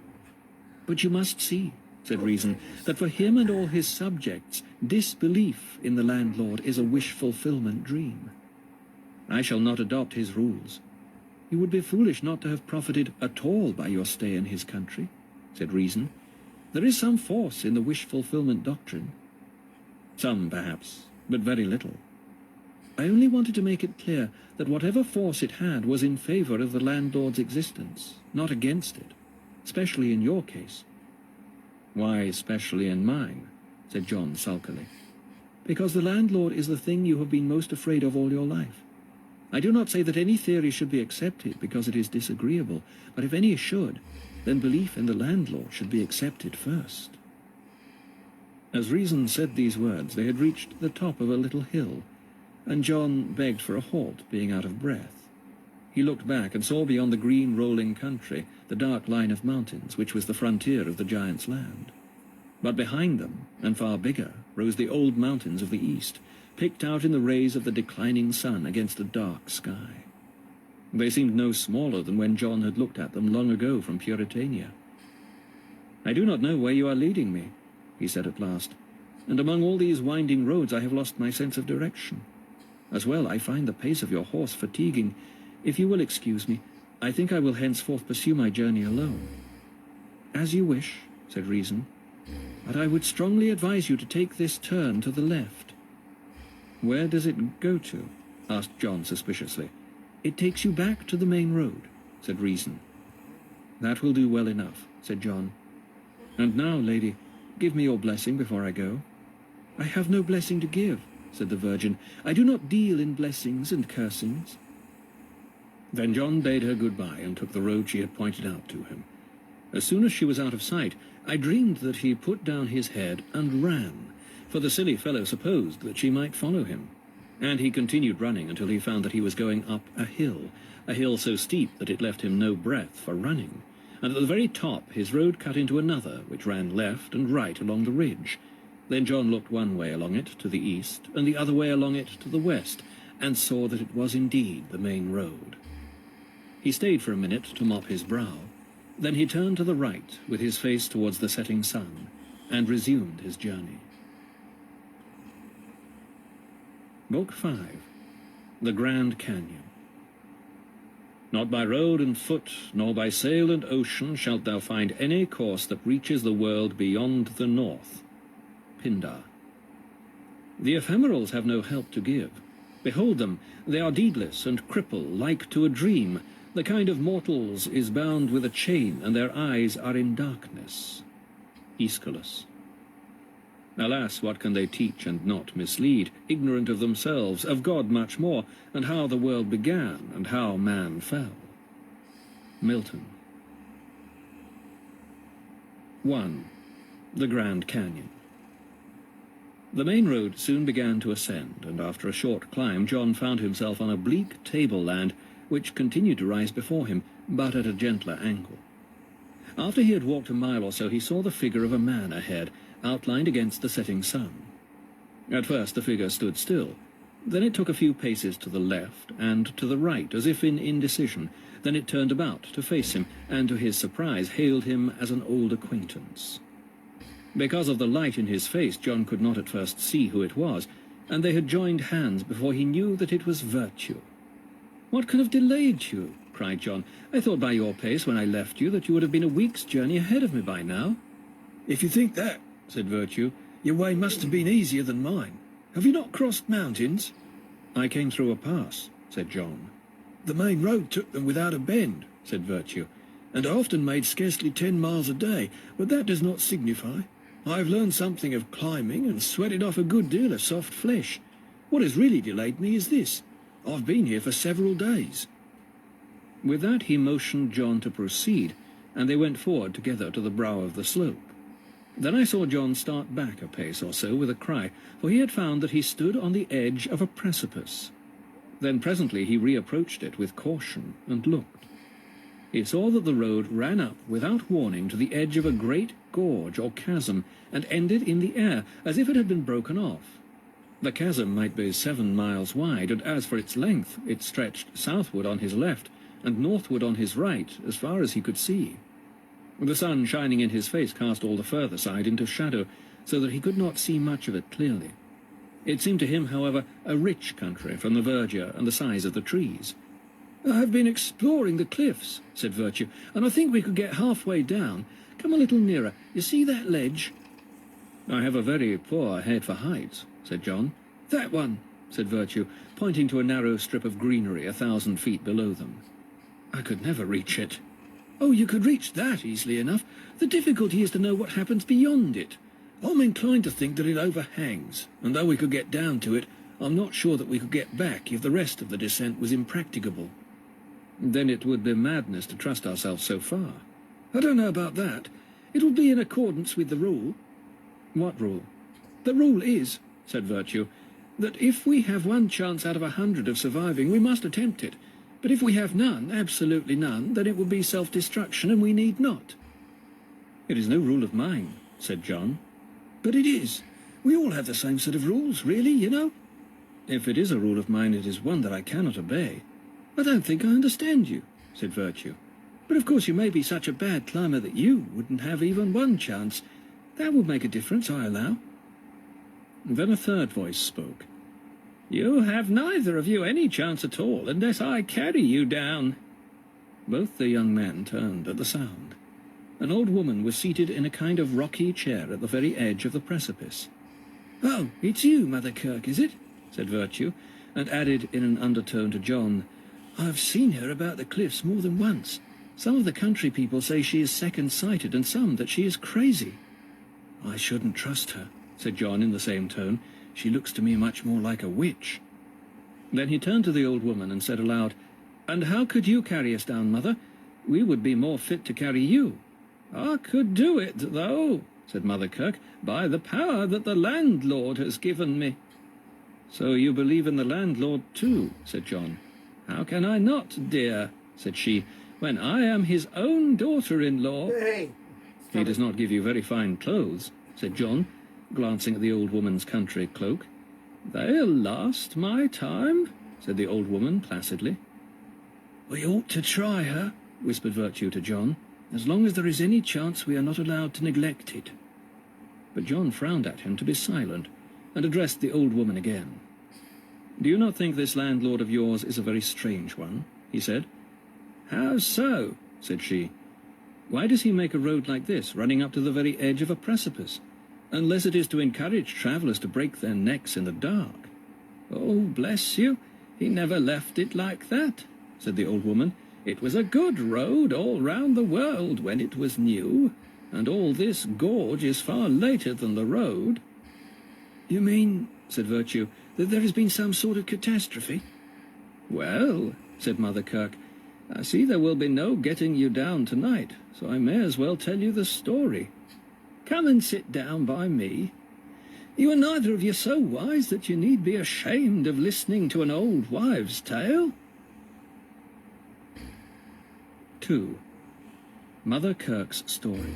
"But you must see," said reason, "that for him and all his subjects, disbelief in the landlord is a wish-fulfillment dream. I shall not adopt his rules. You would be foolish not to have profited at all by your stay in his country," said reason. "There is some force in the wish-fulfillment doctrine." "Some, perhaps, but very little. I only wanted to make it clear that whatever force it had was in favour of the landlord's existence, not against it, especially in your case." "Why especially in mine?" said John sulkily. "Because the landlord is the thing you have been most afraid of all your life. I do not say that any theory should be accepted because it is disagreeable, but if any should, then belief in the landlord should be accepted first." As reason said these words, they had reached the top of a little hill, and John begged for a halt, being out of breath. He looked back and saw beyond the green rolling country the dark line of mountains, which was the frontier of the giant's land. But behind them, and far bigger, rose the old mountains of the east, picked out in the rays of the declining sun against a dark sky. They seemed no smaller than when John had looked at them long ago from Puritania. "I do not know where you are leading me," he said at last, "and among all these winding roads I have lost my sense of direction. As well, I find the pace of your horse fatiguing. If you will excuse me, I think I will henceforth pursue my journey alone." "As you wish," said reason, "but I would strongly advise you to take this turn to the left." "Where does it go to?" asked John suspiciously. "It takes you back to the main road," said reason. "That will do well enough," said John. "And now, lady, give me your blessing before I go." "I have no blessing to give," said the Virgin. "I do not deal in blessings and cursings." Then John bade her goodbye and took the road she had pointed out to him. As soon as she was out of sight, I dreamed that he put down his head and ran, for the silly fellow supposed that she might follow him. And he continued running until he found that he was going up a hill so steep that it left him no breath for running, and at the very top his road cut into another, which ran left and right along the ridge. Then John looked one way along it to the east, and the other way along it to the west, and saw that it was indeed the main road. He stayed for a minute to mop his brow. Then he turned to the right, with his face towards the setting sun, and resumed his journey. Book 5. The Grand Canyon. Not by road and foot, nor by sail and ocean shalt thou find any course that reaches the world beyond the north. Pindar. The ephemerals have no help to give. Behold them, they are deedless and cripple, like to a dream. The kind of mortals is bound with a chain, and their eyes are in darkness. Aeschylus. Alas, what can they teach and not mislead, ignorant of themselves, of God much more, and how the world began, and how man fell? Milton. 1. The Grand Canyon. The main road soon began to ascend, and after a short climb John found himself on a bleak tableland which continued to rise before him, but at a gentler angle. After he had walked a mile or so, he saw the figure of a man ahead, outlined against the setting sun. At first the figure stood still. Then it took a few paces to the left and to the right, as if in indecision. Then it turned about to face him, and to his surprise hailed him as an old acquaintance. Because of the light in his face, John could not at first see who it was, and they had joined hands before he knew that it was Virtue. "What can have delayed you?" cried John. "I thought by your pace when I left you that you would have been a week's journey ahead of me by now." "If you think that," said Virtue, "your way must have been easier than mine. Have you not crossed mountains?" I came through a pass, said John. The main road took them without a bend, said Virtue, and I often made scarcely 10 miles a day, but that does not signify. I have learned something of climbing and sweated off a good deal of soft flesh. What has really delayed me is this. I've been here for several days. With that he motioned John to proceed, and they went forward together to the brow of the slope. Then I saw John start back a pace or so with a cry, for he had found that he stood on the edge of a precipice. Then presently he reapproached it with caution and looked. He saw that the road ran up without warning to the edge of a great gorge or chasm, and ended in the air, as if it had been broken off. The chasm might be 7 miles wide, and as for its length, it stretched southward on his left, and northward on his right, as far as he could see. The sun shining in his face cast all the further side into shadow, so that he could not see much of it clearly. It seemed to him, however, a rich country from the verdure and the size of the trees. I have been exploring the cliffs, said Virtue, and I think we could get halfway down. Come a little nearer. You see that ledge? I have a very poor head for heights, said John. That one, said Virtue, pointing to a narrow strip of greenery 1,000 feet below them. I could never reach it. Oh, you could reach that easily enough. The difficulty is to know what happens beyond it. I'm inclined to think that it overhangs, and though we could get down to it, I'm not sure that we could get back if the rest of the descent was impracticable. Then it would be madness to trust ourselves so far. I don't know about that. It will be in accordance with the rule. What rule? The rule is, said Virtue, that if we have 1 chance out of 100 of surviving, we must attempt it. But if we have none, absolutely none, then it will be self-destruction, and we need not. It is no rule of mine, said John. But it is. We all have the same set of rules, really, you know. If it is a rule of mine, it is one that I cannot obey. I don't think I understand you, said Virtue. But of course you may be such a bad climber that you wouldn't have even 1 chance. That would make a difference, I allow. Then a third voice spoke. You have neither of you any chance at all unless I carry you down. Both the young men turned at the sound. An old woman was seated in a kind of rocky chair at the very edge of the precipice. Oh, it's you, Mother Kirk, is it? Said Virtue, and added in an undertone to John, I've seen her about the cliffs more than once. Some of the country people say she is second-sighted, and some that she is crazy. I shouldn't trust her, said John in the same tone. She looks to me much more like a witch. Then he turned to the old woman and said aloud, And how could you carry us down, Mother? We would be more fit to carry you. I could do it, though, said Mother Kirk, by the power that the landlord has given me. So you believe in the landlord too, said John. How can I not, dear, said she, when I am his own daughter-in-law? Hey, he does not give you very fine clothes, said John, glancing at the old woman's country cloak. They'll last my time, said the old woman placidly. We ought to try her, whispered Virtue to John. As long as there is any chance, we are not allowed to neglect it. But John frowned at him to be silent, and addressed the old woman again. Do you not think this landlord of yours is a very strange one? He said. How so? Said she. Why does he make a road like this, running up to the very edge of a precipice? Unless it is to encourage travellers to break their necks in the dark. Oh, bless you, he never left it like that, said the old woman. It was a good road all round the world when it was new, and all this gorge is far later than the road. You mean, said Virtue, that there has been some sort of catastrophe? Well, said Mother Kirk, I see there will be no getting you down tonight, so I may as well tell you the story. Come and sit down by me. You are neither of you so wise that you need be ashamed of listening to an old wives' tale. 2. Mother Kirk's Story.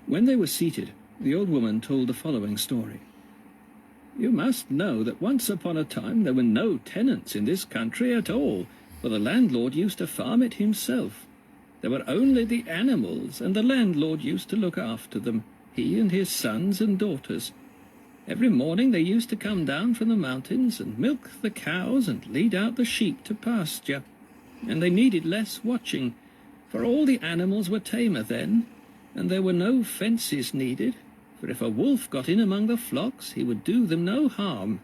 When they were seated, the old woman told the following story. You must know that once upon a time there were no tenants in this country at all, for the landlord used to farm it himself. There were only the animals, and the landlord used to look after them, he and his sons and daughters. Every morning they used to come down from the mountains and milk the cows and lead out the sheep to pasture. And they needed less watching, for all the animals were tamer then, and there were no fences needed, for if a wolf got in among the flocks, he would do them no harm.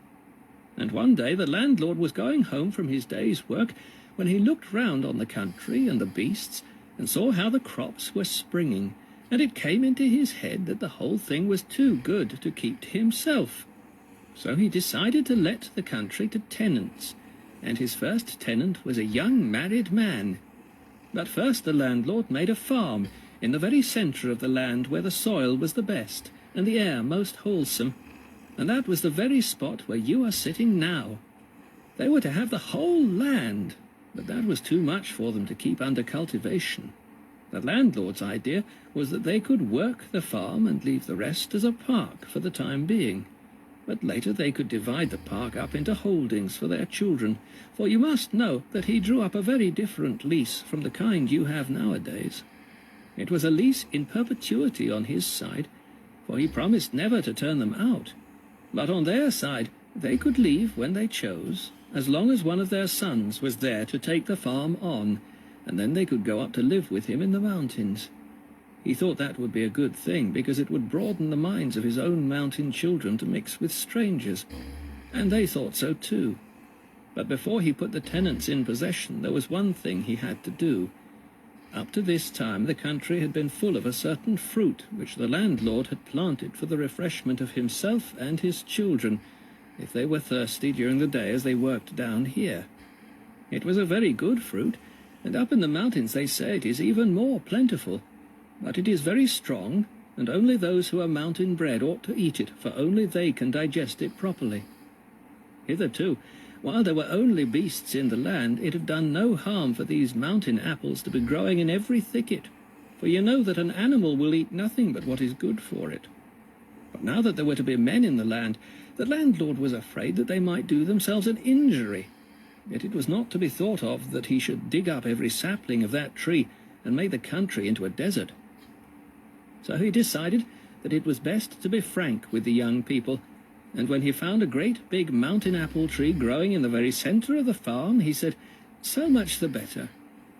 And one day the landlord was going home from his day's work when he looked round on the country and the beasts and saw how the crops were springing, and it came into his head that the whole thing was too good to keep to himself. So he decided to let the country to tenants, and his first tenant was a young married man. But first the landlord made a farm in the very centre of the land where the soil was the best and the air most wholesome, and that was the very spot where you are sitting now. They were to have the whole land, but that was too much for them to keep under cultivation. The landlord's idea was that they could work the farm and leave the rest as a park for the time being. But later they could divide the park up into holdings for their children, for you must know that he drew up a very different lease from the kind you have nowadays. It was a lease in perpetuity on his side, for he promised never to turn them out. But on their side they could leave when they chose, as long as one of their sons was there to take the farm on, and then they could go up to live with him in the mountains. He thought that would be a good thing, because it would broaden the minds of his own mountain children to mix with strangers, and they thought so too. But before he put the tenants in possession, there was one thing he had to do. Up to this time the country had been full of a certain fruit which the landlord had planted for the refreshment of himself and his children, if they were thirsty during the day as they worked down here. It was a very good fruit, and up in the mountains they say it is even more plentiful. But it is very strong, and only those who are mountain-bred ought to eat it, for only they can digest it properly. Hitherto, while there were only beasts in the land, it had done no harm for these mountain apples to be growing in every thicket, for you know that an animal will eat nothing but what is good for it. But now that there were to be men in the land, the landlord was afraid that they might do themselves an injury. Yet it was not to be thought of that he should dig up every sapling of that tree and make the country into a desert. So he decided that it was best to be frank with the young people, and when he found a great big mountain apple tree growing in the very centre of the farm, he said, "So much the better.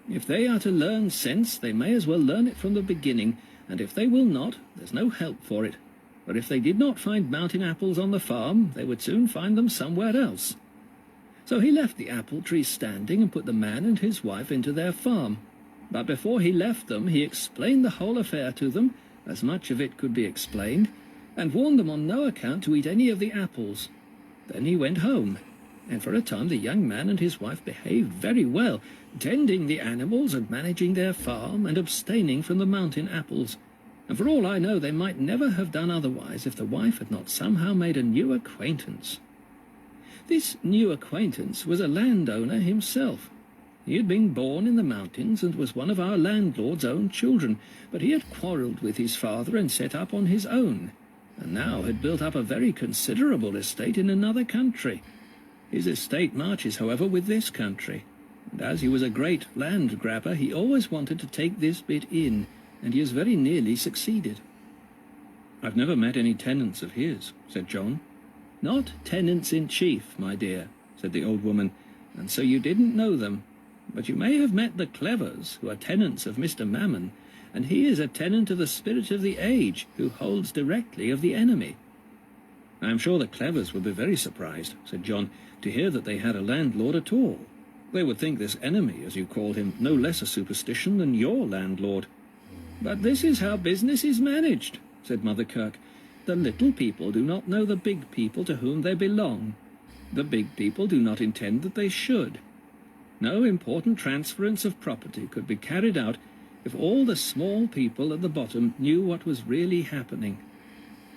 If they are to learn sense, they may as well learn it from the beginning, and if they will not, there's no help for it. For if they did not find mountain apples on the farm, they would soon find them somewhere else." So he left the apple tree standing and put the man and his wife into their farm. But before he left them, he explained the whole affair to them, as much of it could be explained, and warned them on no account to eat any of the apples. Then he went home, and for a time the young man and his wife behaved very well, tending the animals and managing their farm and abstaining from the mountain apples. And for all I know, they might never have done otherwise if the wife had not somehow made a new acquaintance. This new acquaintance was a landowner himself. He had been born in the mountains and was one of our landlord's own children, but he had quarrelled with his father and set up on his own, and now had built up a very considerable estate in another country. His estate marches, however, with this country, and as he was a great land grabber, he always wanted to take this bit in, and he has very nearly succeeded. "I've never met any tenants of his," said John. "Not tenants-in-chief, my dear," said the old woman, "and so you didn't know them. But you may have met the Clevers, who are tenants of Mr. Mammon, and he is a tenant of the Spirit of the Age, who holds directly of the enemy." "I am sure the Clevers would be very surprised," said John, "to hear that they had a landlord at all. They would think this enemy, as you call him, no less a superstition than your landlord." "But this is how business is managed," said Mother Kirk. "The little people do not know the big people to whom they belong. The big people do not intend that they should. No important transference of property could be carried out if all the small people at the bottom knew what was really happening.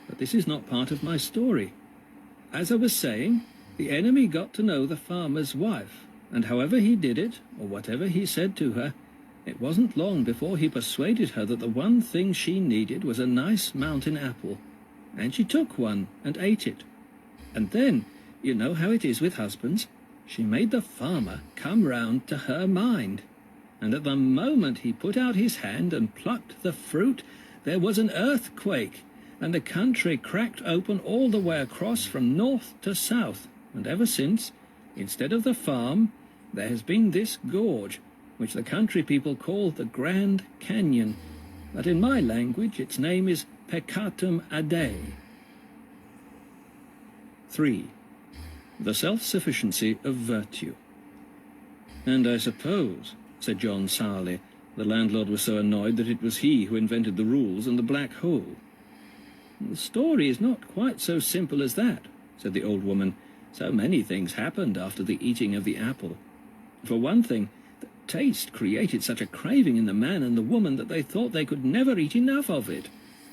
But this is not part of my story. As I was saying, the enemy got to know the farmer's wife, and however he did it, or whatever he said to her, it wasn't long before he persuaded her that the one thing she needed was a nice mountain apple, and she took one and ate it. And then, you know how it is with husbands, she made the farmer come round to her mind, and at the moment he put out his hand and plucked the fruit, there was an earthquake, and the country cracked open all the way across from north to south, and ever since, instead of the farm, there has been this gorge, which the country people call the Grand Canyon, but in my language its name is Peccatum Ade." 3. the self-sufficiency of virtue. And I suppose, said John sourly, the landlord was so annoyed that it was he who invented the rules and the black hole. The story is not quite so simple as that, said the old woman. So many things happened after the eating of the apple. For one thing, the taste created such a craving in the man and the woman that they thought they could never eat enough of it.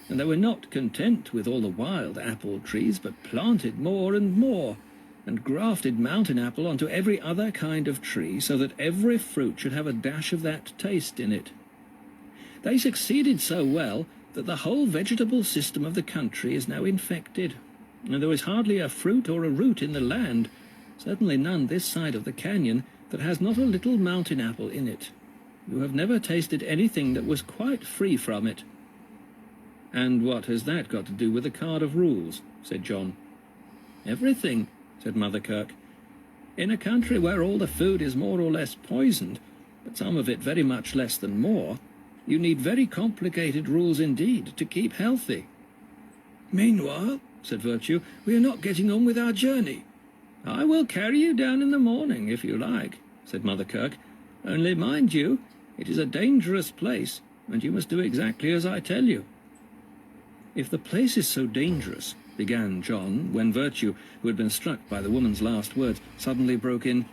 And they were not content with all the wild apple trees, but planted more and more, and grafted mountain apple onto every other kind of tree, so that every fruit should have a dash of that taste in it. They succeeded so well that the whole vegetable system of the country is now infected, and there is hardly a fruit or a root in the land, certainly none this side of the canyon, that has not a little mountain apple in it. You have never tasted anything that was quite free from it. And what has that got to do with the card of rules? Said John. Everything, said Mother Kirk. In a country where all the food is more or less poisoned, but some of it very much less than more, you need very complicated rules indeed to keep healthy. Meanwhile, said Virtue, we are not getting on with our journey. I will carry you down in the morning, if you like, said Mother Kirk. Only mind you, it is a dangerous place, and you must do exactly as I tell you. If the place is so dangerous, began John, when Virtue, who had been struck by the woman's last words, suddenly broke in.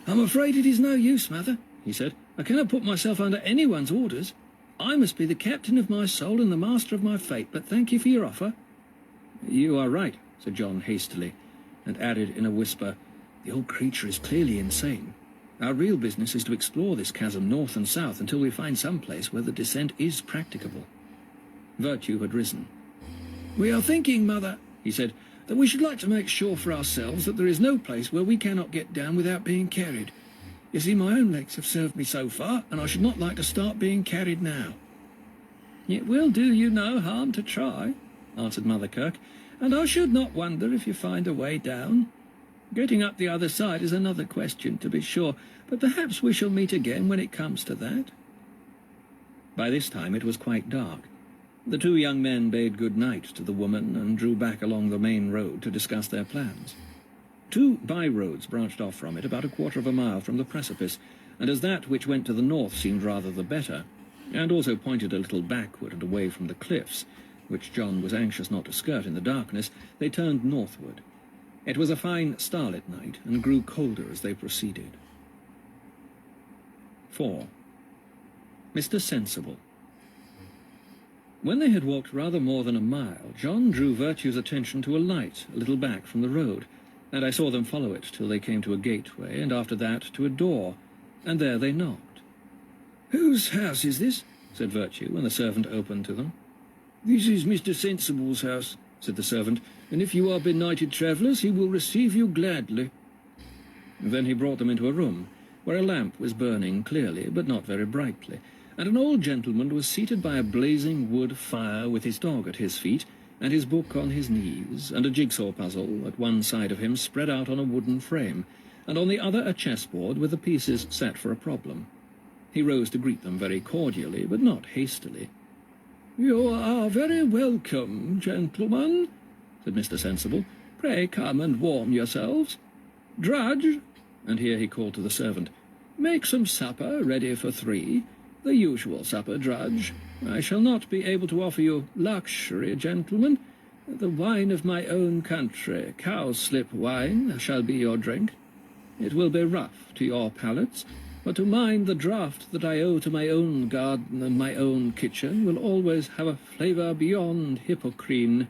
I'm afraid it is no use, Mother, he said. I cannot put myself under anyone's orders. I must be the captain of my soul and the master of my fate, but thank you for your offer. You are right, said John hastily, and added in a whisper, the old creature is clearly insane. Our real business is to explore this chasm north and south until we find some place where the descent is practicable. Virtue had risen. We are thinking, Mother, he said, that we should like to make sure for ourselves that there is no place where we cannot get down without being carried. You see, my own legs have served me so far, and I should not like to start being carried now. It will do you no harm to try, answered Mother Kirk, and I should not wonder if you find a way down. Getting up the other side is another question, to be sure, but perhaps we shall meet again when it comes to that. By this time it was quite dark. The two young men bade good night to the woman and drew back along the main road to discuss their plans. Two by-roads branched off from it about a quarter of a mile from the precipice, and as that which went to the north seemed rather the better, and also pointed a little backward and away from the cliffs, which John was anxious not to skirt in the darkness, they turned northward. It was a fine starlit night, and grew colder as they proceeded. 4. Mr. Sensible. When they had walked rather more than a mile, John drew Virtue's attention to a light a little back from the road, and I saw them follow it till they came to a gateway, and after that to a door, and there they knocked. Whose house is this? Said Virtue, when the servant opened to them. This is Mr. Sensible's house, said the servant, and if you are benighted travellers, he will receive you gladly. Then he brought them into a room, where a lamp was burning clearly, but not very brightly, and an old gentleman was seated by a blazing wood fire with his dog at his feet, and his book on his knees, and a jigsaw puzzle at one side of him spread out on a wooden frame, and on the other a chessboard with the pieces set for a problem. He rose to greet them very cordially, but not hastily. You are very welcome, gentlemen, said Mr. Sensible. Pray come and warm yourselves. Drudge, and here he called to the servant, make some supper ready for 3. The usual supper, Drudge. I shall not be able to offer you luxury, gentlemen. The wine of my own country, cowslip wine, shall be your drink. It will be rough to your palates, but to mine the draught that I owe to my own garden and my own kitchen will always have a flavour beyond hippocrene.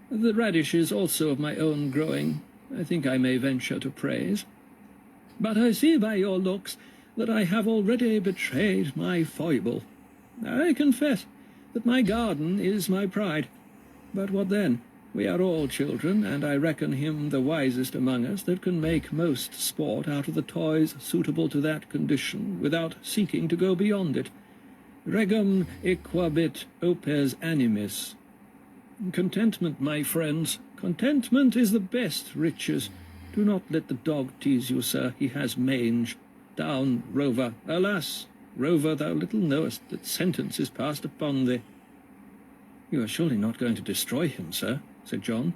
The radishes also of my own growing, I think I may venture to praise. But I see by your looks that I have already betrayed my foible. I confess that my garden is my pride. But what then? We are all children, and I reckon him the wisest among us that can make most sport out of the toys suitable to that condition, without seeking to go beyond it. Regum equabit opes animis. Contentment, my friends, contentment is the best riches. Do not let the dog tease you, sir, he has mange. Down, Rover. Alas, Rover, thou little knowest that sentence is passed upon thee. You are surely not going to destroy him, sir, said John.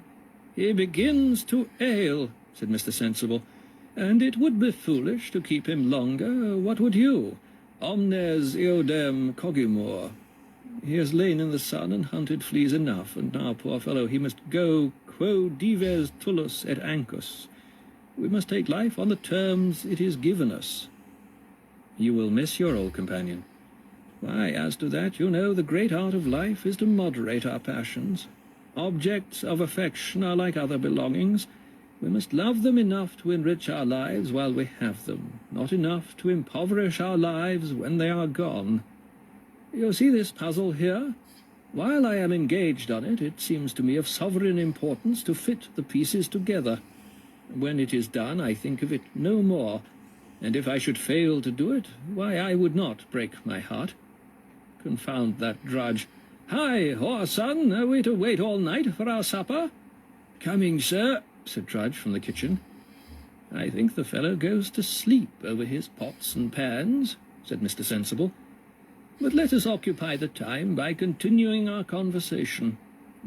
He begins to ail, said Mr. Sensible, and it would be foolish to keep him longer. What would you? Omnes eodem cogimur. He has lain in the sun and hunted fleas enough, and now, poor fellow, he must go quo dives tullus et ancus. We must take life on the terms it is given us. You will miss your old companion. Why, as to that, you know, the great art of life is to moderate our passions. Objects of affection are like other belongings. We must love them enough to enrich our lives while we have them, not enough to impoverish our lives when they are gone. You see this puzzle here? While I am engaged on it, it seems to me of sovereign importance to fit the pieces together. When it is done, I think of it no more, and if I should fail to do it, why, I would not break my heart. Confound that drudge. Hi, whoreson, are we to wait all night for our supper? Coming, sir, said Drudge from the kitchen. I think the fellow goes to sleep over his pots and pans, said Mr. Sensible. But let us occupy the time by continuing our conversation.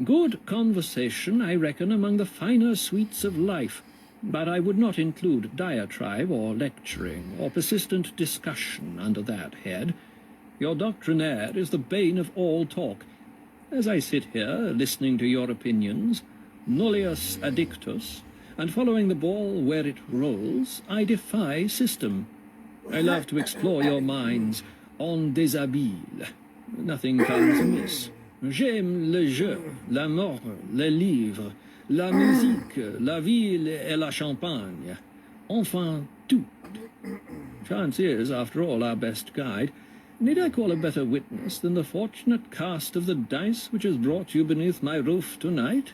Good conversation, I reckon, among the finer sweets of life, but I would not include diatribe or lecturing or persistent discussion under that head. Your doctrinaire is the bane of all talk. As I sit here, listening to your opinions, nullius addictus, and following the ball where it rolls, I defy system. I love to explore your minds en déshabille. Nothing comes amiss. J'aime le jeu, la mort, les livres, la musique, la ville et la champagne. Enfin, tout. Chance is, after all, our best guide. Need I call a better witness than the fortunate cast of the dice which has brought you beneath my roof tonight?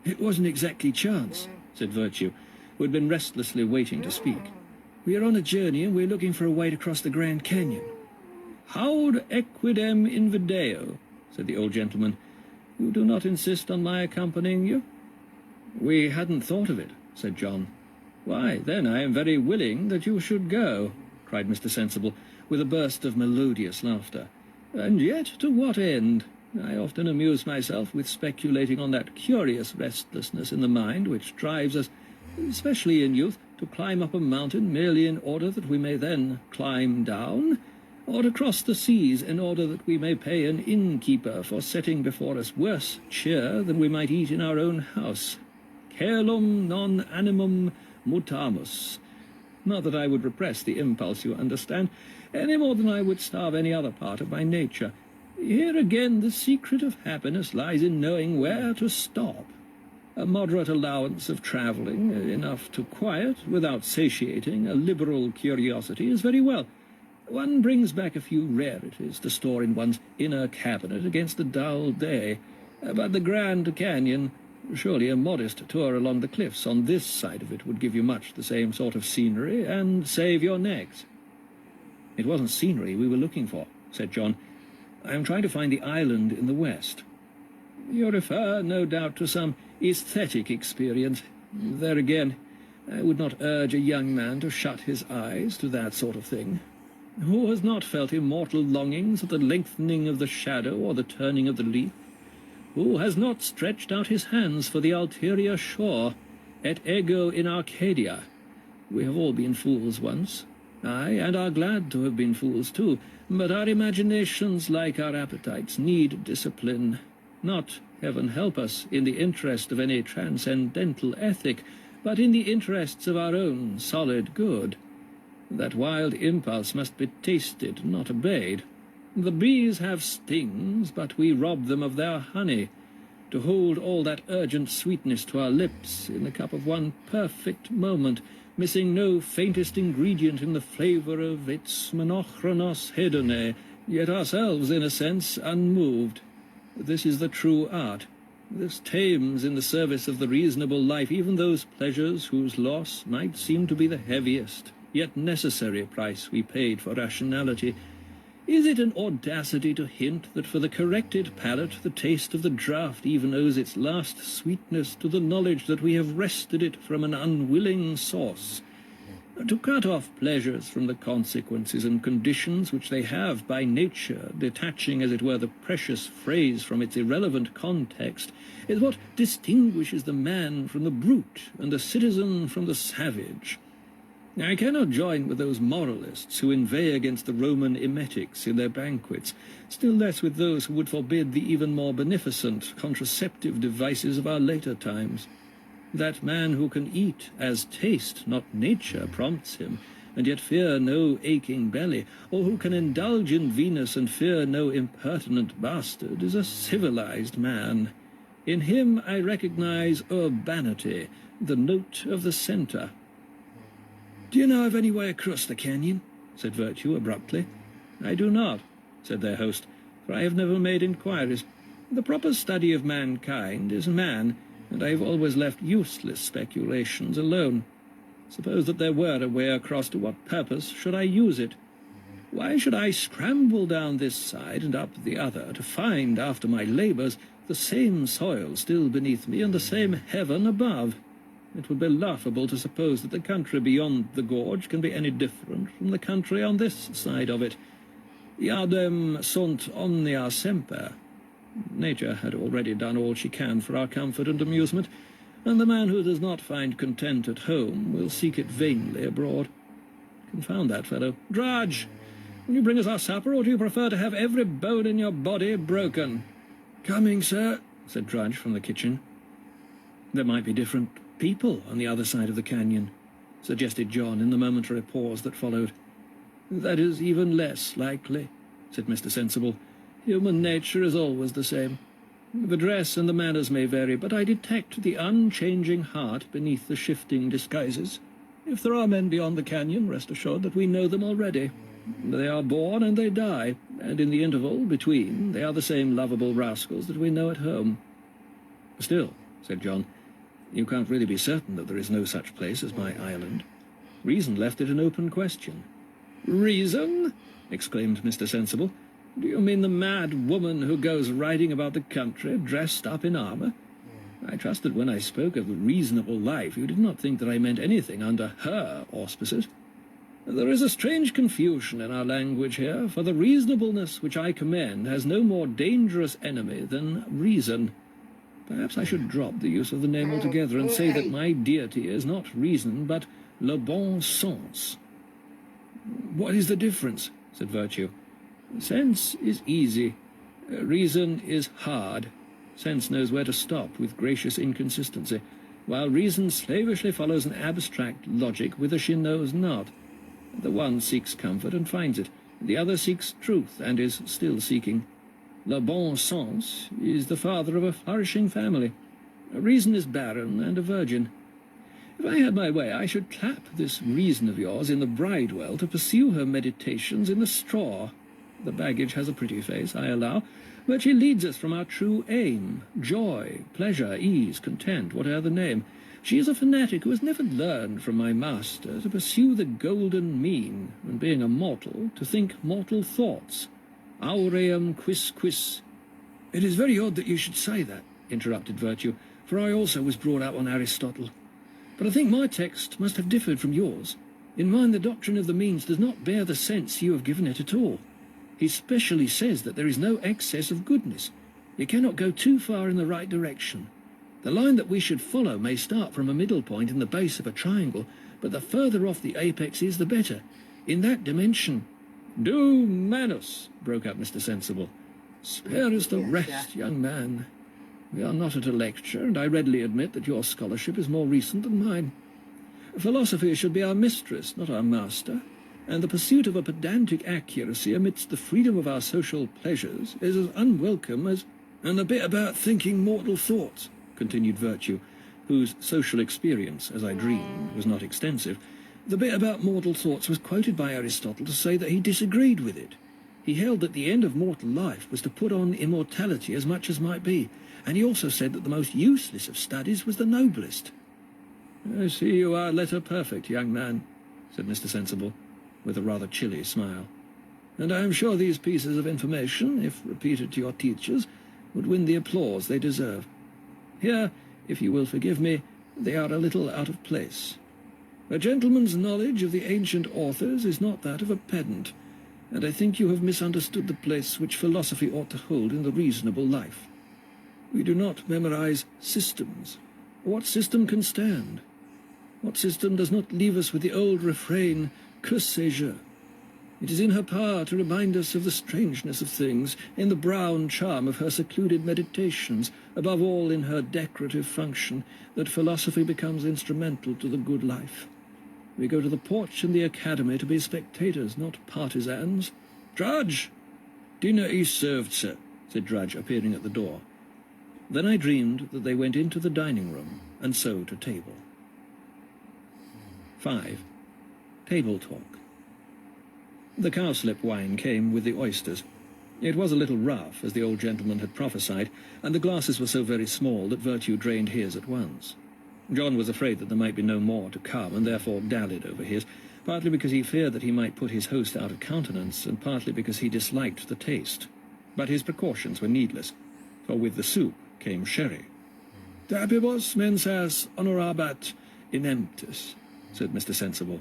It wasn't exactly chance, said Virtue, who had been restlessly waiting to speak. We are on a journey, and we're looking for a way to cross the Grand Canyon. Haud equidem invideo, said the old gentleman. You do not insist on my accompanying you? We hadn't thought of it, said John. Why, then I am very willing that you should go, cried Mr. Sensible, with a burst of melodious laughter. And yet to what end? I often amuse myself with speculating on that curious restlessness in the mind which drives us, especially in youth, to climb up a mountain merely in order that we may then climb down, or to cross the seas in order that we may pay an innkeeper for setting before us worse cheer than we might eat in our own house. Caelum non animum mutamus. Not that I would repress the impulse, you understand, any more than I would starve any other part of my nature. Here again the secret of happiness lies in knowing where to stop. A moderate allowance of travelling, enough to quiet, without satiating, a liberal curiosity is very well. One brings back a few rarities to store in one's inner cabinet against a dull day. But the Grand Canyon, surely a modest tour along the cliffs on this side of it would give you much the same sort of scenery and save your necks. It wasn't scenery we were looking for, said John. I am trying to find the island in the west. You refer, no doubt, to some aesthetic experience. There again, I would not urge a young man to shut his eyes to that sort of thing. Who has not felt immortal longings at the lengthening of the shadow or the turning of the leaf? Who has not stretched out his hands for the ulterior shore, et ego in Arcadia? We have all been fools once, aye, and are glad to have been fools too, but our imaginations, like our appetites, need discipline, not, heaven help us, in the interest of any transcendental ethic, but in the interests of our own solid good. That wild impulse must be tasted, not obeyed. The bees have stings, but we rob them of their honey. To hold all that urgent sweetness to our lips in the cup of one perfect moment, missing no faintest ingredient in the flavour of its monochronos hedone, yet ourselves, in a sense, unmoved. This is the true art. This tames in the service of the reasonable life even those pleasures whose loss might seem to be the heaviest, yet necessary price we paid for rationality. Is it an audacity to hint that for the corrected palate the taste of the draught even owes its last sweetness to the knowledge that we have wrested it from an unwilling source? to cut off pleasures from the consequences and conditions which they have by nature, detaching, as it were, the precious phrase from its irrelevant context, is what distinguishes the man from the brute and the citizen from the savage. I cannot join with those moralists who inveigh against the Roman emetics in their banquets, still less with those who would forbid the even more beneficent contraceptive devices of our later times. That man who can eat as taste, not nature, prompts him, and yet fear no aching belly, or who can indulge in Venus and fear no impertinent bastard, is a civilized man. In him I recognize urbanity, the note of the centre. "Do you know of any way across the canyon?" said Virtue abruptly. "I do not," said their host, "for I have never made inquiries. The proper study of mankind is man, and I have always left useless speculations alone. Suppose that there were a way across, to what purpose should I use it? Why should I scramble down this side and up the other to find, after my labours, the same soil still beneath me and the same heaven above? It would be laughable to suppose that the country beyond the gorge can be any different from the country on this side of it. Iadem sunt omnia semper. Nature had already done all she can for our comfort and amusement, and the man who does not find content at home will seek it vainly abroad. Confound that fellow. Drudge! Will you bring us our supper, or do you prefer to have every bone in your body broken?" "Coming, sir," said Drudge from the kitchen. "There might be different people on the other side of the canyon," suggested John in the momentary pause that followed. "That is even less likely," said Mr. Sensible. "Human nature is always the same. The dress and the manners may vary, but I detect the unchanging heart beneath the shifting disguises. If there are men beyond the canyon, rest assured that we know them already. They are born and they die, and in the interval between they are the same lovable rascals that we know at home." "Still," said John, "you can't really be certain that there is no such place as my island. Reason left it an open question." "Reason?" exclaimed Mr. Sensible. "Do you mean the mad woman who goes riding about the country dressed up in armour? I trust that when I spoke of the reasonable life, you did not think that I meant anything under her auspices. There is a strange confusion in our language here, for the reasonableness which I commend has no more dangerous enemy than reason. Perhaps I should drop the use of the name altogether and say that my deity is not reason, but le bon sens." "What is the difference?" said Virtue. "Sense is easy. Reason is hard. Sense knows where to stop with gracious inconsistency, while reason slavishly follows an abstract logic whither she knows not. The one seeks comfort and finds it, the other seeks truth and is still seeking. Le bon sens is the father of a flourishing family. Reason is barren and a virgin. If I had my way, I should clap this reason of yours in the bridewell to pursue her meditations in the straw. The baggage has a pretty face, I allow, but she leads us from our true aim, joy, pleasure, ease, content, whate'er the name. She is a fanatic who has never learned from my master to pursue the golden mean, and being a mortal, to think mortal thoughts. Aureum quis. "It is very odd that you should say that," interrupted Virtue, "for I also was brought up on Aristotle. But I think my text must have differed from yours. In mine the doctrine of the means does not bear the sense you have given it at all. He specially says that there is no excess of goodness. You cannot go too far in the right direction. The line that we should follow may start from a middle point in the base of a triangle, but the further off the apex is, the better. In that dimension—" "Do manus," broke out Mr. Sensible. "Spare us the rest, young man. We are not at a lecture, and I readily admit that your scholarship is more recent than mine. Philosophy should be our mistress, not our master, and the pursuit of a pedantic accuracy amidst the freedom of our social pleasures is as unwelcome as—" "And the bit about thinking mortal thoughts," continued Virtue, whose social experience, as I dreamed, was not extensive. "The bit about mortal thoughts was quoted by Aristotle to say that he disagreed with it. He held that the end of mortal life was to put on immortality as much as might be, and he also said that the most useless of studies was the noblest." "I see you are letter perfect, young man," said Mr. Sensible, with a rather chilly smile. "And I am sure these pieces of information, if repeated to your teachers, would win the applause they deserve. Here, if you will forgive me, they are a little out of place." A gentleman's knowledge of the ancient authors is not that of a pedant, and I think you have misunderstood the place which philosophy ought to hold in the reasonable life. We do not memorize systems. What system can stand? What system does not leave us with the old refrain, que sais-je? It is in her power to remind us of the strangeness of things, in the brown charm of her secluded meditations, above all in her decorative function, that philosophy becomes instrumental to the good life. We go to the porch and the academy to be spectators, not partisans. Drudge! Dinner is served, sir, said Drudge, appearing at the door. Then I dreamed that they went into the dining room, and so to table. 5. Table talk. The cowslip wine came with the oysters. It was a little rough, as the old gentleman had prophesied, and the glasses were so very small that virtue drained his at once. John was afraid that there might be no more to come, and therefore dallied over his, partly because he feared that he might put his host out of countenance, and partly because he disliked the taste. But his precautions were needless, for with the soup came sherry. "Dabibus mensas honorabat inemptus," said Mr. Sensible.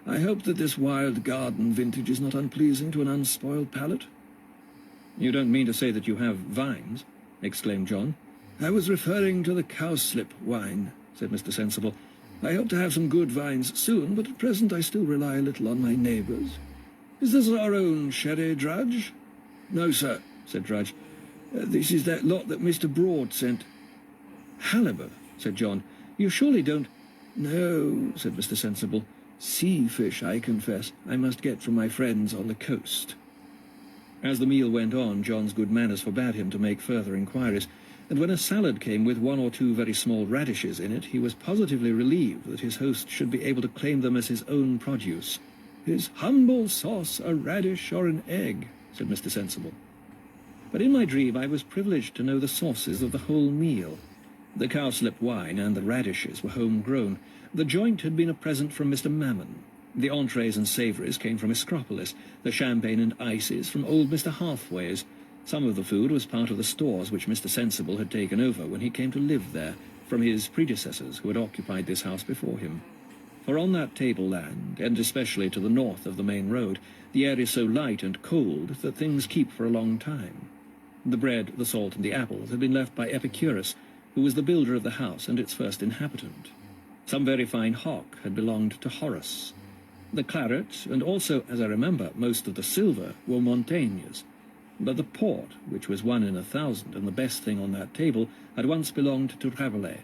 "I hope that this wild garden vintage is not unpleasing to an unspoiled palate." "You don't mean to say that you have vines?" exclaimed John. "I was referring to the cowslip wine," said Mr. Sensible. "I hope to have some good vines soon, but at present I still rely a little on my neighbours. Is this our own sherry, Drudge?" "No, sir," said Drudge. "This is that lot that Mr. Broad sent." "Halibut," said John. "You surely don't—" "No," said Mr. Sensible. "Sea fish, I confess, I must get from my friends on the coast." As the meal went on, John's good manners forbade him to make further inquiries, and when a salad came with 1 or 2 very small radishes in it, he was positively relieved that his host should be able to claim them as his own produce. "Is humble sauce a radish or an egg?" said Mr. Sensible. But in my dream I was privileged to know the sources of the whole meal. The cowslip wine and the radishes were home-grown. The joint had been a present from Mr. Mammon. The entrees and savouries came from Escropolis, the champagne and ices from old Mr. Halfways. Some of the food was part of the stores which Mr. Sensible had taken over when he came to live there, from his predecessors who had occupied this house before him. For on that tableland, and especially to the north of the main road, the air is so light and cold that things keep for a long time. The bread, the salt, and the apples had been left by Epicurus, who was the builder of the house and its first inhabitant. Some very fine hock had belonged to Horace. The claret, and also, as I remember, most of the silver, were Montaigne's. But the port, which was 1 in 1,000 and the best thing on that table, had once belonged to Rabelais,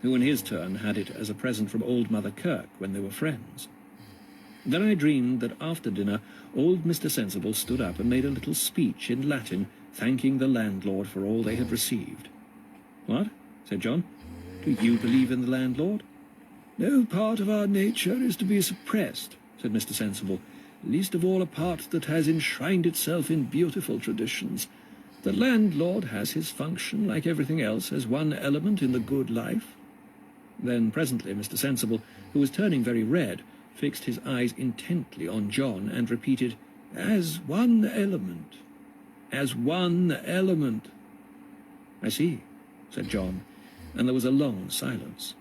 who in his turn had it as a present from old Mother Kirk when they were friends. Then I dreamed that after dinner old Mr. Sensible stood up and made a little speech in Latin, thanking the landlord for all they had received. "What?" said John. "Do you believe in the landlord?" "No part of our nature is to be suppressed," said Mr. Sensible, "least of all a part that has enshrined itself in beautiful traditions. The landlord has his function, like everything else, as one element in the good life." Then presently Mr. Sensible, who was turning very red, fixed his eyes intently on John and repeated, "As one element. As one element." "I see," said John, and there was a long silence.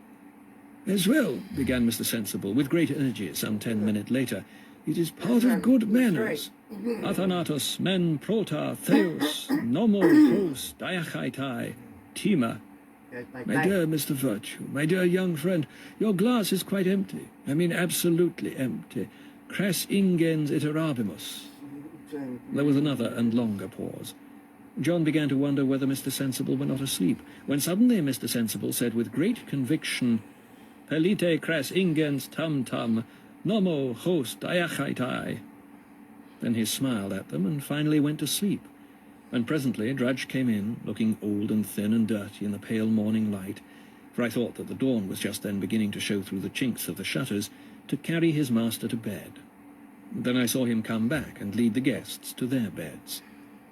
"As well," began Mr. Sensible, with great energy some 10 minutes later, "it is part of good manners. Athanatos men prota theos nomo hos diachaitai tima." "My dear Mr. Virtue, my dear young friend, your glass is quite empty. I mean absolutely empty. Cras ingens iterabimus." There was another and longer pause. John began to wonder whether Mr. Sensible were not asleep, when suddenly Mr. Sensible said with great conviction, "Pelite cras ingens tum tum, nomo hos diachaitai." Then he smiled at them and finally went to sleep, and presently Drudge came in, looking old and thin and dirty in the pale morning light, for I thought that the dawn was just then beginning to show through the chinks of the shutters, to carry his master to bed. Then I saw him come back and lead the guests to their beds,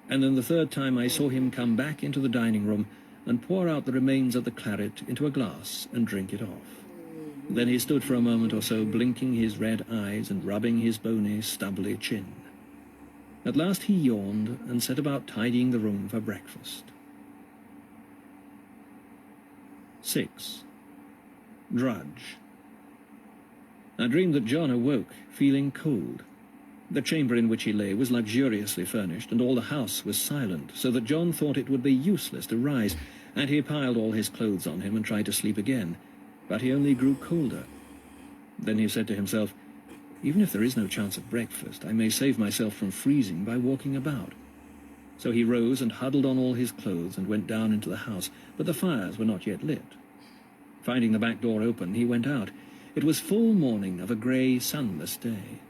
and then the third time I saw him come back into the dining-room and pour out the remains of the claret into a glass and drink it off. Then he stood for a moment or so, blinking his red eyes and rubbing his bony, stubbly chin. At last he yawned and set about tidying the room for breakfast. 6. Drudge. I dreamed that John awoke, feeling cold. The chamber in which he lay was luxuriously furnished, and all the house was silent, so that John thought it would be useless to rise, and he piled all his clothes on him and tried to sleep again. But he only grew colder. Then he said to himself, "Even if there is no chance of breakfast, I may save myself from freezing by walking about." So he rose and huddled on all his clothes and went down into the house, but the fires were not yet lit. Finding the back door open, he went out. It was full morning of a grey, sunless day.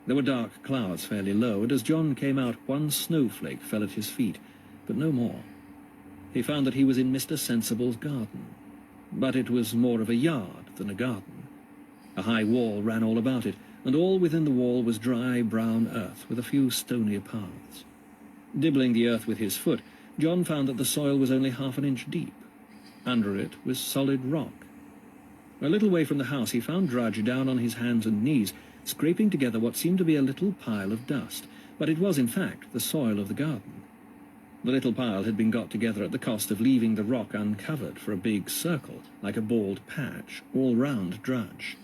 There were dark clouds fairly low, and as John came out, one snowflake fell at his feet, but no more. He found that he was in Mr. Sensible's garden, but it was more of a yard than a garden. A high wall ran all about it, and all within the wall was dry brown earth with a few stony paths. Dibbling the earth with his foot, John found that the soil was only half an inch deep. Under it was solid rock. A little way from the house he found Drudge down on his hands and knees, scraping together what seemed to be a little pile of dust, but it was in fact the soil of the garden. The little pile had been got together at the cost of leaving the rock uncovered for a big circle, like a bald patch, all round Drudge.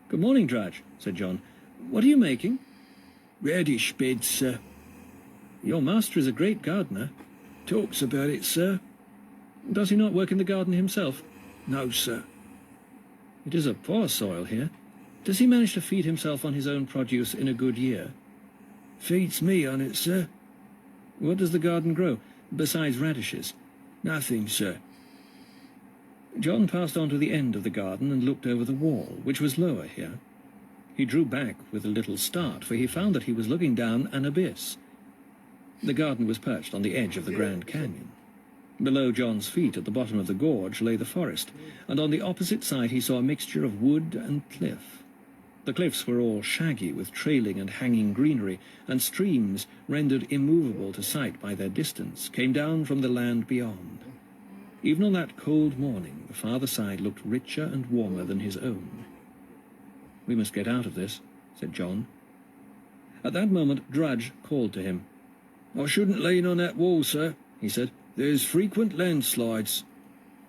"Good morning, Drudge," said John. "What are you making?" "Radish beds, sir." "Your master is a great gardener." "Talks about it, sir." "Does he not work in the garden himself?" "No, sir." "It is a poor soil here. Does he manage to feed himself on his own produce in a good year?" "Feeds me on it, sir." "What does the garden grow, besides radishes?" "Nothing, sir." John passed on to the end of the garden and looked over the wall, which was lower here. He drew back with a little start, for he found that he was looking down an abyss. The garden was perched on the edge of the Grand Canyon. Below John's feet, at the bottom of the gorge, lay the forest, and on the opposite side he saw a mixture of wood and cliff. The cliffs were all shaggy with trailing and hanging greenery, and streams, rendered immovable to sight by their distance, came down from the land beyond. Even on that cold morning, the farther side looked richer and warmer than his own. "We must get out of this," said John. At that moment, Drudge called to him. "I shouldn't lean on that wall, sir," he said. "There's frequent landslides."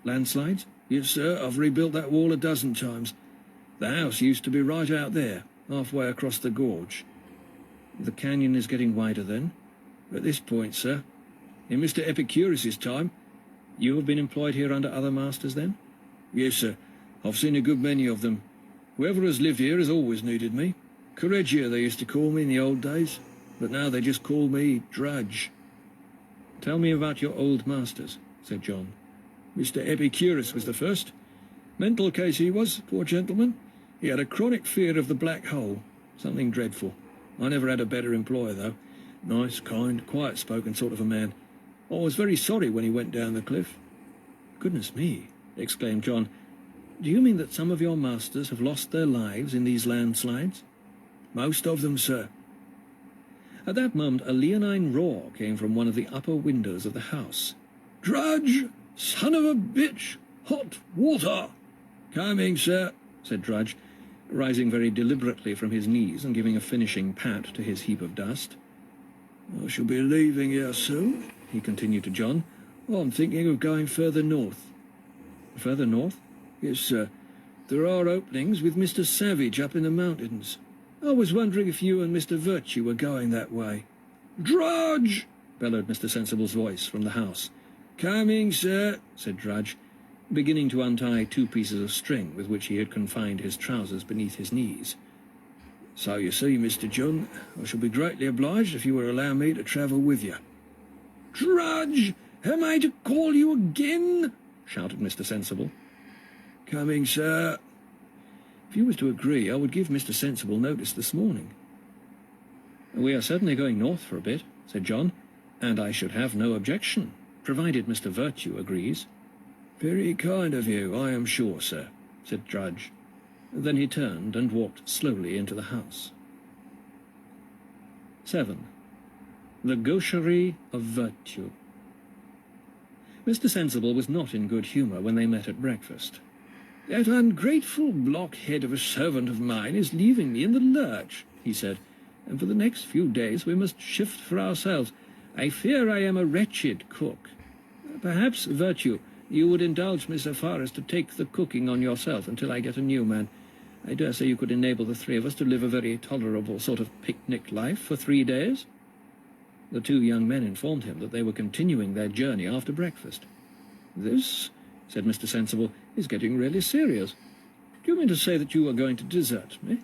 "Landslides?" "Yes, sir. I've rebuilt that wall a dozen times. The house used to be right out there, halfway across the gorge." "The canyon is getting wider, then?" "At this point, sir. In Mr. Epicurus's time." "You have been employed here under other masters, then?" "Yes, sir. I've seen a good many of them. Whoever has lived here has always needed me. Corregia, they used to call me in the old days, but now they just call me Drudge." "Tell me about your old masters," said John. "Mr. Epicurus was the first. Mental case he was, poor gentleman. He had a chronic fear of the black hole, something dreadful. I never had a better employer, though. Nice, kind, quiet-spoken sort of a man. I was very sorry when he went down the cliff." "Goodness me," exclaimed John. "Do you mean that some of your masters have lost their lives in these landslides?" "Most of them, sir." At that moment a leonine roar came from one of the upper windows of the house. "Drudge! Son of a bitch! Hot water!" "Coming, sir," said Drudge, rising very deliberately from his knees and giving a finishing pat to his heap of dust. "I shall be leaving here soon," he continued to John. "I'm thinking of going further north." "Further north?" "Yes, sir. There are openings with Mr. Savage up in the mountains. I was wondering if you and Mr. Virtue were going that way." "Drudge!" bellowed Mr. Sensible's voice from the house. "Coming, sir," said Drudge, beginning to untie 2 pieces of string with which he had confined his trousers beneath his knees. "So you see, Mr. John, I shall be greatly obliged if you will allow me to travel with you." "Drudge! Am I to call you again?" shouted Mr. Sensible. "Coming, sir." "If you was to agree, I would give Mr. Sensible notice this morning." "We are certainly going north for a bit," said John, "and I should have no objection, provided Mr. Virtue agrees." "Very kind of you, I am sure, sir," said Drudge. Then he turned and walked slowly into the house. 7. The Gaucherie of Virtue. Mr. Sensible was not in good humour when they met at breakfast. "That ungrateful blockhead of a servant of mine is leaving me in the lurch," he said, "and for the next few days we must shift for ourselves. I fear I am a wretched cook. Perhaps, Virtue, you would indulge me so far as to take the cooking on yourself until I get a new man. I dare say you could enable the three of us to live a very tolerable sort of picnic life for 3 days." The two young men informed him that they were continuing their journey after breakfast. "This," said Mr. Sensible, "is getting really serious. Do you mean to say that you are going to desert me?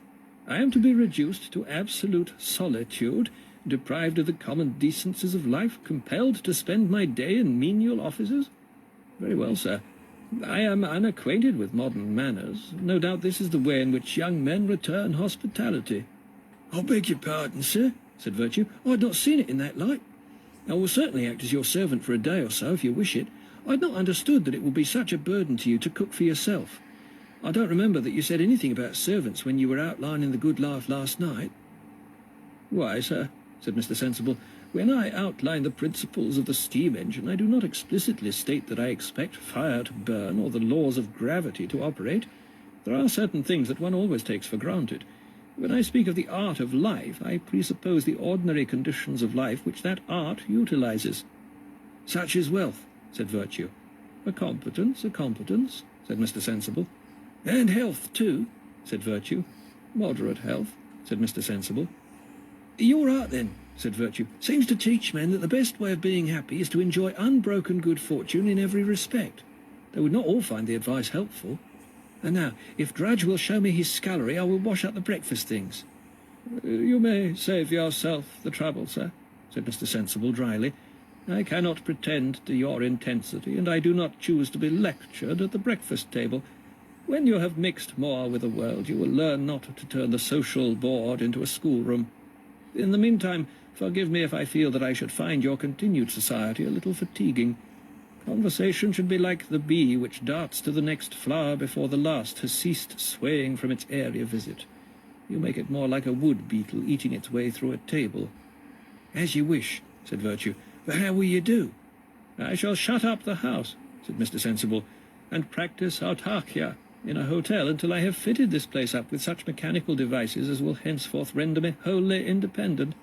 I am to be reduced to absolute solitude, deprived of the common decencies of life, compelled to spend my day in menial offices? Very well, sir. I am unacquainted with modern manners. No doubt this is the way in which young men return hospitality." "I beg your pardon, sir," said Virtue. "I had not seen it in that light. I will certainly act as your servant for a day or so, if you wish it. I had not understood that it would be such a burden to you to cook for yourself. I don't remember that you said anything about servants when you were outlining the good life last night." "Why, sir," said Mr. Sensible, "when I outline the principles of the steam engine, I do not explicitly state that I expect fire to burn or the laws of gravity to operate. There are certain things that one always takes for granted. When I speak of the art of life, I presuppose the ordinary conditions of life which that art utilizes." "Such as wealth," said Virtue. "A competence, said Mr. Sensible. "And health, too," said Virtue. "Moderate health," said Mr. Sensible. "Your art, then," said Virtue, "seems to teach men that the best way of being happy is to enjoy unbroken good fortune in every respect. They would not all find the advice helpful. And now, if Drudge will show me his scullery, I will wash up the breakfast things." "You may save yourself the trouble, sir," said Mr. Sensible dryly. "I cannot pretend to your intensity, and I do not choose to be lectured at the breakfast table. When you have mixed more with the world, you will learn not to turn the social board into a schoolroom. In the meantime, forgive me if I feel that I should find your continued society a little fatiguing. Conversation should be like the bee which darts to the next flower before the last has ceased swaying from its area visit. You make it more like a wood beetle eating its way through a table." "As you wish," said Virtue. "But how will you do?" "I shall shut up the house," said Mr. Sensible, "and practice autarkia in a hotel until I have fitted this place up with such mechanical devices as will henceforth render me wholly independent.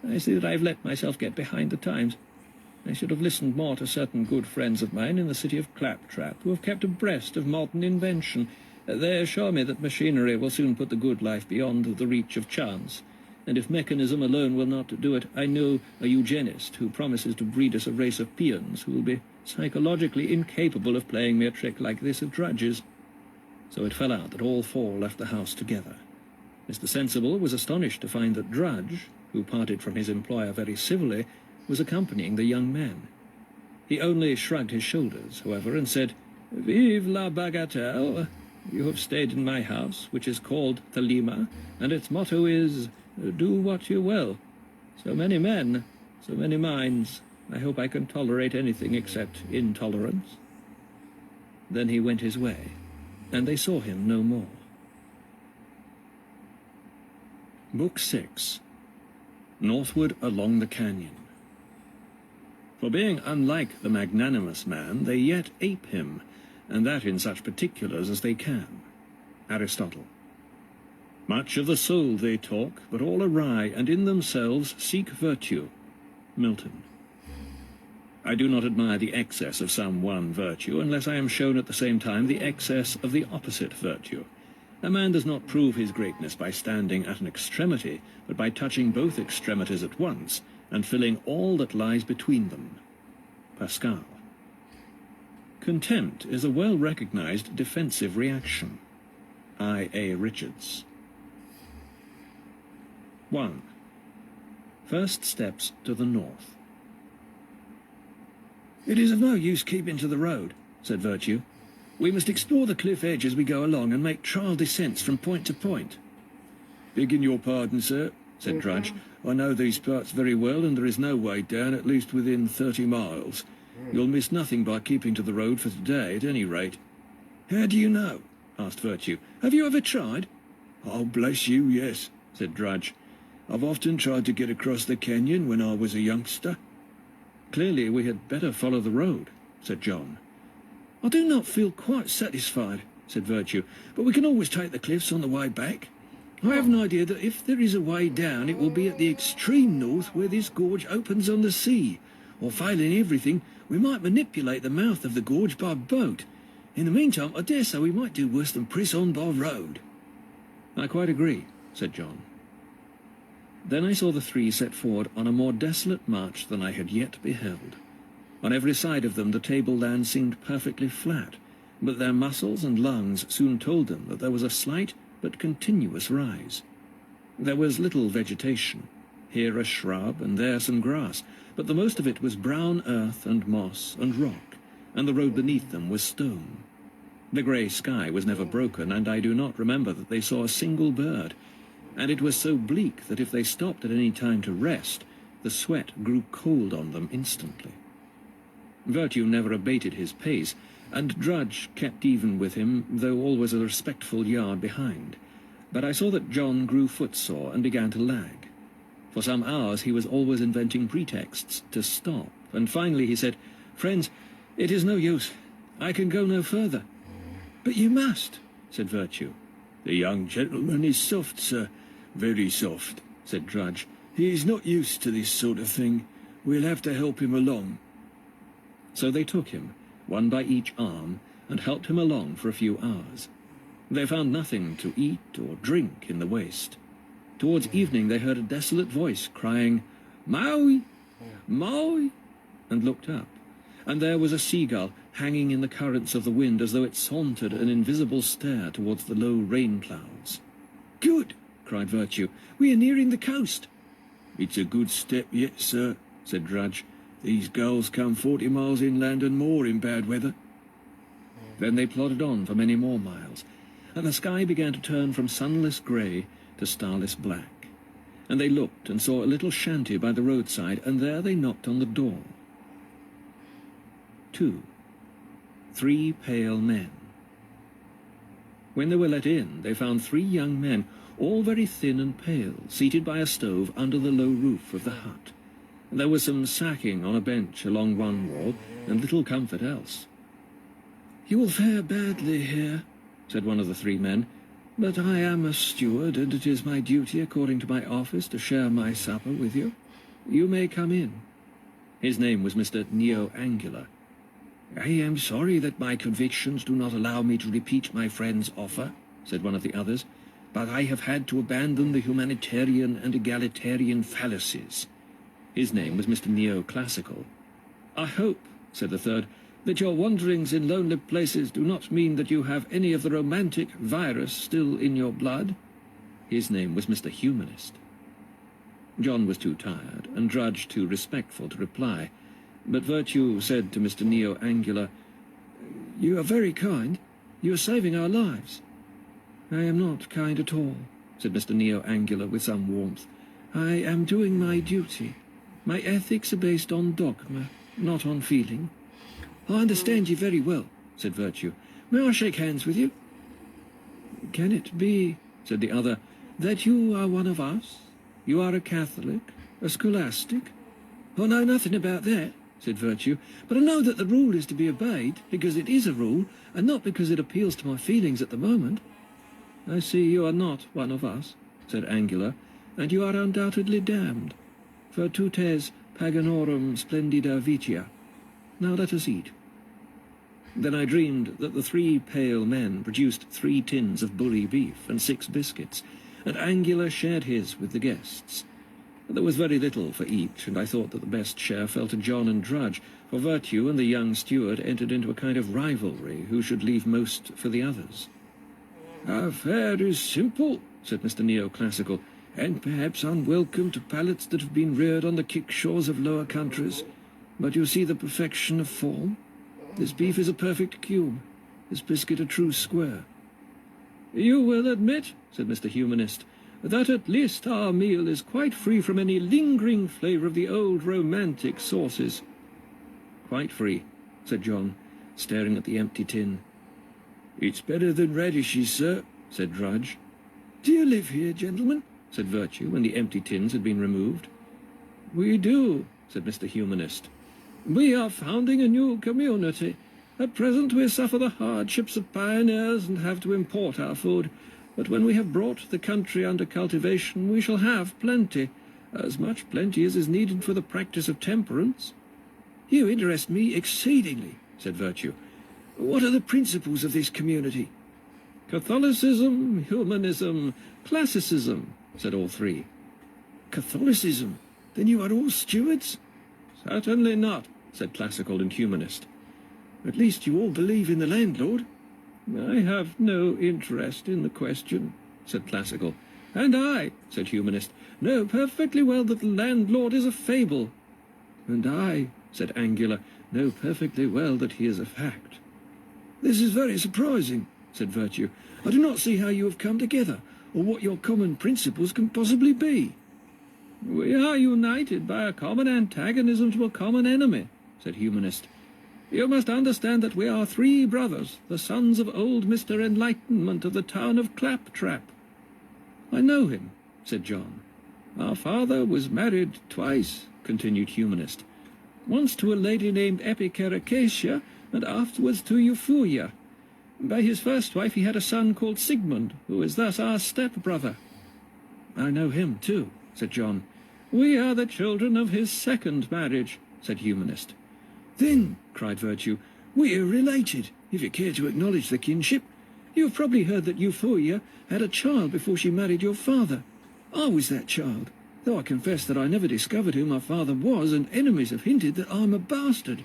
I see that I have let myself get behind the times. I should have listened more to certain good friends of mine in the city of Claptrap, who have kept abreast of modern invention. They assure me that machinery will soon put the good life beyond the reach of chance, and if mechanism alone will not do it, I know a eugenist who promises to breed us a race of peons who will be psychologically incapable of playing me a trick like this of Drudge's." So it fell out that all four left the house together. Mr. Sensible was astonished to find that Drudge, who parted from his employer very civilly, was accompanying the young man. He only shrugged his shoulders, however, and said, "Vive la bagatelle! You have stayed in my house, which is called Thelema, and its motto is, 'Do what you will.' So many men, so many minds. I hope I can tolerate anything except intolerance." Then he went his way, and they saw him no more. Book 6. Northward Along the Canyon. For being unlike the magnanimous man, they yet ape him, and that in such particulars as they can. Aristotle. Much of the soul they talk, but all awry, and in themselves seek virtue. Milton. I do not admire the excess of some one virtue, unless I am shown at the same time the excess of the opposite virtue. A man does not prove his greatness by standing at an extremity, but by touching both extremities at once, and filling all that lies between them. Pascal. Contempt is a well-recognized defensive reaction. I.A. Richards. 1. First steps to the north. "It is of no use keeping to the road," said Virtue. "We must explore the cliff edge as we go along and make trial descents from point to point." "Begging your pardon, sir," said Drudge. "I know these parts very well, and there is no way down, at least within 30 miles. You'll miss nothing by keeping to the road for today, at any rate." "How do you know?" asked Virtue. "Have you ever tried?" "Oh, bless you, yes," said Drudge. "I've often tried to get across the canyon when I was a youngster." "Clearly we had better follow the road," said John. "I do not feel quite satisfied," said Virtue, "but we can always take the cliffs on the way back. I have an idea that if there is a way down, it will be at the extreme north where this gorge opens on the sea, or failing everything, we might manipulate the mouth of the gorge by boat. In the meantime, I dare say we might do worse than press on by road." "I quite agree," said John. Then I saw the three set forward on a more desolate march than I had yet beheld. On every side of them the tableland seemed perfectly flat, but their muscles and lungs soon told them that there was a slight but continuous rise. There was little vegetation, here a shrub and there some grass, but the most of it was brown earth and moss and rock, and the road beneath them was stone. The grey sky was never broken, and I do not remember that they saw a single bird, and it was so bleak that if they stopped at any time to rest, the sweat grew cold on them instantly. Virtue never abated his pace, and Drudge kept even with him, though always a respectful yard behind. But I saw that John grew footsore and began to lag. For some hours he was always inventing pretexts to stop, and finally he said, "Friends, it is no use. I can go no further." "But you must," said Virtue. "The young gentleman is soft, sir, very soft," said Drudge. "He is not used to this sort of thing. We'll have to help him along." So they took him, one by each arm, and helped him along for a few hours. They found nothing to eat or drink in the waste. Towards evening they heard a desolate voice crying, "Maui! Maui!" and looked up, and there was a seagull hanging in the currents of the wind as though it sauntered an invisible stare towards the low rain clouds. "Good!" cried Virtue. "We are nearing the coast." "It's a good step yet, sir," said Drudge. "These gulls come 40 miles inland and more in bad weather." Then they plodded on for many more miles, and the sky began to turn from sunless grey to starless black. And they looked and saw a little shanty by the roadside, and there they knocked on the door. 2. 3 pale men. When they were let in, they found 3 young men, all very thin and pale, seated by a stove under the low roof of the hut. There was some sacking on a bench along one wall, and little comfort else. "You will fare badly here," said one of the 3 men, "but I am a steward, and it is my duty according to my office to share my supper with you. You may come in." His name was Mr. Neo-Angular. "I am sorry that my convictions do not allow me to repeat my friend's offer," said one of the others, "but I have had to abandon the humanitarian and egalitarian fallacies." His name was Mr. Neo-Classical. "I hope," said the third, "that your wanderings in lonely places do not mean that you have any of the romantic virus still in your blood." His name was Mr. Humanist. John was too tired, and Drudge too respectful to reply, but Virtue said to Mr. Neo-Angular, "You are very kind. You are saving our lives." "I am not kind at all," said Mr. Neo-Angular with some warmth. "I am doing my duty. My ethics are based on dogma, not on feeling." "I understand you very well," said Virtue. "May I shake hands with you?" "Can it be," said the other, "that you are one of us? You are a Catholic, a scholastic?" "Oh, no, nothing about that," said Virtue, "but I know that the rule is to be obeyed, because it is a rule, and not because it appeals to my feelings at the moment." "I see you are not one of us," said Angular, "and you are undoubtedly damned. Virtutes paganorum splendida vitia. Now let us eat." Then I dreamed that the 3 pale men produced 3 tins of bully beef and 6 biscuits, and Angular shared his with the guests. There was very little for each, and I thought that the best share fell to John and Drudge, for Virtue and the young steward entered into a kind of rivalry who should leave most for the others. "Our fare is simple," said Mr. Neo-Classical, "and perhaps unwelcome to palates that have been reared on the kickshaw's of lower countries. But you see the perfection of form. This beef is a perfect cube, this biscuit a true square." "You will admit," said Mr. Humanist, "that at least our meal is quite free from any lingering flavour of the old romantic sauces." "Quite free," said John, staring at the empty tin. "It's better than radishes, sir," said Drudge. "Do you live here, gentlemen?" said Virtue, when the empty tins had been removed. "We do," said Mr. Humanist. "We are founding a new community. At present we suffer the hardships of pioneers and have to import our food. But when we have brought the country under cultivation, we shall have plenty, as much plenty as is needed for the practice of temperance." "You interest me exceedingly," said Virtue. "What are the principles of this community?" Catholicism, humanism, classicism, said all three. Catholicism? Then you are all stewards? Certainly not, said classical and humanist. At least you all believe in the landlord. I have no interest in the question, said classical. And I, said humanist, know perfectly well that the landlord is a fable. And I, said Angular, know perfectly well that he is a fact. This is very surprising, said Virtue. I do not see how you have come together, or what your common principles can possibly be. We are united by a common antagonism to a common enemy, said Humanist. You must understand that we are three brothers, the sons of old Mr. Enlightenment of the town of Claptrap. I know him, said John. Our father was married twice, continued Humanist. Once to a lady named Epicaricacia, and afterwards to Euphuria. By his first wife he had a son called Sigmund, who is thus our step-brother. I know him too, said John. We are the children of his second marriage, said Humanist. Then, cried Virtue, we are related, if you care to acknowledge the kinship. You have probably heard that Euphuria had a child before she married your father. I was that child, though I confess that I never discovered who my father was, and enemies have hinted that I'm a bastard.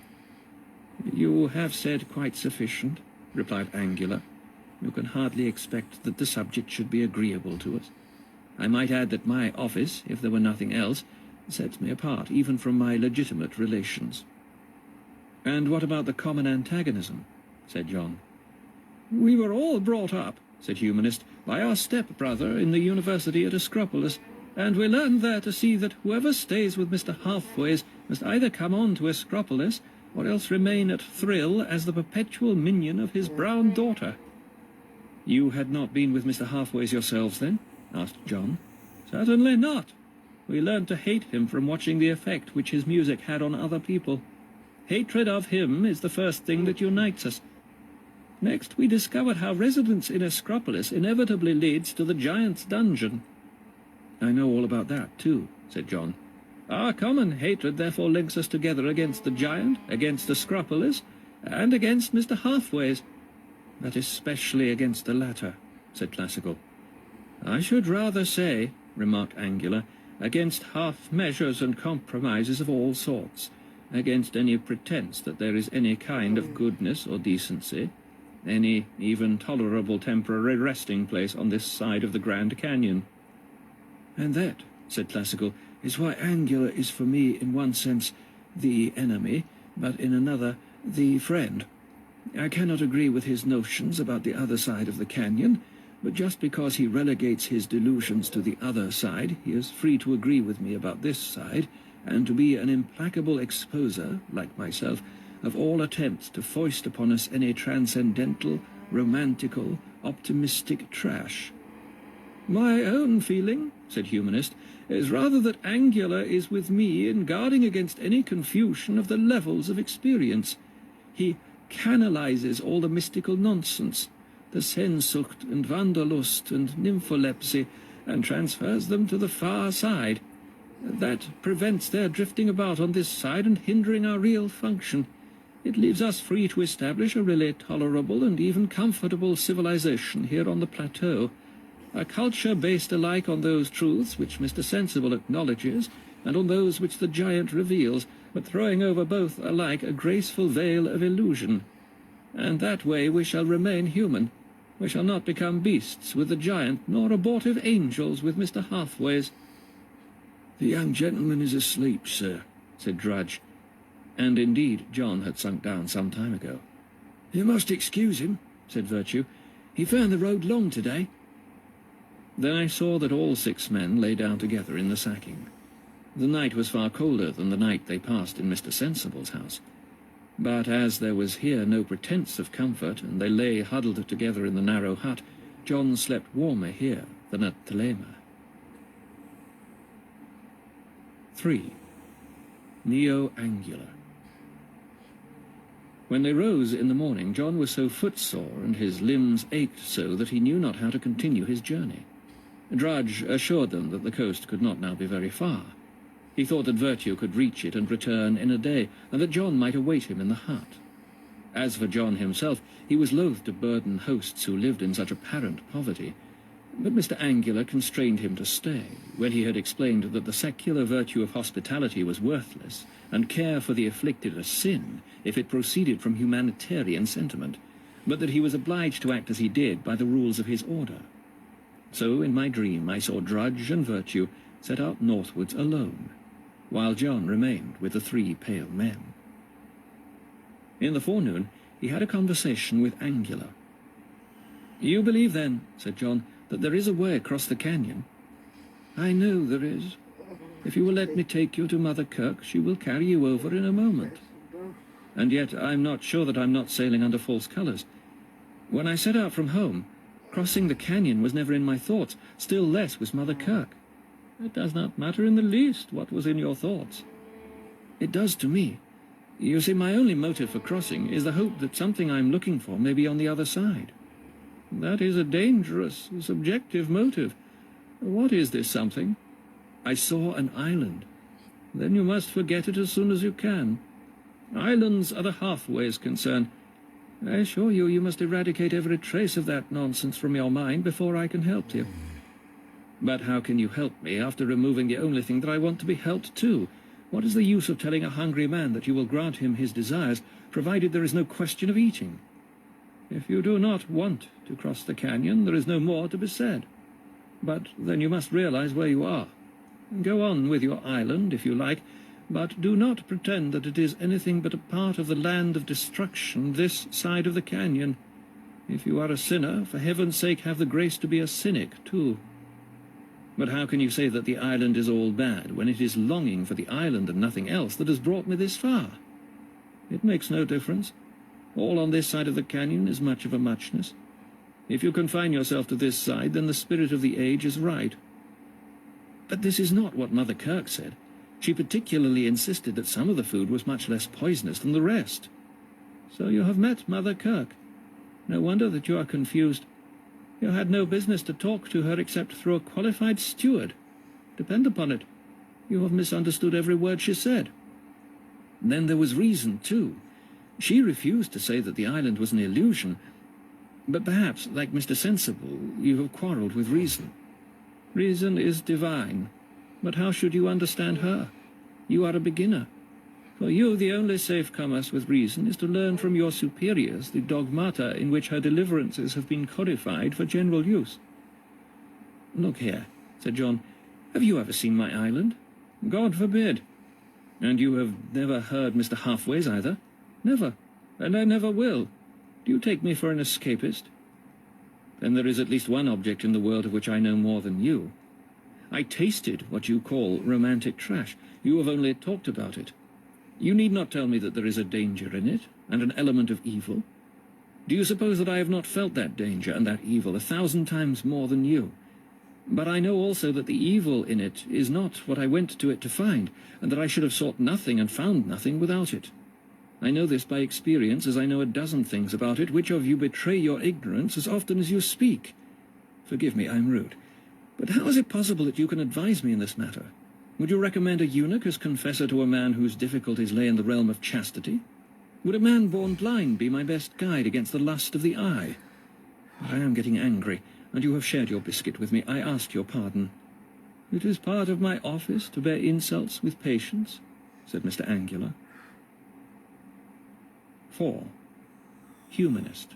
You have said quite sufficient, replied Angular. You can hardly expect that the subject should be agreeable to us. I might add that my office, if there were nothing else, sets me apart even from my legitimate relations. And what about the common antagonism? Said John. We were all brought up, said Humanist, by our step-brother in the university at Ascropolis, and we learned there to see that whoever stays with Mr. Halfways must either come on to Ascropolis or else remain at Thrill as the perpetual minion of his brown daughter. You had not been with Mr. Halfways yourselves, then? Asked John. Certainly not. We learned to hate him from watching the effect which his music had on other people. Hatred of him is the first thing that unites us. Next, we discovered how residence in Ascropolis inevitably leads to the giant's dungeon. I know all about that, too, said John. Our common hatred therefore links us together against the giant, against Ascropolis, and against Mr. Halfways. But especially against the latter, said Classical. I should rather say, remarked Angular, against half-measures and compromises of all sorts, against any pretense that there is any kind of goodness or decency, any even tolerable temporary resting place on this side of the Grand Canyon. And that, said Classical, is why Angular is for me in one sense the enemy, but in another the friend. I cannot agree with his notions about the other side of the canyon, but just because he relegates his delusions to the other side, he is free to agree with me about this side, and to be an implacable exposer, like myself, of all attempts to foist upon us any transcendental, romantical, optimistic trash. My own feeling, said Humanist, is rather that Angular is with me in guarding against any confusion of the levels of experience. He canalizes all the mystical nonsense, the Sehnsucht and Wanderlust and Nympholepsy, and transfers them to the far side. That prevents their drifting about on this side and hindering our real function. It leaves us free to establish a really tolerable and even comfortable civilization here on the plateau, a culture based alike on those truths which Mr. Sensible acknowledges and on those which the giant reveals, but throwing over both alike a graceful veil of illusion. And that way we shall remain human. We shall not become beasts with the giant, nor abortive angels with Mr. Halfways. The young gentleman is asleep, sir, said Drudge. And indeed John had sunk down some time ago. You must excuse him, said Virtue. He found the road long today. Then I saw that all 6 men lay down together in the sacking. The night was far colder than the night they passed in Mr. Sensible's house. But as there was here no pretence of comfort, and they lay huddled together in the narrow hut, John slept warmer here than at Thelema. 3. Neo-Angular. When they rose in the morning, John was so footsore and his limbs ached so that he knew not how to continue his journey. Drudge assured them that the coast could not now be very far. He thought that Virtue could reach it and return in a day, and that John might await him in the hut. As for John himself, he was loath to burden hosts who lived in such apparent poverty. But Mr. Angular constrained him to stay, when he had explained that the secular virtue of hospitality was worthless, and care for the afflicted a sin, if it proceeded from humanitarian sentiment, but that he was obliged to act as he did by the rules of his order. So in my dream I saw Drudge and Virtue set out northwards alone, while John remained with the 3 pale men. In the forenoon he had a conversation with Angular. "You believe, then," said John, "that there is a way across the canyon?" "I know there is. If you will let me take you to Mother Kirk, she will carry you over in a moment. And yet I'm not sure that I'm not sailing under false colors. When I set out from home, crossing the canyon was never in my thoughts, still less was Mother Kirk." "It does not matter in the least what was in your thoughts." "It does to me. You see, my only motive for crossing is the hope that something I'm looking for may be on the other side." "That is a dangerous, subjective motive. What is this something?" "I saw an island." "Then you must forget it as soon as you can. Islands are the Hathaway's concern. I assure you, you must eradicate every trace of that nonsense from your mind before I can help you." "But how can you help me after removing the only thing that I want to be helped to? What is the use of telling a hungry man that you will grant him his desires, provided there is no question of eating? If you do not want to cross the canyon, there is no more to be said. But then you must realize where you are. Go on with your island, if you like, but do not pretend that it is anything but a part of the land of destruction this side of the canyon. If you are a sinner, for heaven's sake have the grace to be a cynic, too." "But how can you say that the island is all bad, when it is longing for the island and nothing else that has brought me this far?" "It makes no difference. All on this side of the canyon is much of a muchness. If you confine yourself to this side, then the spirit of the age is right." "But this is not what Mother Kirk said. She particularly insisted that some of the food was much less poisonous than the rest." "So you have met Mother Kirk. No wonder that you are confused. You had no business to talk to her except through a qualified steward. Depend upon it, you have misunderstood every word she said." "Then there was reason, too. She refused to say that the island was an illusion. But perhaps, like Mr. Sensible, you have quarreled with reason." "Reason is divine. But how should you understand her? You are a beginner. For you, the only safe commerce with reason is to learn from your superiors the dogmata in which her deliverances have been codified for general use." "Look here," said John, "have you ever seen my island?" "God forbid." "And you have never heard Mr. Halfway's either?" "Never, and I never will. Do you take me for an escapist?" "Then there is at least one object in the world of which I know more than you. I tasted what you call romantic trash. You have only talked about it. You need not tell me that there is a danger in it, and an element of evil. Do you suppose that I have not felt that danger and that evil 1,000 times more than you? But I know also that the evil in it is not what I went to it to find, and that I should have sought nothing and found nothing without it. I know this by experience, as I know a dozen things about it, which of you betray your ignorance as often as you speak. Forgive me, I am rude. But how is it possible that you can advise me in this matter? Would you recommend a eunuch as confessor to a man whose difficulties lay in the realm of chastity? Would a man born blind be my best guide against the lust of the eye? But I am getting angry, and you have shared your biscuit with me. I ask your pardon." "It is part of my office to bear insults with patience," said Mr. Angular. 4. Humanist.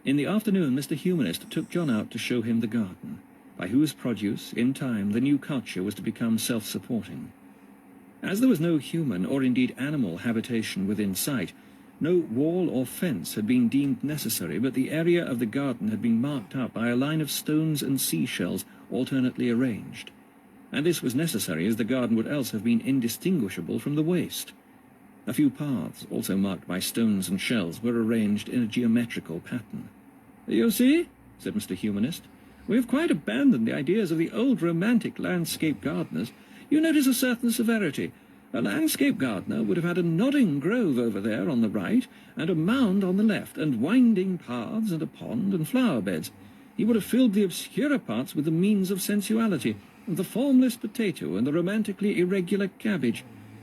In the afternoon, Mr. Humanist took John out to show him the garden, by whose produce, in time, the new culture was to become self-supporting. As there was no human or indeed animal habitation within sight, no wall or fence had been deemed necessary, but the area of the garden had been marked up by a line of stones and seashells alternately arranged. And this was necessary, as the garden would else have been indistinguishable from the waste. A few paths, also marked by stones and shells, were arranged in a geometrical pattern. "You see," said Mr. Humanist, "we have quite abandoned the ideas of the old romantic landscape gardeners. You notice a certain severity. A landscape gardener would have had a nodding grove over there on the right, and a mound on the left, and winding paths, and a pond, and flower beds. He would have filled the obscurer parts with the means of sensuality, the formless potato, and the romantically irregular cabbage.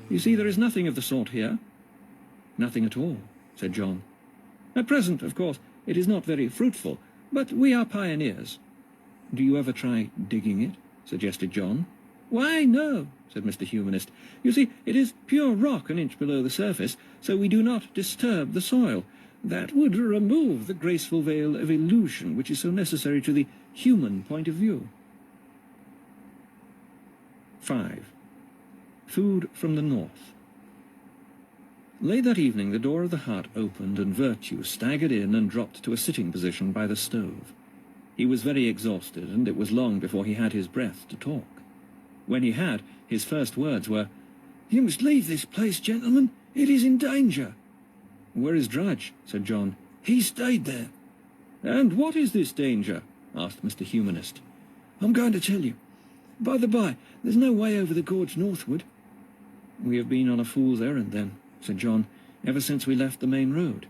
You see, there is nothing of the sort here." Nothing at all, said John. At present, of course, it is not very fruitful, but we are pioneers. Do you ever try digging it? Suggested John. Why, no, said Mr. Humanist. You see, it is pure rock an inch below the surface, so we do not disturb the soil. That would remove the graceful veil of illusion which is so necessary to the human point of view. 5. Food from the north. Late that evening the door of the hut opened and Virtue staggered in and dropped to a sitting position by the stove. He was very exhausted, and it was long before he had his breath to talk. When he had, his first words were, "You must leave this place, gentlemen. It is in danger." "Where is Drudge?" said John. "He stayed there." "And what is this danger?" asked Mr. Humanist. "I'm going to tell you. By the by, there's no way over the gorge northward." "We have been on a fool's errand, then," said John, "ever since we left the main road."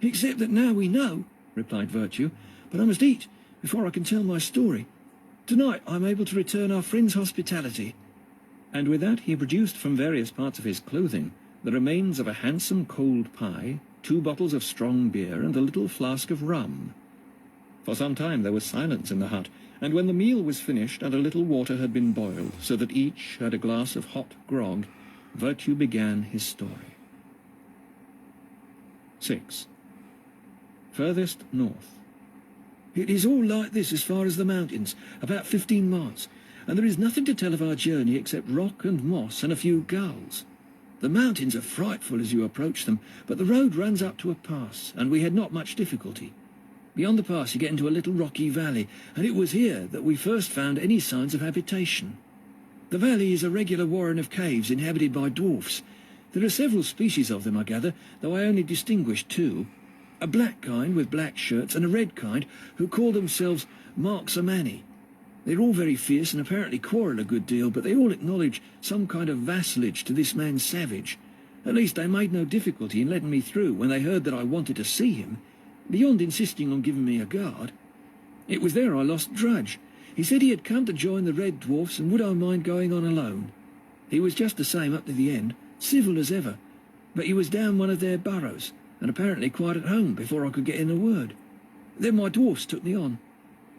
"Except that now we know," replied Virtue. "But I must eat before I can tell my story. Tonight I'm able to return our friend's hospitality." And with that he produced from various parts of his clothing the remains of a handsome cold pie, 2 bottles of strong beer, and a little flask of rum. For some time there was silence in the hut, and when the meal was finished and a little water had been boiled, so that each had a glass of hot grog, Virtue began his story. 6. Furthest north. "It is all like this as far as the mountains, about 15 miles, and there is nothing to tell of our journey except rock and moss and a few gulls. The mountains are frightful as you approach them, but the road runs up to a pass, and we had not much difficulty. Beyond the pass you get into a little rocky valley, and it was here that we first found any signs of habitation. The valley is a regular warren of caves inhabited by dwarfs. There are several species of them, I gather, though I only distinguish 2. A black kind with black shirts and a red kind who call themselves Marks-a-Many. They're all very fierce and apparently quarrel a good deal, but they all acknowledge some kind of vassalage to this man Savage. At least they made no difficulty in letting me through when they heard that I wanted to see him, beyond insisting on giving me a guard. It was there I lost Drudge. He said he had come to join the Red Dwarfs and would I mind going on alone. He was just the same up to the end, civil as ever, but he was down one of their burrows, and apparently quite at home before I could get in a word. Then my dwarfs took me on.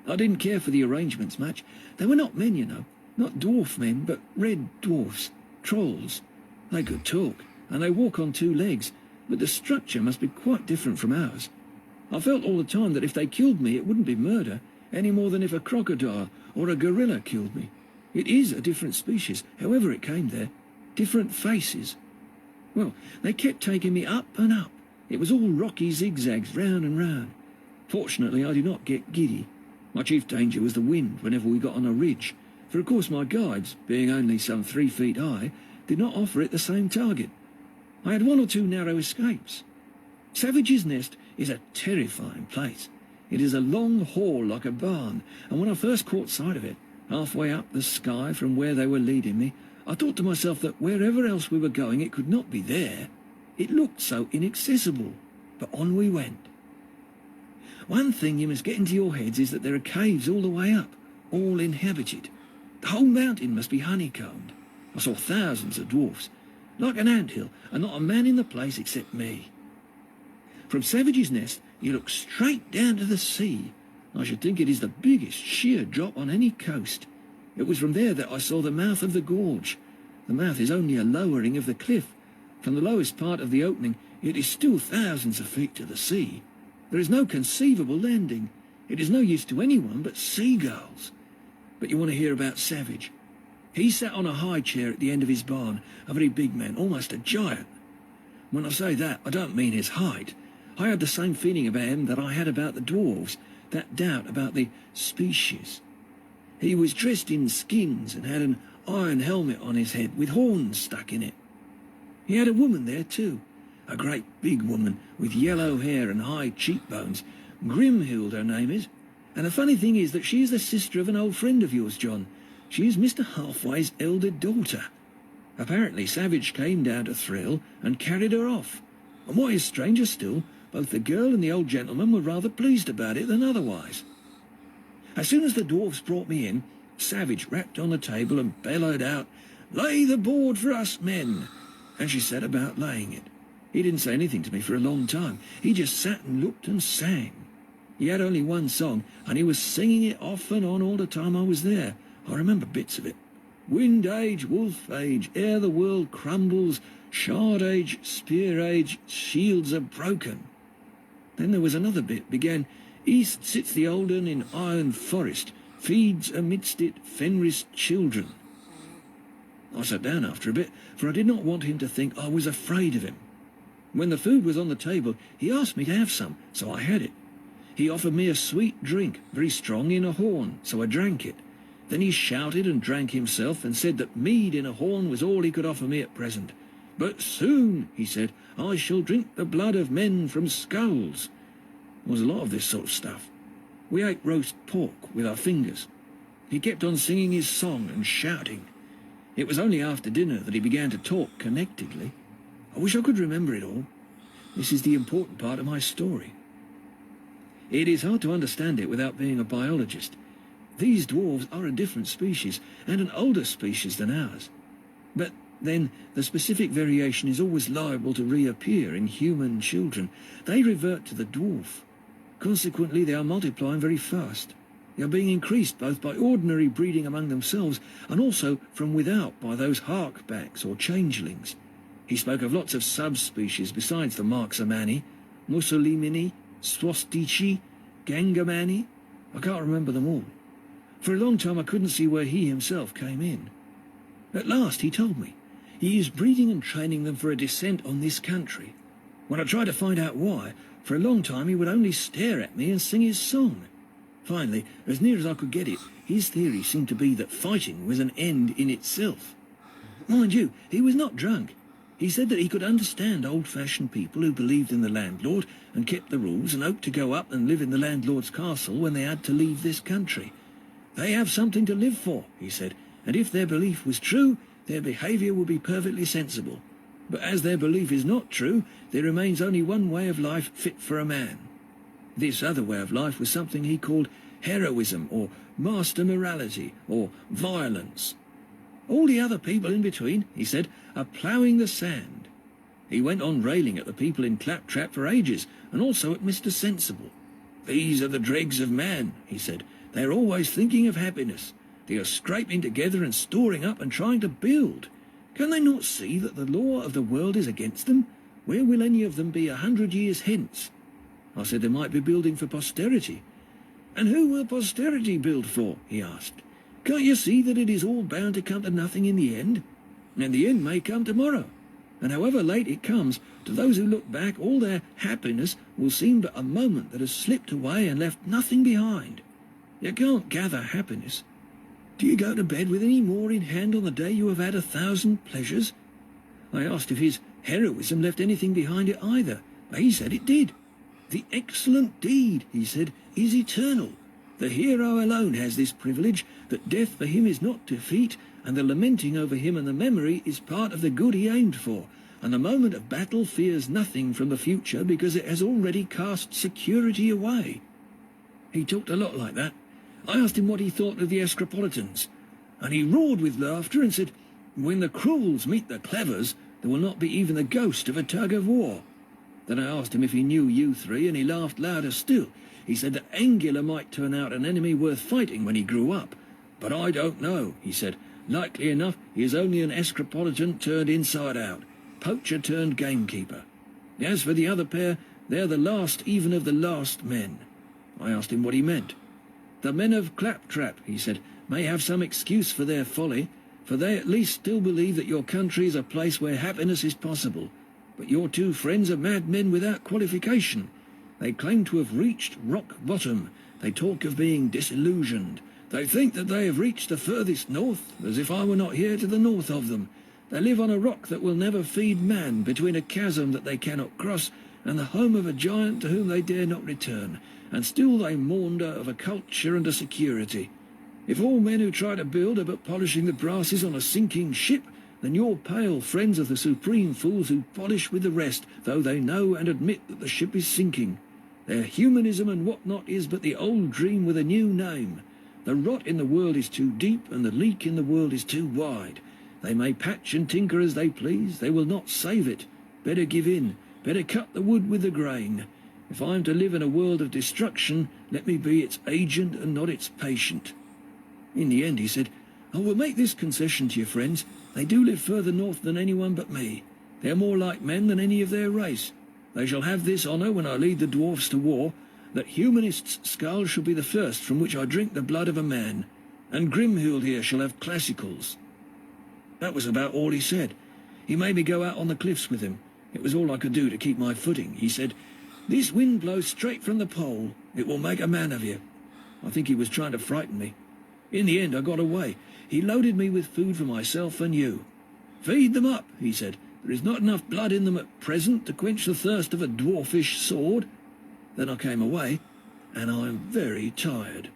I didn't care for the arrangements much. They were not men, you know, not dwarf men, but red dwarfs, trolls. They could talk, and they walk on 2 legs, but the structure must be quite different from ours. I felt all the time that if they killed me it wouldn't be murder, any more than if a crocodile or a gorilla killed me. It is a different species, however it came there. Different faces. Well, they kept taking me up and up. It was all rocky zigzags, round and round. Fortunately, I did not get giddy. My chief danger was the wind whenever we got on a ridge, for of course my guides, being only some 3 feet high, did not offer it the same target. I had 1 or 2 narrow escapes. Savage's Nest is a terrifying place. It is a long hall like a barn, and when I first caught sight of it, halfway up the sky from where they were leading me, I thought to myself that wherever else we were going it could not be there. It looked so inaccessible, but on we went. One thing you must get into your heads is that there are caves all the way up, all inhabited. The whole mountain must be honeycombed. I saw thousands of dwarfs, like an anthill, and not a man in the place except me. From Savage's Nest you look straight down to the sea. I should think it is the biggest sheer drop on any coast. It was from there that I saw the mouth of the gorge. The mouth is only a lowering of the cliff. From the lowest part of the opening it is still thousands of feet to the sea. There is no conceivable landing. It is no use to anyone but seagulls. But you want to hear about Savage. He sat on a high chair at the end of his barn, a very big man, almost a giant. When I say that, I don't mean his height. I had the same feeling about him that I had about the dwarves, that doubt about the species. He was dressed in skins and had an iron helmet on his head with horns stuck in it. He had a woman there too, a great big woman with yellow hair and high cheekbones. Grimhild her name is. And the funny thing is that she is the sister of an old friend of yours, John. She is Mr. Halfway's elder daughter. Apparently Savage came down to Thrill and carried her off. And what is stranger still, both the girl and the old gentleman were rather pleased about it than otherwise. As soon as the dwarfs brought me in, Savage rapped on the table and bellowed out, "Lay the board for us men," and she set about laying it. He didn't say anything to me for a long time. He just sat and looked and sang. He had only one song, and he was singing it off and on all the time I was there. I remember bits of it. Wind age, wolf age, ere the world crumbles, shard age, spear age, shields are broken. Then there was another bit, began, East sits the olden in iron forest, feeds amidst it Fenris children. I sat down after a bit, for I did not want him to think I was afraid of him. When the food was on the table, he asked me to have some, so I had it. He offered me a sweet drink, very strong in a horn, so I drank it. Then he shouted and drank himself, and said that mead in a horn was all he could offer me at present. But soon, he said, I shall drink the blood of men from skulls. There was a lot of this sort of stuff. We ate roast pork with our fingers. He kept on singing his song and shouting. It was only after dinner that he began to talk connectedly. I wish I could remember it all. This is the important part of my story. It is hard to understand it without being a biologist. These dwarves are a different species, and an older species than ours. But then the specific variation is always liable to reappear in human children. They revert to the dwarf. Consequently, they are multiplying very fast. They are being increased both by ordinary breeding among themselves and also from without by those harkbacks or changelings. He spoke of lots of subspecies besides the Marxamani, Mussolimini, Swastici, Gangamani. I can't remember them all. For a long time I couldn't see where he himself came in. At last he told me. He is breeding and training them for a descent on this country. When I tried to find out why, for a long time he would only stare at me and sing his song. Finally, as near as I could get it, his theory seemed to be that fighting was an end in itself. Mind you, he was not drunk. He said that he could understand old-fashioned people who believed in the landlord and kept the rules and hoped to go up and live in the landlord's castle when they had to leave this country. They have something to live for, he said, and if their belief was true, their behaviour would be perfectly sensible. But as their belief is not true, there remains only one way of life fit for a man. This other way of life was something he called heroism, or master morality, or violence. All the other people in between, he said, are ploughing the sand. He went on railing at the people in Claptrap for ages, and also at Mr. Sensible. These are the dregs of man, he said. They are always thinking of happiness. They are scraping together and storing up and trying to build. Can they not see that the law of the world is against them? Where will any of them be 100 years hence? I said they might be building for posterity. And who will posterity build for? He asked. Can't you see that it is all bound to come to nothing in the end? And the end may come tomorrow. And however late it comes, to those who look back, all their happiness will seem but a moment that has slipped away and left nothing behind. You can't gather happiness. Do you go to bed with any more in hand on the day you have had 1,000 pleasures? I asked if his heroism left anything behind it either. He said it did. The excellent deed, he said, is eternal. The hero alone has this privilege, that death for him is not defeat, and the lamenting over him and the memory is part of the good he aimed for, and the moment of battle fears nothing from the future because it has already cast security away. He talked a lot like that. I asked him what he thought of the Escropolitans, and he roared with laughter and said, when the cruels meet the clevers, there will not be even the ghost of a tug of war. Then I asked him if he knew you three, and he laughed louder still. He said that Angula might turn out an enemy worth fighting when he grew up. But I don't know, he said. Likely enough, he is only an Escropolitan turned inside out, poacher turned gamekeeper. As for the other pair, they're the last even of the last men. I asked him what he meant. The men of Claptrap, he said, may have some excuse for their folly, for they at least still believe that your country is a place where happiness is possible. But your two friends are madmen without qualification. They claim to have reached rock bottom. They talk of being disillusioned. They think that they have reached the furthest north, as if I were not here to the north of them. They live on a rock that will never feed man, between a chasm that they cannot cross and the home of a giant to whom they dare not return, and still they maunder of a culture and a security. If all men who try to build are but polishing the brasses on a sinking ship, then your pale friends are the supreme fools who polish with the rest, though they know and admit that the ship is sinking. Their humanism and what not is but the old dream with a new name. The rot in the world is too deep, and the leak in the world is too wide. They may patch and tinker as they please, they will not save it. Better give in. Better cut the wood with the grain. If I am to live in a world of destruction, let me be its agent and not its patient. In the end, he said, I will make this concession to your friends. They do live further north than anyone but me. They are more like men than any of their race. They shall have this honour when I lead the dwarfs to war, that humanists' skulls shall be the first from which I drink the blood of a man, and Grimhild here shall have classicals. That was about all he said. He made me go out on the cliffs with him. It was all I could do to keep my footing. He said, this wind blows straight from the pole. It will make a man of you. I think he was trying to frighten me. In the end, I got away. He loaded me with food for myself and you. Feed them up, he said. There is not enough blood in them at present to quench the thirst of a dwarfish sword. Then I came away, and I am very tired.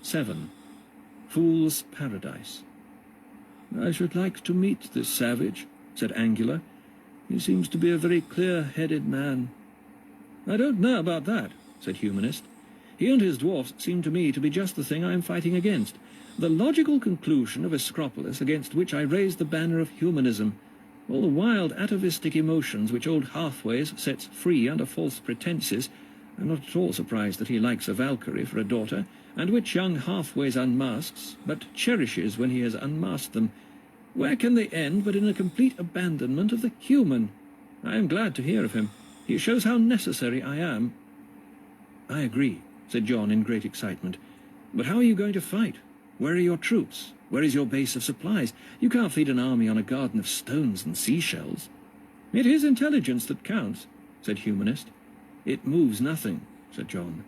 7. Fool's Paradise. I should like to meet this savage, said Angula. He seems to be a very clear-headed man. I don't know about that, said Humanist. He and his dwarfs seem to me to be just the thing I am fighting against. The logical conclusion of Escropolis against which I raised the banner of humanism. All the wild atavistic emotions which old Halfways sets free under false pretences. I'm not at all surprised that he likes a Valkyrie for a daughter, and which young Halfways unmasks, but cherishes when he has unmasked them. Where can they end but in a complete abandonment of the human? I am glad to hear of him. He shows how necessary I am. I agree, said John in great excitement. But how are you going to fight? Where are your troops? Where is your base of supplies? You can't feed an army on a garden of stones and seashells. It is intelligence that counts, said Humanist. It moves nothing, said John.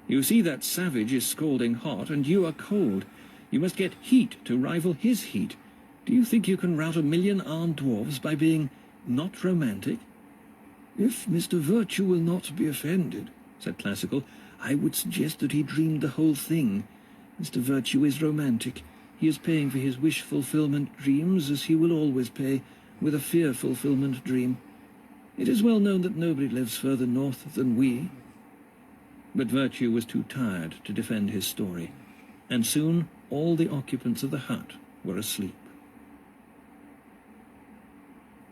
You see that savage is scalding hot, and you are cold. You must get heat to rival his heat. Do you think you can rout 1,000,000 armed dwarves by being not romantic? If Mr. Virtue will not be offended, said Classical, I would suggest that he dreamed the whole thing. Mr. Virtue is romantic. He is paying for his wish-fulfillment dreams as he will always pay with a fear-fulfillment dream. It is well known that nobody lives further north than we. But Virtue was too tired to defend his story, and soon all the occupants of the hut were asleep.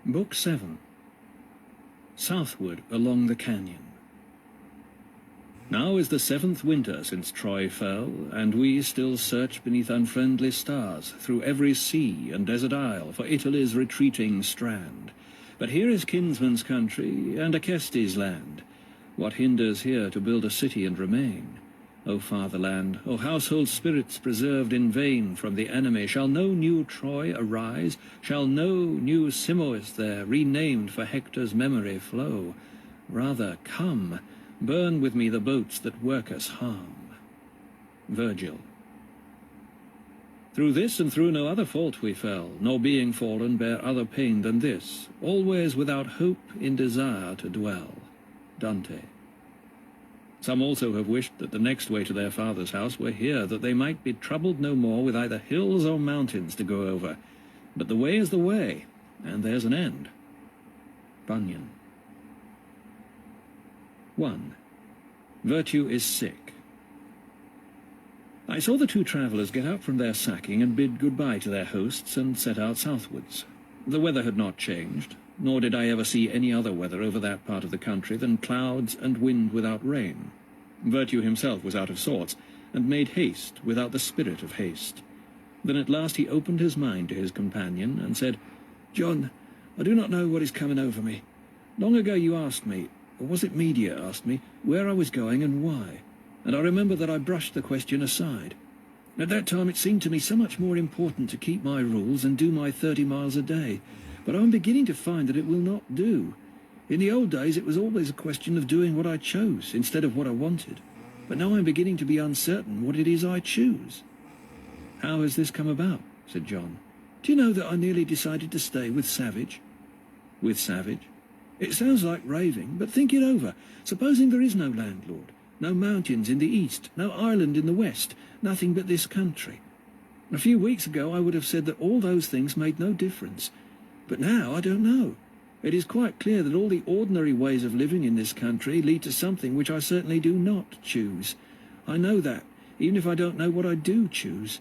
Book 7. Southward along the canyon. Now is the 7th winter since Troy fell, and we still search beneath unfriendly stars through every sea and desert isle for Italy's retreating strand. But here is kinsman's country and Acestes' land. What hinders here to build a city and remain? O fatherland, O household spirits preserved in vain from the enemy, shall no new Troy arise? Shall no new Simois there, renamed for Hector's memory, flow? Rather, come, burn with me the boats that work us harm. Virgil. Through this and through no other fault we fell, nor being fallen bear other pain than this, always without hope in desire to dwell. Dante. Some also have wished that the next way to their father's house were here, that they might be troubled no more with either hills or mountains to go over. But the way is the way, and there's an end. Bunyan. 1. Virtue is sick. I saw the two travellers get out from their sacking and bid goodbye to their hosts and set out southwards. The weather had not changed, nor did I ever see any other weather over that part of the country than clouds and wind without rain. Virtue himself was out of sorts, and made haste without the spirit of haste. Then at last he opened his mind to his companion, and said, John, I do not know what is coming over me. Long ago you asked me, or was it Media asked me, where I was going and why, and I remember that I brushed the question aside. At that time it seemed to me so much more important to keep my rules and do my 30 miles a day, but I'm beginning to find that it will not do. In the old days it was always a question of doing what I chose instead of what I wanted, but now I'm beginning to be uncertain what it is I choose. How has this come about? Said John. Do you know that I nearly decided to stay with Savage? With Savage? It sounds like raving, but think it over. Supposing there is no landlord, no mountains in the east, no island in the west, nothing but this country. A few weeks ago I would have said that all those things made no difference. But now I don't know. It is quite clear that all the ordinary ways of living in this country lead to something which I certainly do not choose. I know that, even if I don't know what I do choose.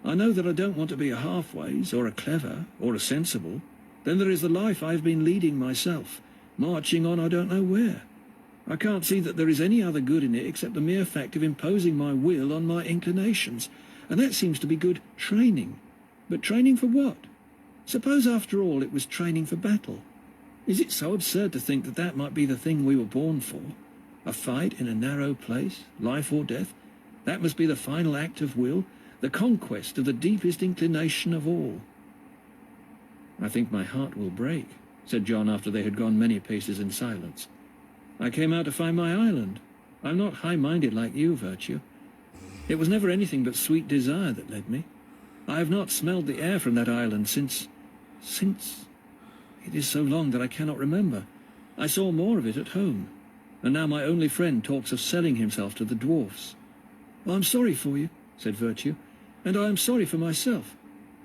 I know that I don't want to be a halfways, or a clever, or a sensible. Then there is the life I've been leading myself, marching on I don't know where. I can't see that there is any other good in it except the mere fact of imposing my will on my inclinations, and that seems to be good training. But training for what? Suppose, after all, it was training for battle. Is it so absurd to think that that might be the thing we were born for? A fight in a narrow place, life or death? That must be the final act of will, the conquest of the deepest inclination of all. "I think my heart will break," said John after they had gone many paces in silence. "I came out to find my island. I'm not high-minded like you, Virtue. It was never anything but sweet desire that led me. I have not smelled the air from that island since... It is so long that I cannot remember. I saw more of it at home, and now my only friend talks of selling himself to the dwarfs." "I'm sorry for you," said Virtue, "and I am sorry for myself.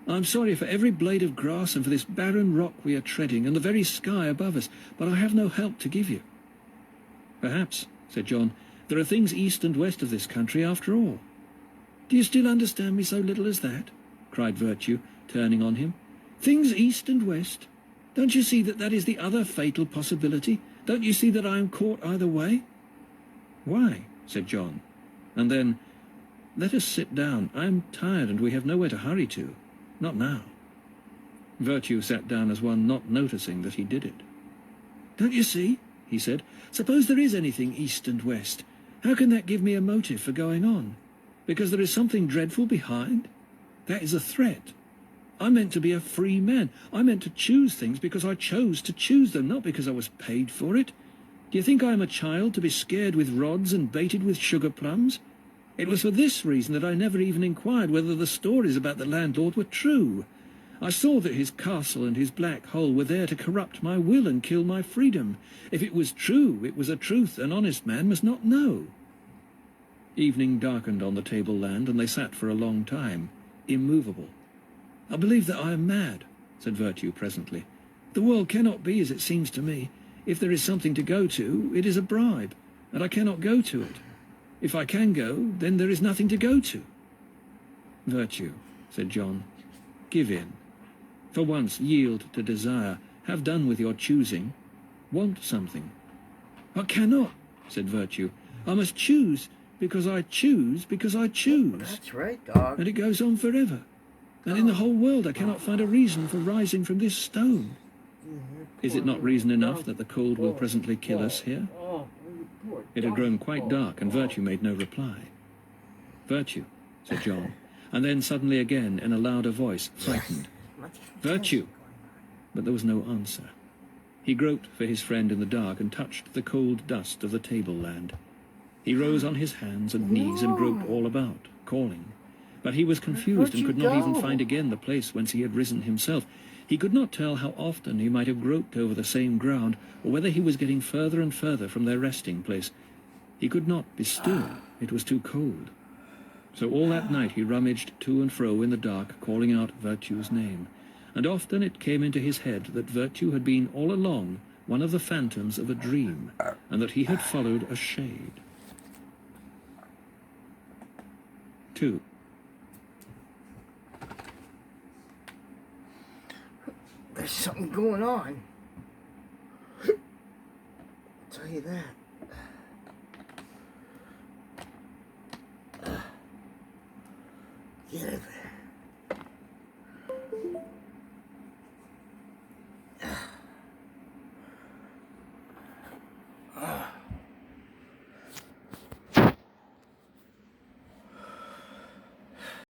I am sorry for every blade of grass and for this barren rock we are treading and the very sky above us, but I have no help to give you." "Perhaps," said John, "there are things east and west of this country after all." "Do you still understand me so little as that?" cried Virtue, turning on him. "Things east and west? Don't you see that that is the other fatal possibility? Don't you see that I am caught either way?" "Why?" said John. And then, "Let us sit down. I am tired and we have nowhere to hurry to. Not now." Virtue sat down as one not noticing that he did it. "Don't you see?" he said. "Suppose there is anything east and west. How can that give me a motive for going on? Because there is something dreadful behind? That is a threat. I meant to be a free man. I meant to choose things because I chose to choose them, not because I was paid for it. Do you think I am a child to be scared with rods and baited with sugar plums? It was for this reason that I never even inquired whether the stories about the landlord were true. I saw that his castle and his black hole were there to corrupt my will and kill my freedom. If it was true, it was a truth an honest man must not know." Evening darkened on the tableland, and they sat for a long time, immovable. "I believe that I am mad," said Virtue presently. "The world cannot be as it seems to me. If there is something to go to, it is a bribe, and I cannot go to it. If I can go, then there is nothing to go to." "Virtue," said John, "give in. For once yield to desire. Have done with your choosing. Want something." "I cannot," said Virtue. "I must choose because I choose because I choose." That's right, dog. And it goes on forever. And in the whole world I cannot find a reason for rising from this stone. Is it not reason enough that the cold will presently kill us here? It had grown quite dark, and Virtue made no reply. "Virtue," said John, and then suddenly again in a louder voice, frightened, "Virtue!" But there was no answer. He groped for his friend in the dark and touched the cold dust of the tableland. He rose on his hands and knees and groped all about, calling. But he was confused and could not even find again the place whence he had risen himself. He could not tell how often he might have groped over the same ground, or whether he was getting further and further from their resting place. He could not be still. It was too cold. So all that night he rummaged to and fro in the dark, calling out Virtue's name. And often it came into his head that Virtue had been all along one of the phantoms of a dream, and that he had followed a shade. 2. There's something going on. I'll tell you that. Get it there.